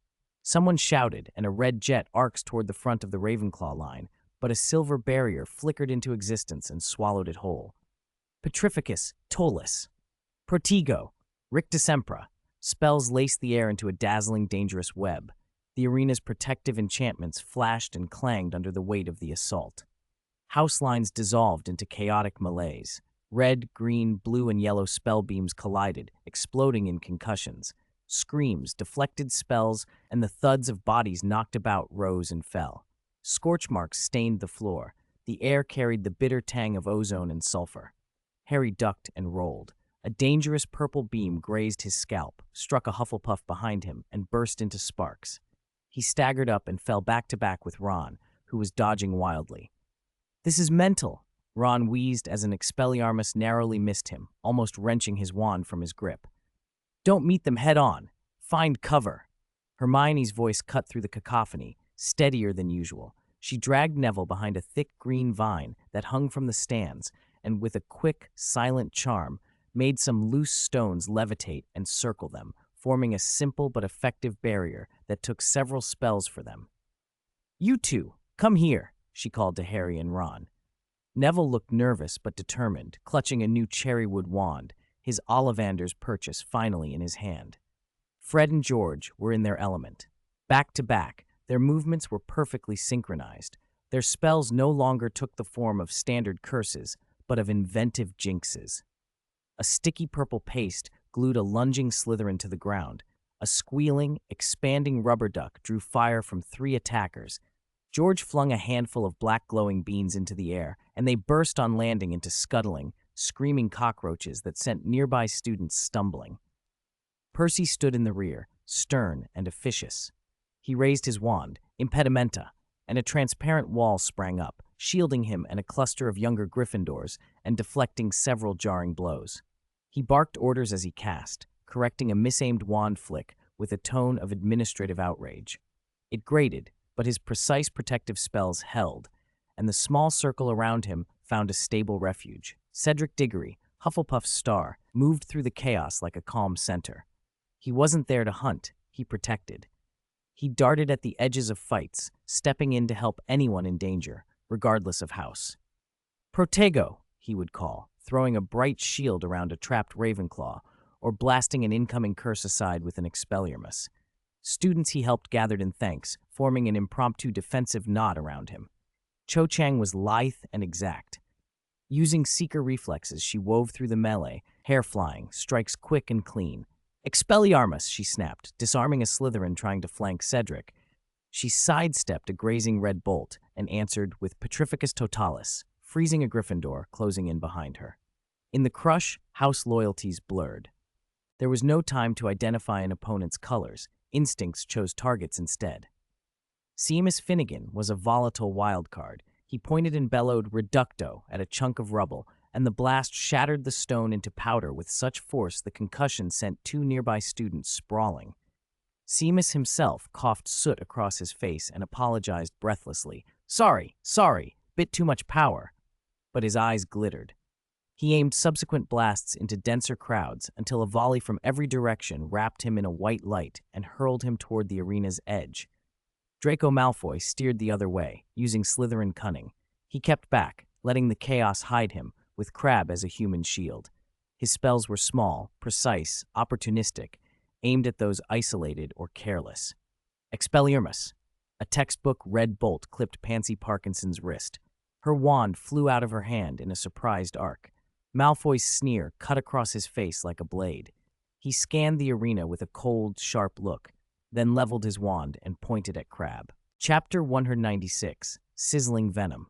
Someone shouted, and a red jet arcs toward the front of the Ravenclaw line, but a silver barrier flickered into existence and swallowed it whole. Petrificus, Tollus, Protego, Rictusempra. Spells laced the air into a dazzling, dangerous web. The arena's protective enchantments flashed and clanged under the weight of the assault. House lines dissolved into chaotic malaise. Red, green, blue, and yellow spell beams collided, exploding in concussions. Screams, deflected spells, and the thuds of bodies knocked about rose and fell. Scorch marks stained the floor. The air carried the bitter tang of ozone and sulfur. Harry ducked and rolled. A dangerous purple beam grazed his scalp, struck a Hufflepuff behind him, and burst into sparks. He staggered up and fell back-to-back with Ron, who was dodging wildly. "This is mental," Ron wheezed as an Expelliarmus narrowly missed him, almost wrenching his wand from his grip. "Don't meet them head-on. Find cover." Hermione's voice cut through the cacophony, steadier than usual. She dragged Neville behind a thick green vine that hung from the stands, and with a quick, silent charm, made some loose stones levitate and circle them, forming a simple but effective barrier that took several spells for them. "You two, come here," she called to Harry and Ron. Neville looked nervous but determined, clutching a new cherrywood wand, his Ollivander's purchase finally in his hand. Fred and George were in their element. Back to back, their movements were perfectly synchronized. Their spells no longer took the form of standard curses, but of inventive jinxes. A sticky purple paste glued a lunging Slytherin to the ground. A squealing, expanding rubber duck drew fire from 3 attackers. George flung a handful of black glowing beans into the air, and they burst on landing into scuttling, screaming cockroaches that sent nearby students stumbling. Percy stood in the rear, stern and officious. He raised his wand, impedimenta, and a transparent wall sprang up, shielding him and a cluster of younger Gryffindors and deflecting several jarring blows. He barked orders as he cast, correcting a misaimed wand flick with a tone of administrative outrage. It grated, but his precise protective spells held, and the small circle around him found a stable refuge. Cedric Diggory, Hufflepuff's star, moved through the chaos like a calm center. He wasn't there to hunt, he protected. He darted at the edges of fights, stepping in to help anyone in danger, regardless of house. Protego, he would call, throwing a bright shield around a trapped Ravenclaw, or blasting an incoming curse aside with an Expelliarmus. Students he helped gathered in thanks, forming an impromptu defensive knot around him. Cho Chang was lithe and exact. Using seeker reflexes, she wove through the melee, hair flying, strikes quick and clean. Expelliarmus, she snapped, disarming a Slytherin trying to flank Cedric. She sidestepped a grazing red bolt and answered with Petrificus Totalis, freezing a Gryffindor, closing in behind her. In the crush, house loyalties blurred. There was no time to identify an opponent's colors. Instincts chose targets instead. Seamus Finnegan was a volatile wildcard. He pointed and bellowed reducto at a chunk of rubble, and the blast shattered the stone into powder with such force the concussion sent two nearby students sprawling. Seamus himself coughed soot across his face and apologized breathlessly. Sorry, bit too much power. But his eyes glittered. He aimed subsequent blasts into denser crowds until a volley from every direction wrapped him in a white light and hurled him toward the arena's edge. Draco Malfoy steered the other way, using Slytherin cunning. He kept back, letting the chaos hide him, with Crabbe as a human shield. His spells were small, precise, opportunistic, aimed at those isolated or careless. Expelliarmus. A textbook red bolt clipped Pansy Parkinson's wrist. Her wand flew out of her hand in a surprised arc. Malfoy's sneer cut across his face like a blade. He scanned the arena with a cold, sharp look, then leveled his wand and pointed at Crabbe. Chapter 196, Sizzling Venom.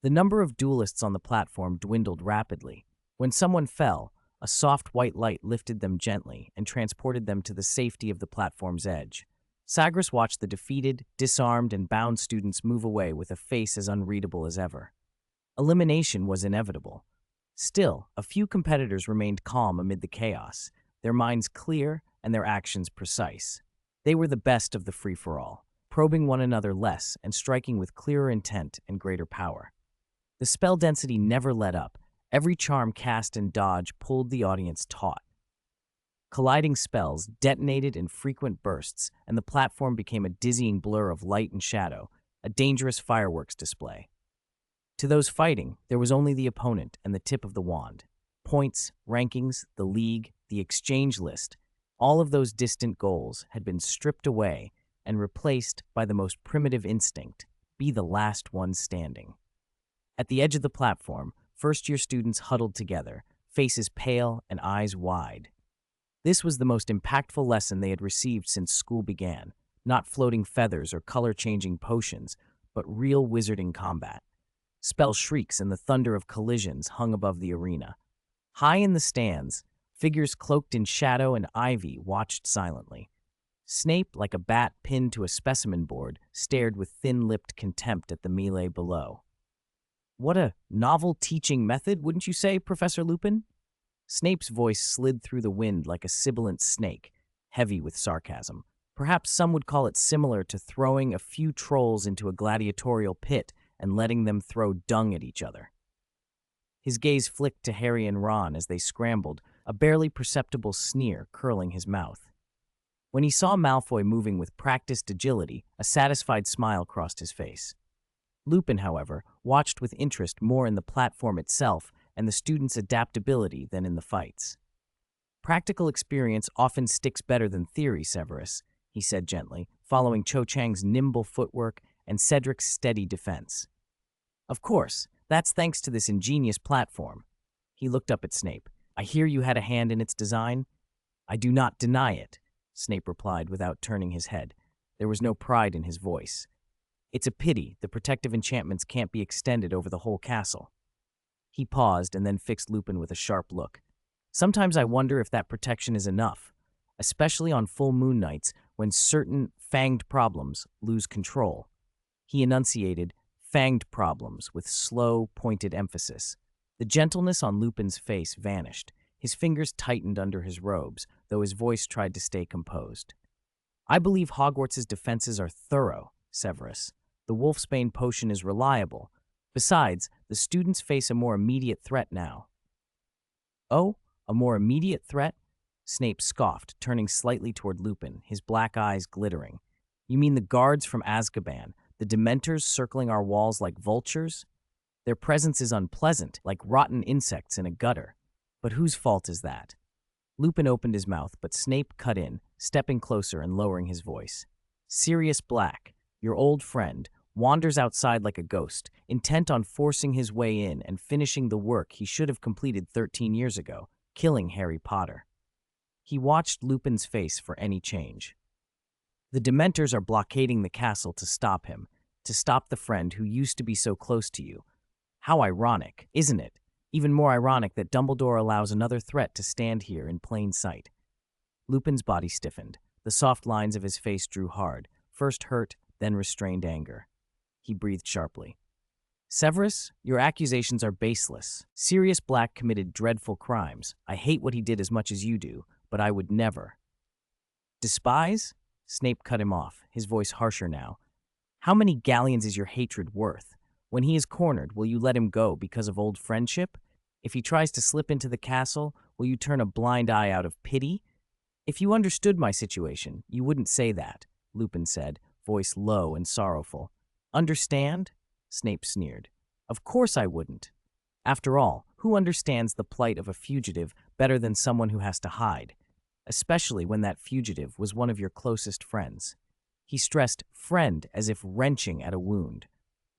The number of duelists on the platform dwindled rapidly. When someone fell, a soft white light lifted them gently and transported them to the safety of the platform's edge. Sagres watched the defeated, disarmed, and bound students move away with a face as unreadable as ever. Elimination was inevitable. Still, a few competitors remained calm amid the chaos, their minds clear and their actions precise. They were the best of the free-for-all, probing one another less and striking with clearer intent and greater power. The spell density never let up. Every charm cast and dodge pulled the audience taut. Colliding spells detonated in frequent bursts, and the platform became a dizzying blur of light and shadow, a dangerous fireworks display. To those fighting, there was only the opponent and the tip of the wand. Points, rankings, the league, the exchange list, all of those distant goals had been stripped away and replaced by the most primitive instinct, be the last one standing. At the edge of the platform, first-year students huddled together, faces pale and eyes wide. This was the most impactful lesson they had received since school began, not floating feathers or color-changing potions, but real wizarding combat. Spell shrieks and the thunder of collisions hung above the arena. High in the stands, figures cloaked in shadow and ivy watched silently. Snape, like a bat pinned to a specimen board, stared with thin-lipped contempt at the melee below. What a novel teaching method, wouldn't you say, Professor Lupin? Snape's voice slid through the wind like a sibilant snake, heavy with sarcasm. Perhaps some would call it similar to throwing a few trolls into a gladiatorial pit and letting them throw dung at each other. His gaze flicked to Harry and Ron as they scrambled, a barely perceptible sneer curling his mouth. When he saw Malfoy moving with practiced agility, a satisfied smile crossed his face. Lupin, however, watched with interest more in the platform itself and the students' adaptability than in the fights. Practical experience often sticks better than theory, Severus, he said gently, following Cho Chang's nimble footwork and Cedric's steady defense. Of course, that's thanks to this ingenious platform. He looked up at Snape. I hear you had a hand in its design. I do not deny it, Snape replied without turning his head. There was no pride in his voice. It's a pity the protective enchantments can't be extended over the whole castle. He paused and then fixed Lupin with a sharp look. Sometimes I wonder if that protection is enough, especially on full moon nights when certain fanged problems lose control. He enunciated fanged problems with slow, pointed emphasis. The gentleness on Lupin's face vanished. His fingers tightened under his robes, though his voice tried to stay composed. I believe Hogwarts' defenses are thorough, Severus. The Wolfsbane potion is reliable. Besides, the students face a more immediate threat now. Oh, a more immediate threat? Snape scoffed, turning slightly toward Lupin, his black eyes glittering. You mean the guards from Azkaban, the Dementors circling our walls like vultures? Their presence is unpleasant, like rotten insects in a gutter. But whose fault is that? Lupin opened his mouth, but Snape cut in, stepping closer and lowering his voice. Sirius Black, your old friend, wanders outside like a ghost, intent on forcing his way in and finishing the work he should have completed 13 years ago, killing Harry Potter. He watched Lupin's face for any change. The Dementors are blockading the castle to stop him, to stop the friend who used to be so close to you. How ironic, isn't it? Even more ironic that Dumbledore allows another threat to stand here in plain sight. Lupin's body stiffened. The soft lines of his face drew hard, first hurt, then restrained anger. He breathed sharply. Severus, your accusations are baseless. Sirius Black committed dreadful crimes. I hate what he did as much as you do, but I would never. Despise? Snape cut him off, his voice harsher now. How many galleons is your hatred worth? When he is cornered, will you let him go because of old friendship? If he tries to slip into the castle, will you turn a blind eye out of pity? If you understood my situation, you wouldn't say that, Lupin said, voice low and sorrowful. Understand? Snape sneered. Of course I wouldn't. After all, who understands the plight of a fugitive better than someone who has to hide? Especially when that fugitive was one of your closest friends. He stressed friend as if wrenching at a wound.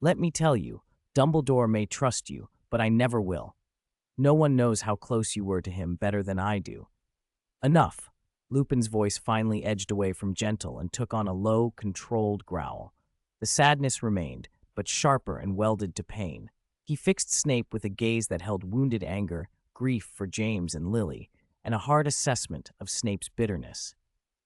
Let me tell you, Dumbledore may trust you, but I never will. No one knows how close you were to him better than I do. Enough. Lupin's voice finally edged away from gentle and took on a low, controlled growl. The sadness remained, but sharper and welded to pain. He fixed Snape with a gaze that held wounded anger, grief for James and Lily, and a hard assessment of Snape's bitterness.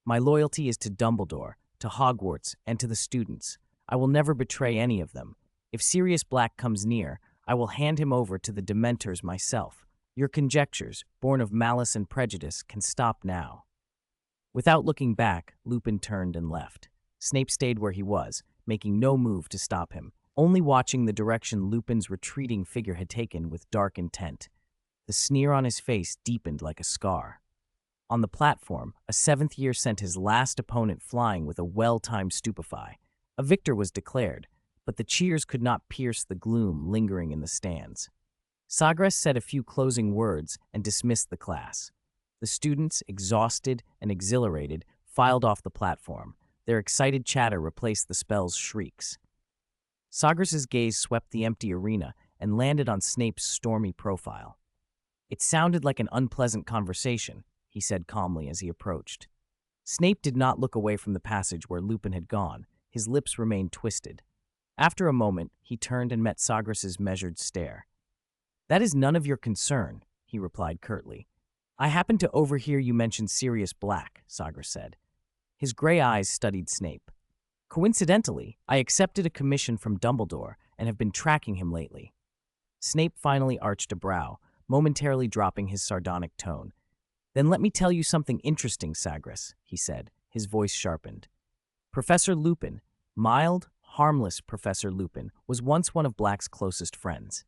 My loyalty is to Dumbledore, to Hogwarts, and to the students. I will never betray any of them. If Sirius Black comes near, I will hand him over to the Dementors myself. Your conjectures, born of malice and prejudice, can stop now. Without looking back, Lupin turned and left. Snape stayed where he was, making no move to stop him, only watching the direction Lupin's retreating figure had taken with dark intent. The sneer on his face deepened like a scar. On the platform, a seventh year sent his last opponent flying with a well-timed stupefy. A victor was declared, but the cheers could not pierce the gloom lingering in the stands. Sagres said a few closing words and dismissed the class. The students, exhausted and exhilarated, filed off the platform. Their excited chatter replaced the spell's shrieks. Sagres' gaze swept the empty arena and landed on Snape's stormy profile. It sounded like an unpleasant conversation, he said calmly as he approached. Snape did not look away from the passage where Lupin had gone. His lips remained twisted. After a moment, he turned and met Sagres' measured stare. That is none of your concern, he replied curtly. I happened to overhear you mention Sirius Black, Sagres said. His gray eyes studied Snape. Coincidentally, I accepted a commission from Dumbledore and have been tracking him lately. Snape finally arched a brow, momentarily dropping his sardonic tone. Then let me tell you something interesting, Sagres, he said, his voice sharpened. Professor Lupin, mild, harmless Professor Lupin, was once one of Black's closest friends.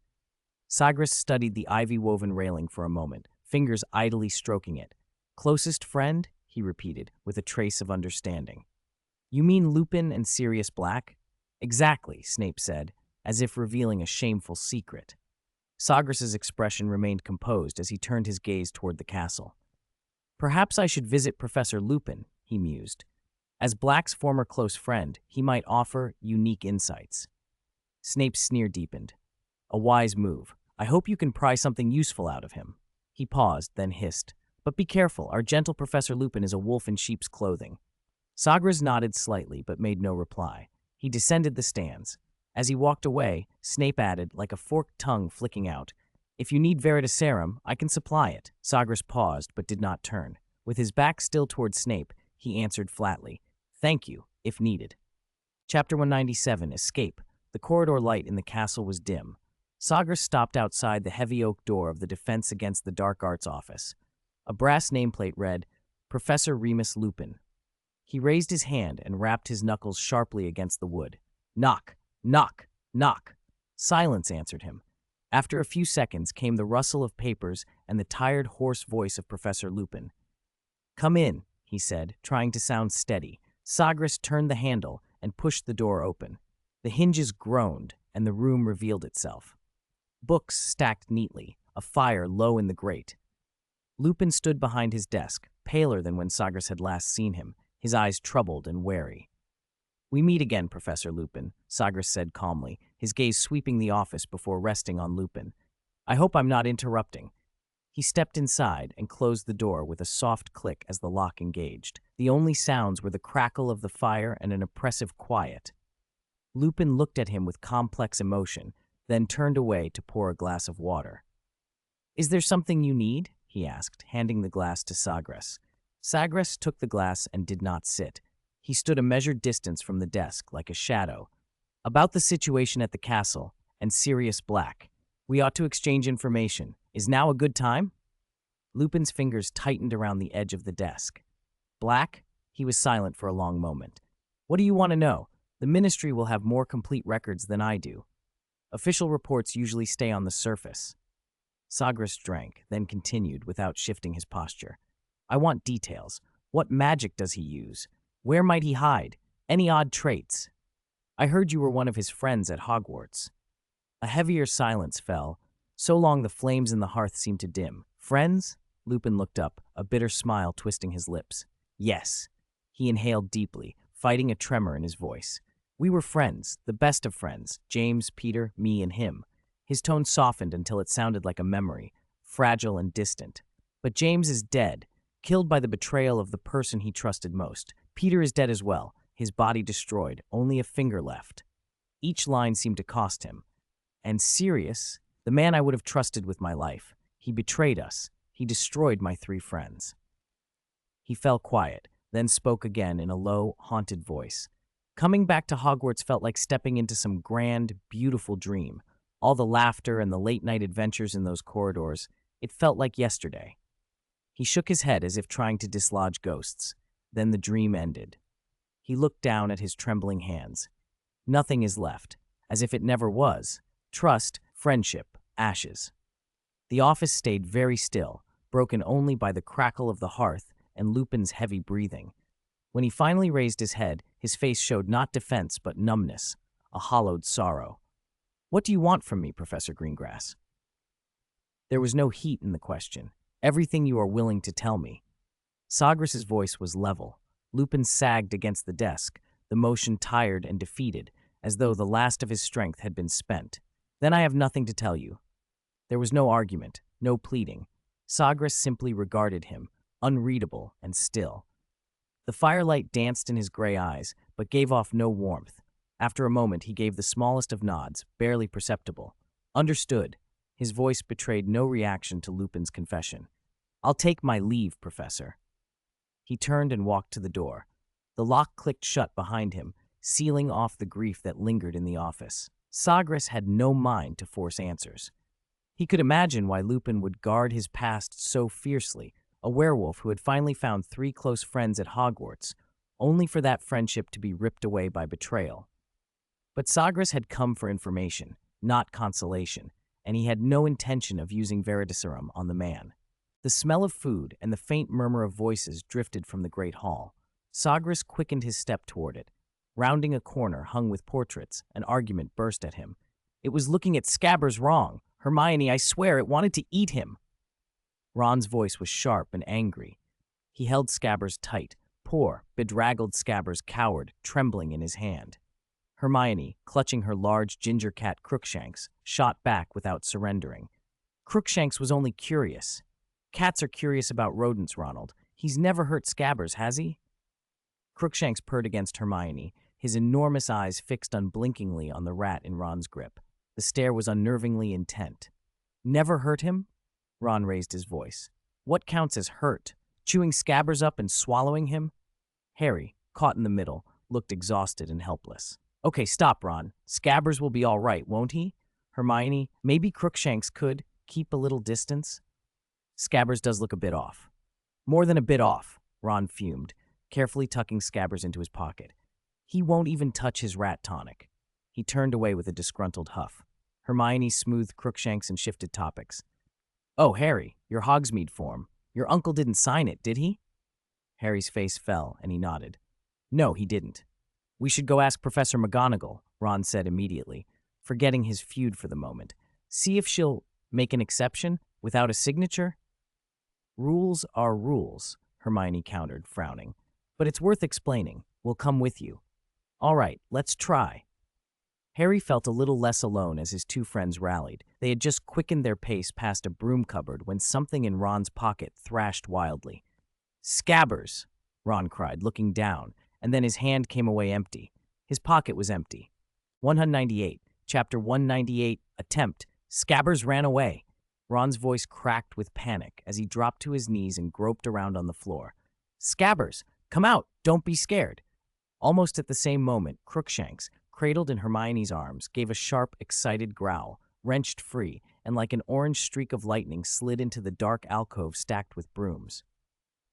Sagres studied the ivy-woven railing for a moment, fingers idly stroking it. Closest friend? He repeated, with a trace of understanding. You mean Lupin and Sirius Black? Exactly, Snape said, as if revealing a shameful secret. Sagres' expression remained composed as he turned his gaze toward the castle. Perhaps I should visit Professor Lupin, he mused. As Black's former close friend, he might offer unique insights. Snape's sneer deepened. A wise move. I hope you can pry something useful out of him. He paused, then hissed. But be careful, our gentle Professor Lupin is a wolf in sheep's clothing. Sagres nodded slightly, but made no reply. He descended the stands. As he walked away, Snape added, like a forked tongue flicking out, If you need veritaserum, I can supply it. Sagres paused, but did not turn. With his back still toward Snape, he answered flatly, "Thank you, if needed." Chapter 197, Escape. The corridor light in the castle was dim. Sagres stopped outside the heavy oak door of the Defense Against the Dark Arts office. A brass nameplate read, Professor Remus Lupin. He raised his hand and rapped his knuckles sharply against the wood. Knock, knock, knock. Silence answered him. After a few seconds came the rustle of papers and the tired, hoarse voice of Professor Lupin. "Come in," he said, trying to sound steady. Sagres turned the handle and pushed the door open. The hinges groaned, and the room revealed itself. Books stacked neatly, a fire low in the grate. Lupin stood behind his desk, paler than when Sagres had last seen him, his eyes troubled and wary. "We meet again, Professor Lupin," Sagres said calmly, his gaze sweeping the office before resting on Lupin. "I hope I'm not interrupting." He stepped inside and closed the door with a soft click as the lock engaged. The only sounds were the crackle of the fire and an oppressive quiet. Lupin looked at him with complex emotion, then turned away to pour a glass of water. "Is there something you need?" he asked, handing the glass to Sagres. Sagres took the glass and did not sit. He stood a measured distance from the desk, like a shadow. "About the situation at the castle, and Sirius Black. We ought to exchange information. Is now a good time?" Lupin's fingers tightened around the edge of the desk. "Black?" He was silent for a long moment. "What do you want to know? The Ministry will have more complete records than I do. Official reports usually stay on the surface." Sagres drank, then continued without shifting his posture. "I want details. What magic does he use? Where might he hide? Any odd traits? I heard you were one of his friends at Hogwarts." A heavier silence fell. So long the flames in the hearth seemed to dim. "Friends?" Lupin looked up, a bitter smile twisting his lips. "Yes." He inhaled deeply, fighting a tremor in his voice. "We were friends, the best of friends, James, Peter, me, and him." His tone softened until it sounded like a memory, fragile and distant. "But James is dead, killed by the betrayal of the person he trusted most. Peter is dead as well, his body destroyed, only a finger left." Each line seemed to cost him. "And Sirius, the man I would have trusted with my life. He betrayed us. He destroyed my 3 friends." He fell quiet, then spoke again in a low, haunted voice. "Coming back to Hogwarts felt like stepping into some grand, beautiful dream. All the laughter and the late-night adventures in those corridors, it felt like yesterday." He shook his head as if trying to dislodge ghosts. Then the dream ended. He looked down at his trembling hands. Nothing is left, as if it never was. Trust, friendship, ashes. The office stayed very still, broken only by the crackle of the hearth and Lupin's heavy breathing. When he finally raised his head, his face showed not defense but numbness, a hollowed sorrow. "What do you want from me, Professor Greengrass?" There was no heat in the question. "Everything you are willing to tell me." Sagres' voice was level. Lupin sagged against the desk, the motion tired and defeated, as though the last of his strength had been spent. "Then I have nothing to tell you." There was no argument, no pleading. Sagres simply regarded him, unreadable and still. The firelight danced in his gray eyes, but gave off no warmth. After a moment, he gave the smallest of nods, barely perceptible. "Understood." His voice betrayed no reaction to Lupin's confession. "I'll take my leave, Professor." He turned and walked to the door. The lock clicked shut behind him, sealing off the grief that lingered in the office. Sagres had no mind to force answers. He could imagine why Lupin would guard his past so fiercely, a werewolf who had finally found 3 close friends at Hogwarts, only for that friendship to be ripped away by betrayal. But Sagres had come for information, not consolation, and he had no intention of using veritaserum on the man. The smell of food and the faint murmur of voices drifted from the great hall. Sagres quickened his step toward it. Rounding a corner hung with portraits, an argument burst at him. "It was looking at Scabbers wrong. Hermione, I swear, it wanted to eat him." Ron's voice was sharp and angry. He held Scabbers tight. Poor, bedraggled Scabbers cowered, trembling in his hand. Hermione, clutching her large ginger cat Cruikshanks, shot back without surrendering. "Cruikshanks was only curious." "Cats are curious about rodents, Ronald. He's never hurt Scabbers, has he?" Cruikshanks purred against Hermione, his enormous eyes fixed unblinkingly on the rat in Ron's grip. The stare was unnervingly intent. Never hurt him? Ron raised his voice. What counts as hurt? Chewing Scabbers up and swallowing him? Harry, caught in the middle, looked exhausted and helpless. Okay, stop, Ron. Scabbers will be all right, won't he? Hermione, maybe Crookshanks could keep a little distance? Scabbers does look a bit off. More than a bit off, Ron fumed, carefully tucking Scabbers into his pocket. He won't even touch his rat tonic. He turned away with a disgruntled huff. Hermione smoothed Crookshanks and shifted topics. Oh, Harry, your Hogsmeade form. Your uncle didn't sign it, did he? Harry's face fell, and he nodded. No, he didn't. We should go ask Professor McGonagall, Ron said immediately, forgetting his feud for the moment. See if she'll make an exception without a signature? Rules are rules, Hermione countered, frowning. But it's worth explaining. We'll come with you. All right, let's try. Harry felt a little less alone as his two friends rallied. They had just quickened their pace past a broom cupboard when something in Ron's pocket thrashed wildly. Scabbers, Ron cried, looking down, and then his hand came away empty. His pocket was empty. 198, Chapter 198, Attempt. Scabbers ran away. Ron's voice cracked with panic as he dropped to his knees and groped around on the floor. Scabbers, come out, don't be scared. Almost at the same moment, Crookshanks, cradled in Hermione's arms, gave a sharp, excited growl, wrenched free, and like an orange streak of lightning slid into the dark alcove stacked with brooms.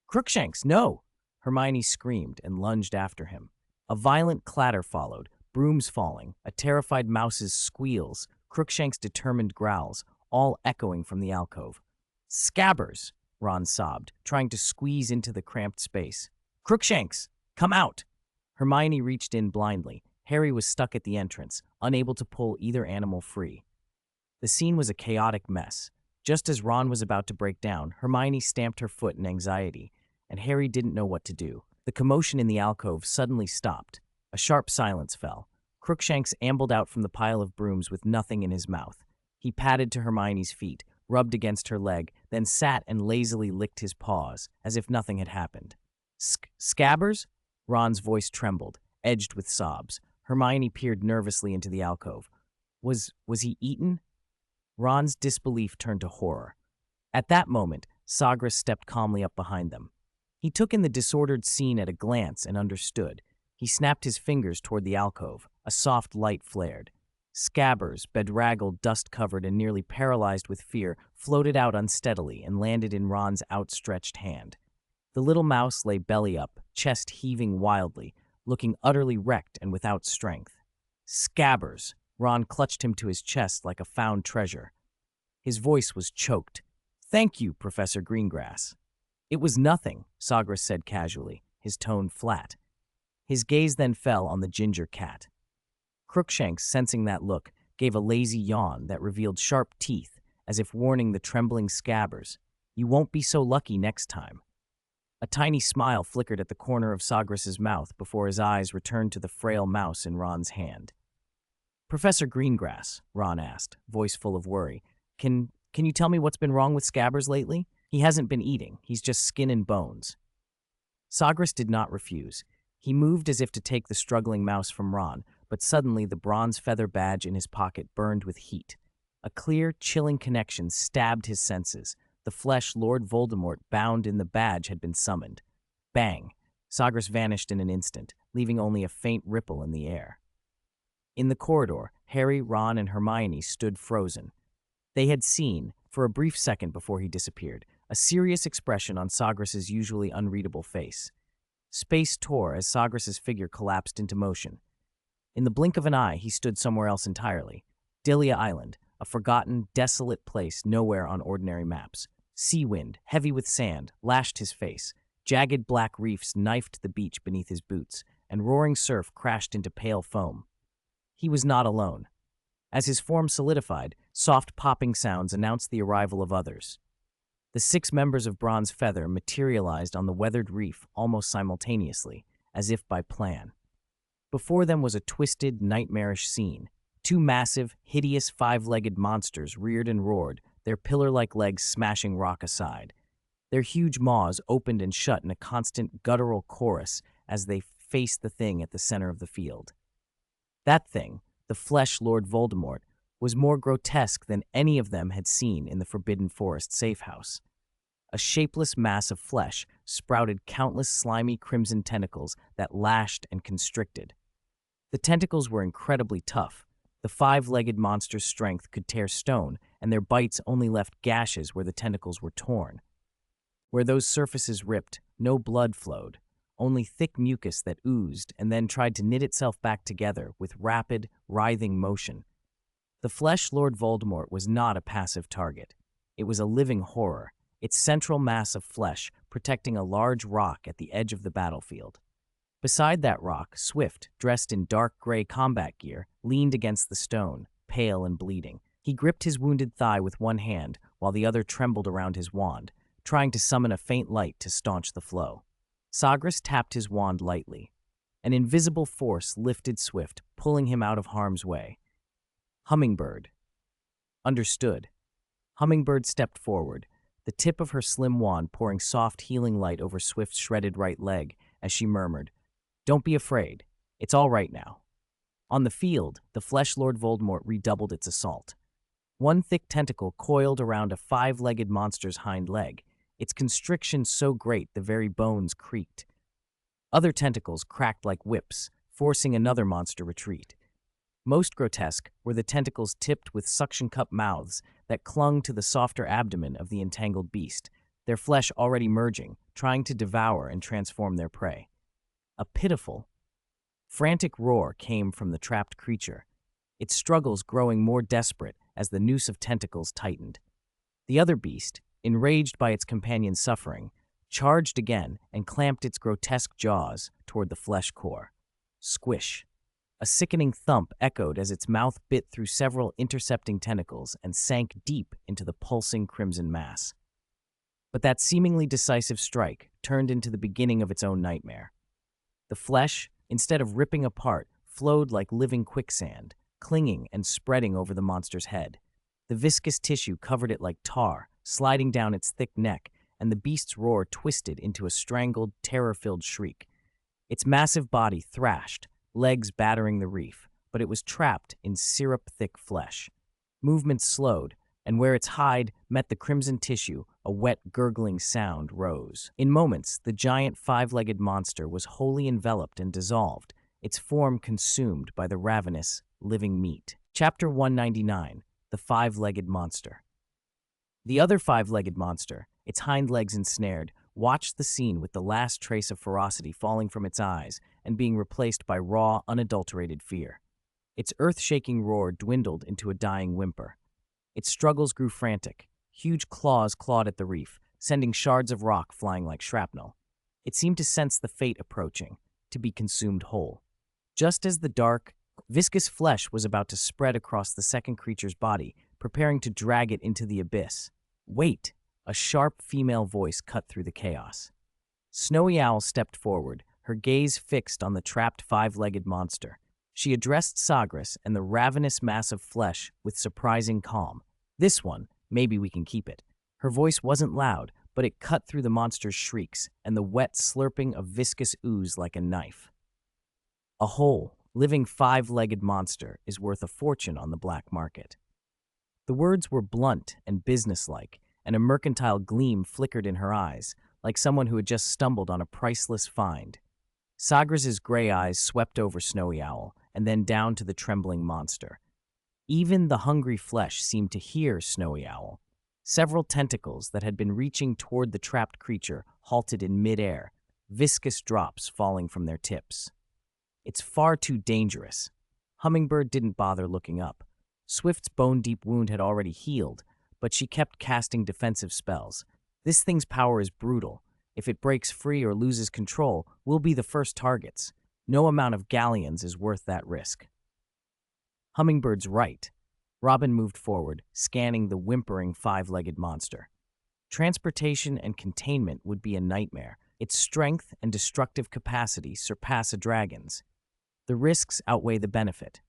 Crookshanks, no! Hermione screamed and lunged after him. A violent clatter followed, brooms falling, a terrified mouse's squeals, Crookshanks' determined growls, all echoing from the alcove. Scabbers, Ron sobbed, trying to squeeze into the cramped space. Crookshanks, come out! Hermione reached in blindly. Harry was stuck at the entrance, unable to pull either animal free. The scene was a chaotic mess. Just as Ron was about to break down, Hermione stamped her foot in anxiety, and Harry didn't know what to do. The commotion in the alcove suddenly stopped. A sharp silence fell. Crookshanks ambled out from the pile of brooms with nothing in his mouth. He padded to Hermione's feet, rubbed against her leg, then sat and lazily licked his paws, as if nothing had happened. Scabbers? Ron's voice trembled, edged with sobs. Hermione peered nervously into the alcove. Was he eaten? Ron's disbelief turned to horror. At that moment, Sagres stepped calmly up behind them. He took in the disordered scene at a glance and understood. He snapped his fingers toward the alcove. A soft light flared. Scabbers, bedraggled, dust-covered, and nearly paralyzed with fear, floated out unsteadily and landed in Ron's outstretched hand. The little mouse lay belly up, chest heaving wildly, looking utterly wrecked and without strength. Scabbers! Ron clutched him to his chest like a found treasure. His voice was choked. Thank you, Professor Greengrass. It was nothing, Sagres said casually, his tone flat. His gaze then fell on the ginger cat. Crookshanks, sensing that look, gave a lazy yawn that revealed sharp teeth, as if warning the trembling Scabbers. You won't be so lucky next time. A tiny smile flickered at the corner of Sagres's mouth before his eyes returned to the frail mouse in Ron's hand. Professor Greengrass, Ron asked, voice full of worry, can you tell me what's been wrong with Scabbers lately? He hasn't been eating. He's just skin and bones. Sagres did not refuse. He moved as if to take the struggling mouse from Ron, but suddenly the bronze feather badge in his pocket burned with heat. A clear, chilling connection stabbed his senses. The flesh Lord Voldemort bound in the badge had been summoned. Bang! Sagres vanished in an instant, leaving only a faint ripple in the air. In the corridor, Harry, Ron, and Hermione stood frozen. They had seen, for a brief second before he disappeared, a serious expression on Sagres's usually unreadable face. Space tore as Sagres's figure collapsed into motion. In the blink of an eye, he stood somewhere else entirely. Dilia Island, a forgotten, desolate place nowhere on ordinary maps. Sea wind, heavy with sand, lashed his face. Jagged black reefs knifed the beach beneath his boots, and roaring surf crashed into pale foam. He was not alone. As his form solidified, soft popping sounds announced the arrival of others. The 6 members of Bronze Feather materialized on the weathered reef almost simultaneously, as if by plan. Before them was a twisted, nightmarish scene. 2 massive, hideous 5-legged monsters reared and roared, their pillar-like legs smashing rock aside. Their huge maws opened and shut in a constant guttural chorus as they faced the thing at the center of the field. That thing, the flesh Lord Voldemort, was more grotesque than any of them had seen in the Forbidden Forest safe house. A shapeless mass of flesh sprouted countless slimy crimson tentacles that lashed and constricted. The tentacles were incredibly tough. The five-legged monster's strength could tear stone, and their bites only left gashes where the tentacles were torn. Where those surfaces ripped, no blood flowed, only thick mucus that oozed and then tried to knit itself back together with rapid, writhing motion. The Flesh Lord Voldemort was not a passive target. It was a living horror, its central mass of flesh protecting a large rock at the edge of the battlefield. Beside that rock, Swift, dressed in dark gray combat gear, leaned against the stone, pale and bleeding. He gripped his wounded thigh with one hand while the other trembled around his wand, trying to summon a faint light to staunch the flow. Sagres tapped his wand lightly. An invisible force lifted Swift, pulling him out of harm's way. Hummingbird. Understood. Hummingbird stepped forward, the tip of her slim wand pouring soft healing light over Swift's shredded right leg as she murmured, "Don't be afraid. It's all right now." On the field, the Flesh Lord Voldemort redoubled its assault. One thick tentacle coiled around a five-legged monster's hind leg, its constriction so great the very bones creaked. Other tentacles cracked like whips, forcing another monster retreat. Most grotesque were the tentacles tipped with suction cup mouths that clung to the softer abdomen of the entangled beast, their flesh already merging, trying to devour and transform their prey. A pitiful, frantic roar came from the trapped creature, its struggles growing more desperate as the noose of tentacles tightened. The other beast, enraged by its companion's suffering, charged again and clamped its grotesque jaws toward the flesh core. Squish. A sickening thump echoed as its mouth bit through several intercepting tentacles and sank deep into the pulsing crimson mass. But that seemingly decisive strike turned into the beginning of its own nightmare. The flesh, instead of ripping apart, flowed like living quicksand, clinging and spreading over the monster's head. The viscous tissue covered it like tar, sliding down its thick neck, and the beast's roar twisted into a strangled, terror-filled shriek. Its massive body thrashed, legs battering the reef, but it was trapped in syrup-thick flesh. Movement slowed, and where its hide met the crimson tissue, a wet, gurgling sound rose. In moments, the giant five-legged monster was wholly enveloped and dissolved, its form consumed by the ravenous, living meat. Chapter 199, The Five-Legged Monster. The other five-legged monster, its hind legs ensnared, watched the scene with the last trace of ferocity falling from its eyes and being replaced by raw, unadulterated fear. Its earth-shaking roar dwindled into a dying whimper. Its struggles grew frantic. Huge claws clawed at the reef, sending shards of rock flying like shrapnel. It seemed to sense the fate approaching, to be consumed whole. Just as the dark, viscous flesh was about to spread across the second creature's body, preparing to drag it into the abyss. "Wait!" A sharp female voice cut through the chaos. Snowy Owl stepped forward, her gaze fixed on the trapped five-legged monster. She addressed Sagres and the ravenous mass of flesh with surprising calm. "This one, maybe we can keep it." Her voice wasn't loud, but it cut through the monster's shrieks and the wet slurping of viscous ooze like a knife. A whole, living five-legged monster is worth a fortune on the black market. The words were blunt and businesslike, and a mercantile gleam flickered in her eyes, like someone who had just stumbled on a priceless find. Sagres' gray eyes swept over Snowy Owl, and then down to the trembling monster. Even the hungry flesh seemed to hear Snowy Owl. Several tentacles that had been reaching toward the trapped creature halted in midair, viscous drops falling from their tips. "It's far too dangerous." Hummingbird didn't bother looking up. Swift's bone-deep wound had already healed, but she kept casting defensive spells. "This thing's power is brutal. If it breaks free or loses control, we'll be the first targets. No amount of galleons is worth that risk." Hummingbird's right. Robin moved forward, scanning the whimpering five-legged monster. Transportation and containment would be a nightmare. Its strength and destructive capacity surpass a dragon's. The risks outweigh the benefit.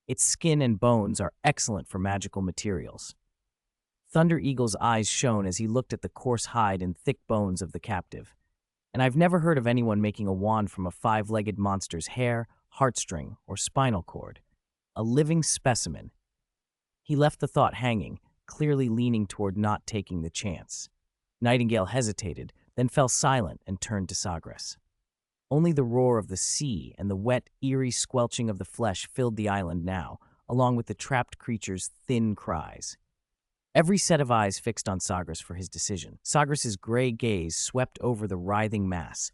Its skin and bones are excellent for magical materials. Thunder Eagle's eyes shone as he looked at the coarse hide and thick bones of the captive. "And I've never heard of anyone making a wand from a five-legged monster's hair, heartstring, or spinal cord. A living specimen." He left the thought hanging, clearly leaning toward not taking the chance. Nightingale hesitated, then fell silent and turned to Sagres. Only the roar of the sea and the wet, eerie squelching of the flesh filled the island now, along with the trapped creature's thin cries. Every set of eyes fixed on Sagres for his decision. Sagres's gray gaze swept over the writhing mass,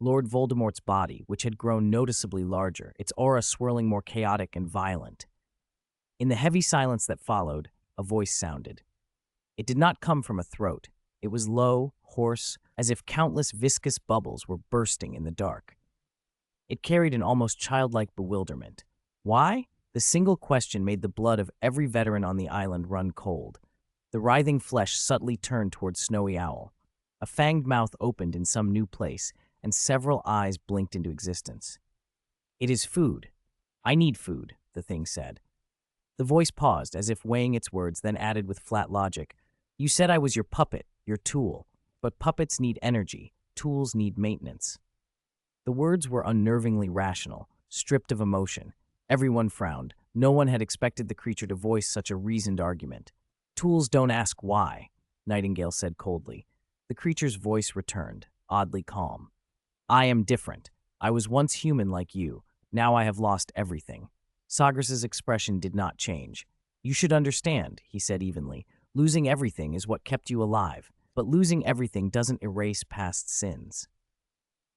Lord Voldemort's body, which had grown noticeably larger, its aura swirling more chaotic and violent. In the heavy silence that followed, a voice sounded. It did not come from a throat. It was low, hoarse, as if countless viscous bubbles were bursting in the dark. It carried an almost childlike bewilderment. Why? The single question made the blood of every veteran on the island run cold. The writhing flesh subtly turned toward Snowy Owl. A fanged mouth opened in some new place, and several eyes blinked into existence. "It is food. I need food," the thing said. The voice paused, as if weighing its words, then added with flat logic, "You said I was your puppet, your tool, but puppets need energy, tools need maintenance." The words were unnervingly rational, stripped of emotion. Everyone frowned. No one had expected the creature to voice such a reasoned argument. "Tools don't ask why," Nightingale said coldly. The creature's voice returned, oddly calm. "I am different. I was once human like you. Now I have lost everything." Sagres's expression did not change. "You should understand," he said evenly. "Losing everything is what kept you alive, but losing everything doesn't erase past sins."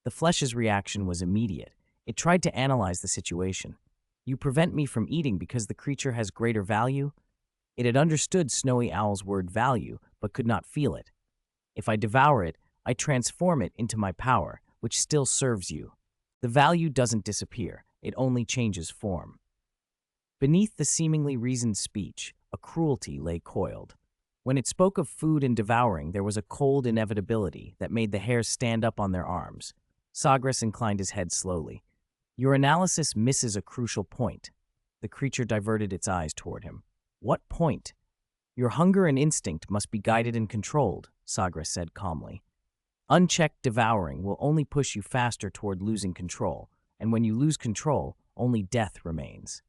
The flesh's reaction was immediate. It tried to analyze the situation. "You prevent me from eating because the creature has greater value?" It had understood Snowy Owl's word value, but could not feel it. "If I devour it, I transform it into my power, which still serves you. The value doesn't disappear, it only changes form." Beneath the seemingly reasoned speech, a cruelty lay coiled. When it spoke of food and devouring, there was a cold inevitability that made the hairs stand up on their arms. Sagres inclined his head slowly. "Your analysis misses a crucial point." The creature diverted its eyes toward him. "What point?" "Your hunger and instinct must be guided and controlled," Sagres said calmly. "Unchecked devouring will only push you faster toward losing control, and when you lose control, only death remains."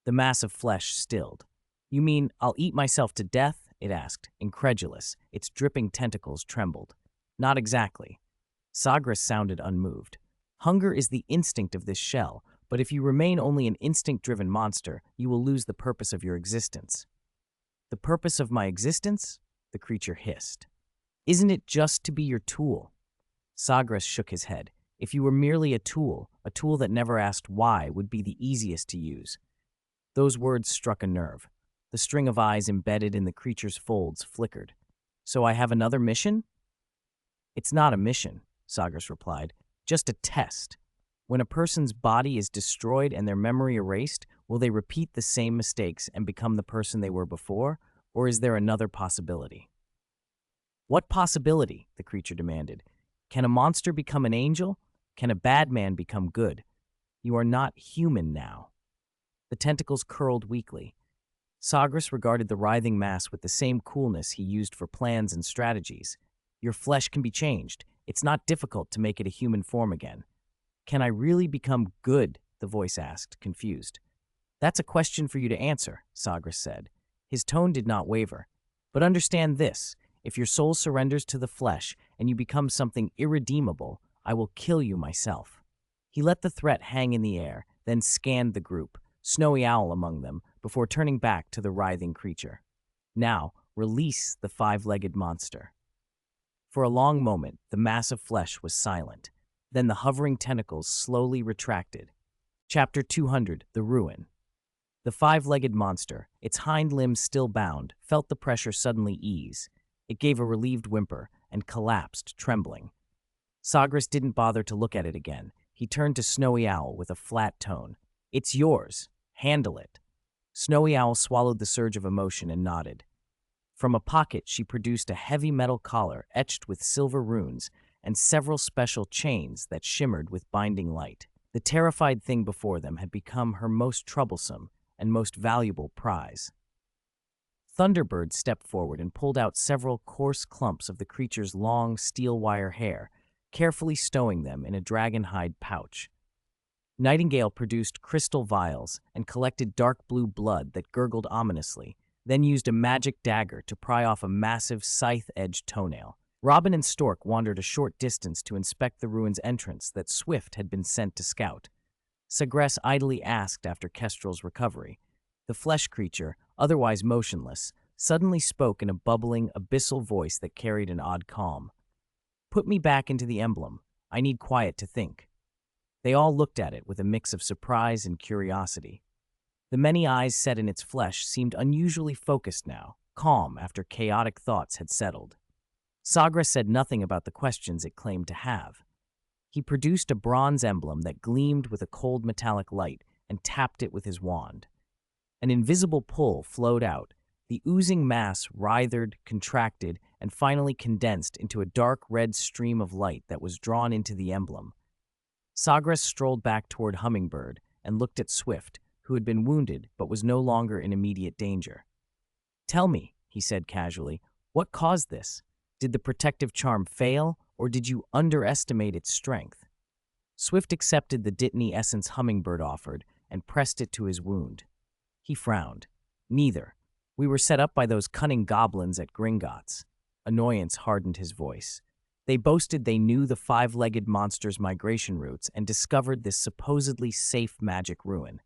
The mass of flesh stilled. "You mean I'll eat myself to death?" it asked, incredulous. Its dripping tentacles trembled. "Not exactly." Sagres sounded unmoved. "Hunger is the instinct of this shell, but if you remain only an instinct-driven monster, you will lose the purpose of your existence." "The purpose of my existence?" the creature hissed. "Isn't it just to be your tool?" Sagres shook his head. "If you were merely a tool that never asked why would be the easiest to use." Those words struck a nerve. The string of eyes embedded in the creature's folds flickered. "So I have another mission?" "It's not a mission," Sagres replied. "Just a test. When a person's body is destroyed and their memory erased, will they repeat the same mistakes and become the person they were before, or is there another possibility?" "What possibility?" the creature demanded. "Can a monster become an angel? Can a bad man become good? You are not human now." The tentacles curled weakly. Sagres regarded the writhing mass with the same coolness he used for plans and strategies. "Your flesh can be changed. It's not difficult to make it a human form again." "Can I really become good?" the voice asked, confused. "That's a question for you to answer," Sagres said. His tone did not waver. "But understand this. If your soul surrenders to the flesh and you become something irredeemable, I will kill you myself." He let the threat hang in the air, then scanned the group, Snowy Owl among them, before turning back to the writhing creature. "Now, release the five-legged monster." For a long moment, the mass of flesh was silent. Then the hovering tentacles slowly retracted. Chapter 200, The Ruin. The five-legged monster, its hind limbs still bound, felt the pressure suddenly ease. It gave a relieved whimper and collapsed, trembling. Sagres didn't bother to look at it again. He turned to Snowy Owl with a flat tone. "It's yours. Handle it." Snowy Owl swallowed the surge of emotion and nodded. From a pocket, she produced a heavy metal collar etched with silver runes and several special chains that shimmered with binding light. The terrified thing before them had become her most troublesome and most valuable prize. Thunderbird stepped forward and pulled out several coarse clumps of the creature's long steel wire hair, carefully stowing them in a dragon-hide pouch. Nightingale produced crystal vials and collected dark blue blood that gurgled ominously, then used a magic dagger to pry off a massive scythe-edged toenail. Robin and Stork wandered a short distance to inspect the ruin's entrance that Swift had been sent to scout. Sagres idly asked after Kestrel's recovery. The flesh creature, otherwise motionless, suddenly spoke in a bubbling, abyssal voice that carried an odd calm. "Put me back into the emblem. I need quiet to think." They all looked at it with a mix of surprise and curiosity. The many eyes set in its flesh seemed unusually focused now, calm after chaotic thoughts had settled. Sagres said nothing about the questions it claimed to have. He produced a bronze emblem that gleamed with a cold metallic light and tapped it with his wand. An invisible pull flowed out. The oozing mass writhed, contracted, and finally condensed into a dark red stream of light that was drawn into the emblem. Sagres strolled back toward Hummingbird and looked at Swift, who had been wounded but was no longer in immediate danger. "Tell me," he said casually, "what caused this? Did the protective charm fail, or did you underestimate its strength?" Swift accepted the Dittany essence Hummingbird offered and pressed it to his wound. He frowned. "Neither. We were set up by those cunning goblins at Gringotts." Annoyance hardened his voice. "They boasted they knew the five-legged monster's migration routes and discovered this supposedly safe magic ruin."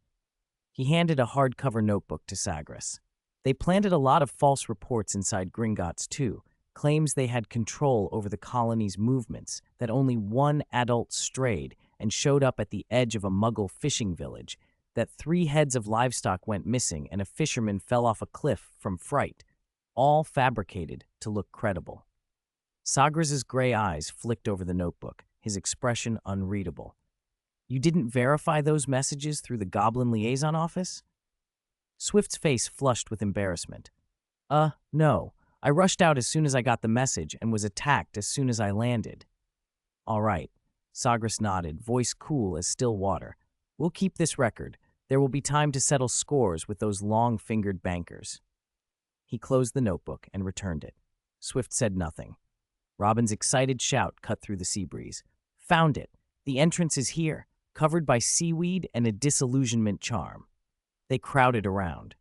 He handed a hardcover notebook to Sagres. "They planted a lot of false reports inside Gringotts, too. Claims they had control over the colony's movements, that only one adult strayed and showed up at the edge of a Muggle fishing village, that 3 heads of livestock went missing and a fisherman fell off a cliff from fright, all fabricated to look credible." Sagres' gray eyes flicked over the notebook, his expression unreadable. "You didn't verify those messages through the Goblin Liaison Office?" Swift's face flushed with embarrassment. No. I rushed out as soon as I got the message and was attacked as soon as I landed." "All right." Sagres nodded, voice cool as still water. "We'll keep this record. There will be time to settle scores with those long-fingered bankers." He closed the notebook and returned it. Swift said nothing. Robin's excited shout cut through the sea breeze. "Found it! The entrance is here, covered by seaweed and a disillusionment charm." They crowded around.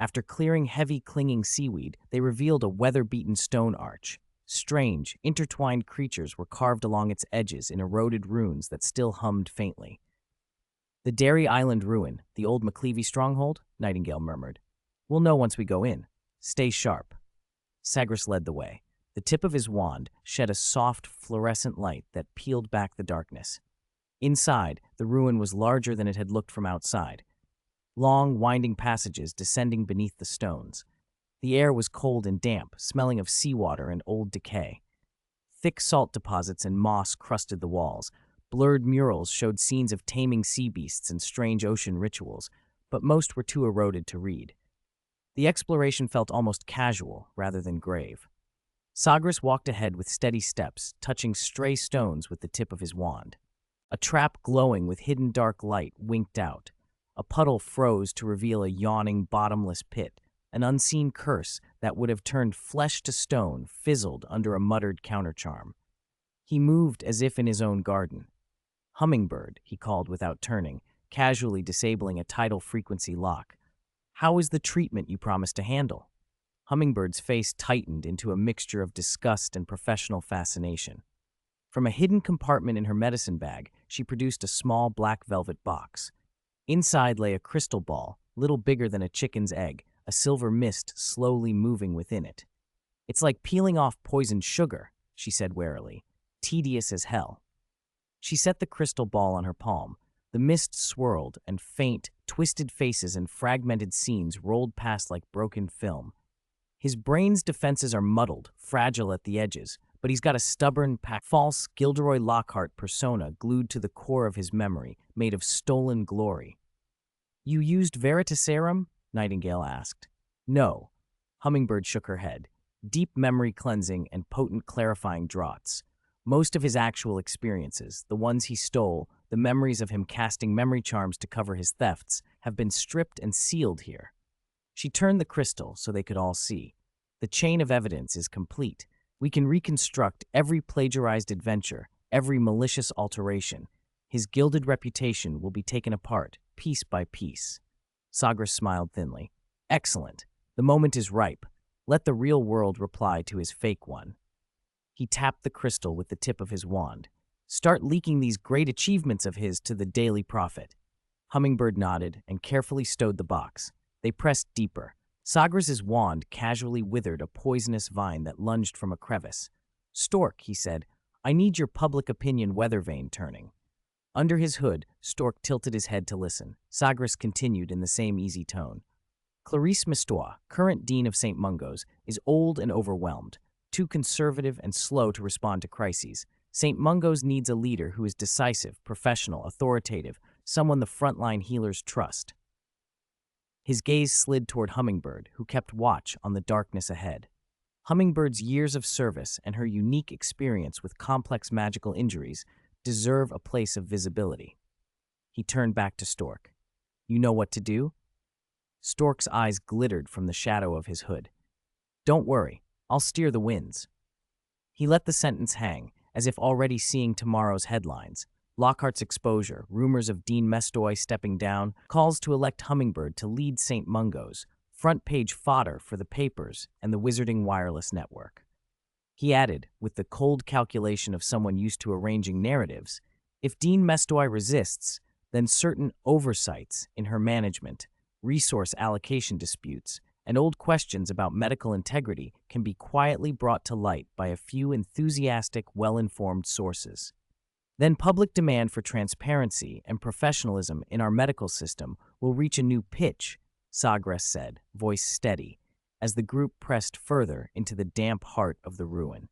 After clearing heavy, clinging seaweed, they revealed a weather-beaten stone arch. Strange, intertwined creatures were carved along its edges in eroded runes that still hummed faintly. "The Derry Island ruin, the old McClevey stronghold?" Nightingale murmured. "We'll know once we go in. Stay sharp." Sagres led the way. The tip of his wand shed a soft, fluorescent light that peeled back the darkness. Inside, the ruin was larger than it had looked from outside. Long, winding passages descending beneath the stones. The air was cold and damp, smelling of seawater and old decay. Thick salt deposits and moss crusted the walls. Blurred murals showed scenes of taming sea beasts and strange ocean rituals, but most were too eroded to read. The exploration felt almost casual rather than grave. Sagres walked ahead with steady steps, touching stray stones with the tip of his wand. A trap glowing with hidden dark light winked out. A puddle froze to reveal a yawning, bottomless pit. An unseen curse that would have turned flesh to stone fizzled under a muttered countercharm. He moved as if in his own garden. "Hummingbird," he called without turning, casually disabling a tidal frequency lock. "How is the treatment you promised to handle?" Hummingbird's face tightened into a mixture of disgust and professional fascination. From a hidden compartment in her medicine bag, she produced a small black velvet box. Inside lay a crystal ball, little bigger than a chicken's egg, a silver mist slowly moving within it. "It's like peeling off poisoned sugar," she said warily. "Tedious as hell." She set the crystal ball on her palm. The mist swirled, and faint, twisted faces and fragmented scenes rolled past like broken film. His brain's defenses are muddled, fragile at the edges, but he's got a stubborn, false Gilderoy Lockhart persona glued to the core of his memory, made of stolen glory. "You used Veritaserum?" Nightingale asked. "No." Hummingbird shook her head. "Deep memory cleansing and potent clarifying draughts. Most of his actual experiences, the ones he stole, the memories of him casting memory charms to cover his thefts, have been stripped and sealed here." She turned the crystal so they could all see. "The chain of evidence is complete. We can reconstruct every plagiarized adventure, every malicious alteration. His gilded reputation will be taken apart, piece by piece." Sagres smiled thinly. "Excellent. The moment is ripe. Let the real world reply to his fake one. He tapped the crystal with the tip of his wand. Start leaking these great achievements of his to the Daily Prophet. Hummingbird nodded and carefully stowed the box. They pressed deeper. Sagres' wand casually withered a poisonous vine that lunged from a crevice. Stork, he said, I need your public opinion weather vane turning. Under his hood, Stork tilted his head to listen. Sagres continued in the same easy tone. Clarice Mistois, current dean of St. Mungo's, is old and overwhelmed, too conservative and slow to respond to crises. St. Mungo's needs a leader who is decisive, professional, authoritative, someone the frontline healers trust. His gaze slid toward Hummingbird, who kept watch on the darkness ahead. Hummingbird's years of service and her unique experience with complex magical injuries deserve a place of visibility. He turned back to Stork. You know what to do? Stork's eyes glittered from the shadow of his hood. Don't worry, I'll steer the winds. He let the sentence hang, as if already seeing tomorrow's headlines. Lockhart's exposure, rumors of Dean Mestoy stepping down, calls to elect Hummingbird to lead St. Mungo's, front-page fodder for the papers and the Wizarding Wireless Network. He added, with the cold calculation of someone used to arranging narratives, if Dean Mestoy resists, then certain oversights in her management, resource allocation disputes, and old questions about medical integrity can be quietly brought to light by a few enthusiastic, well-informed sources. Then public demand for transparency and professionalism in our medical system will reach a new pitch, Sagres said, voice steady, as the group pressed further into the damp heart of the ruin.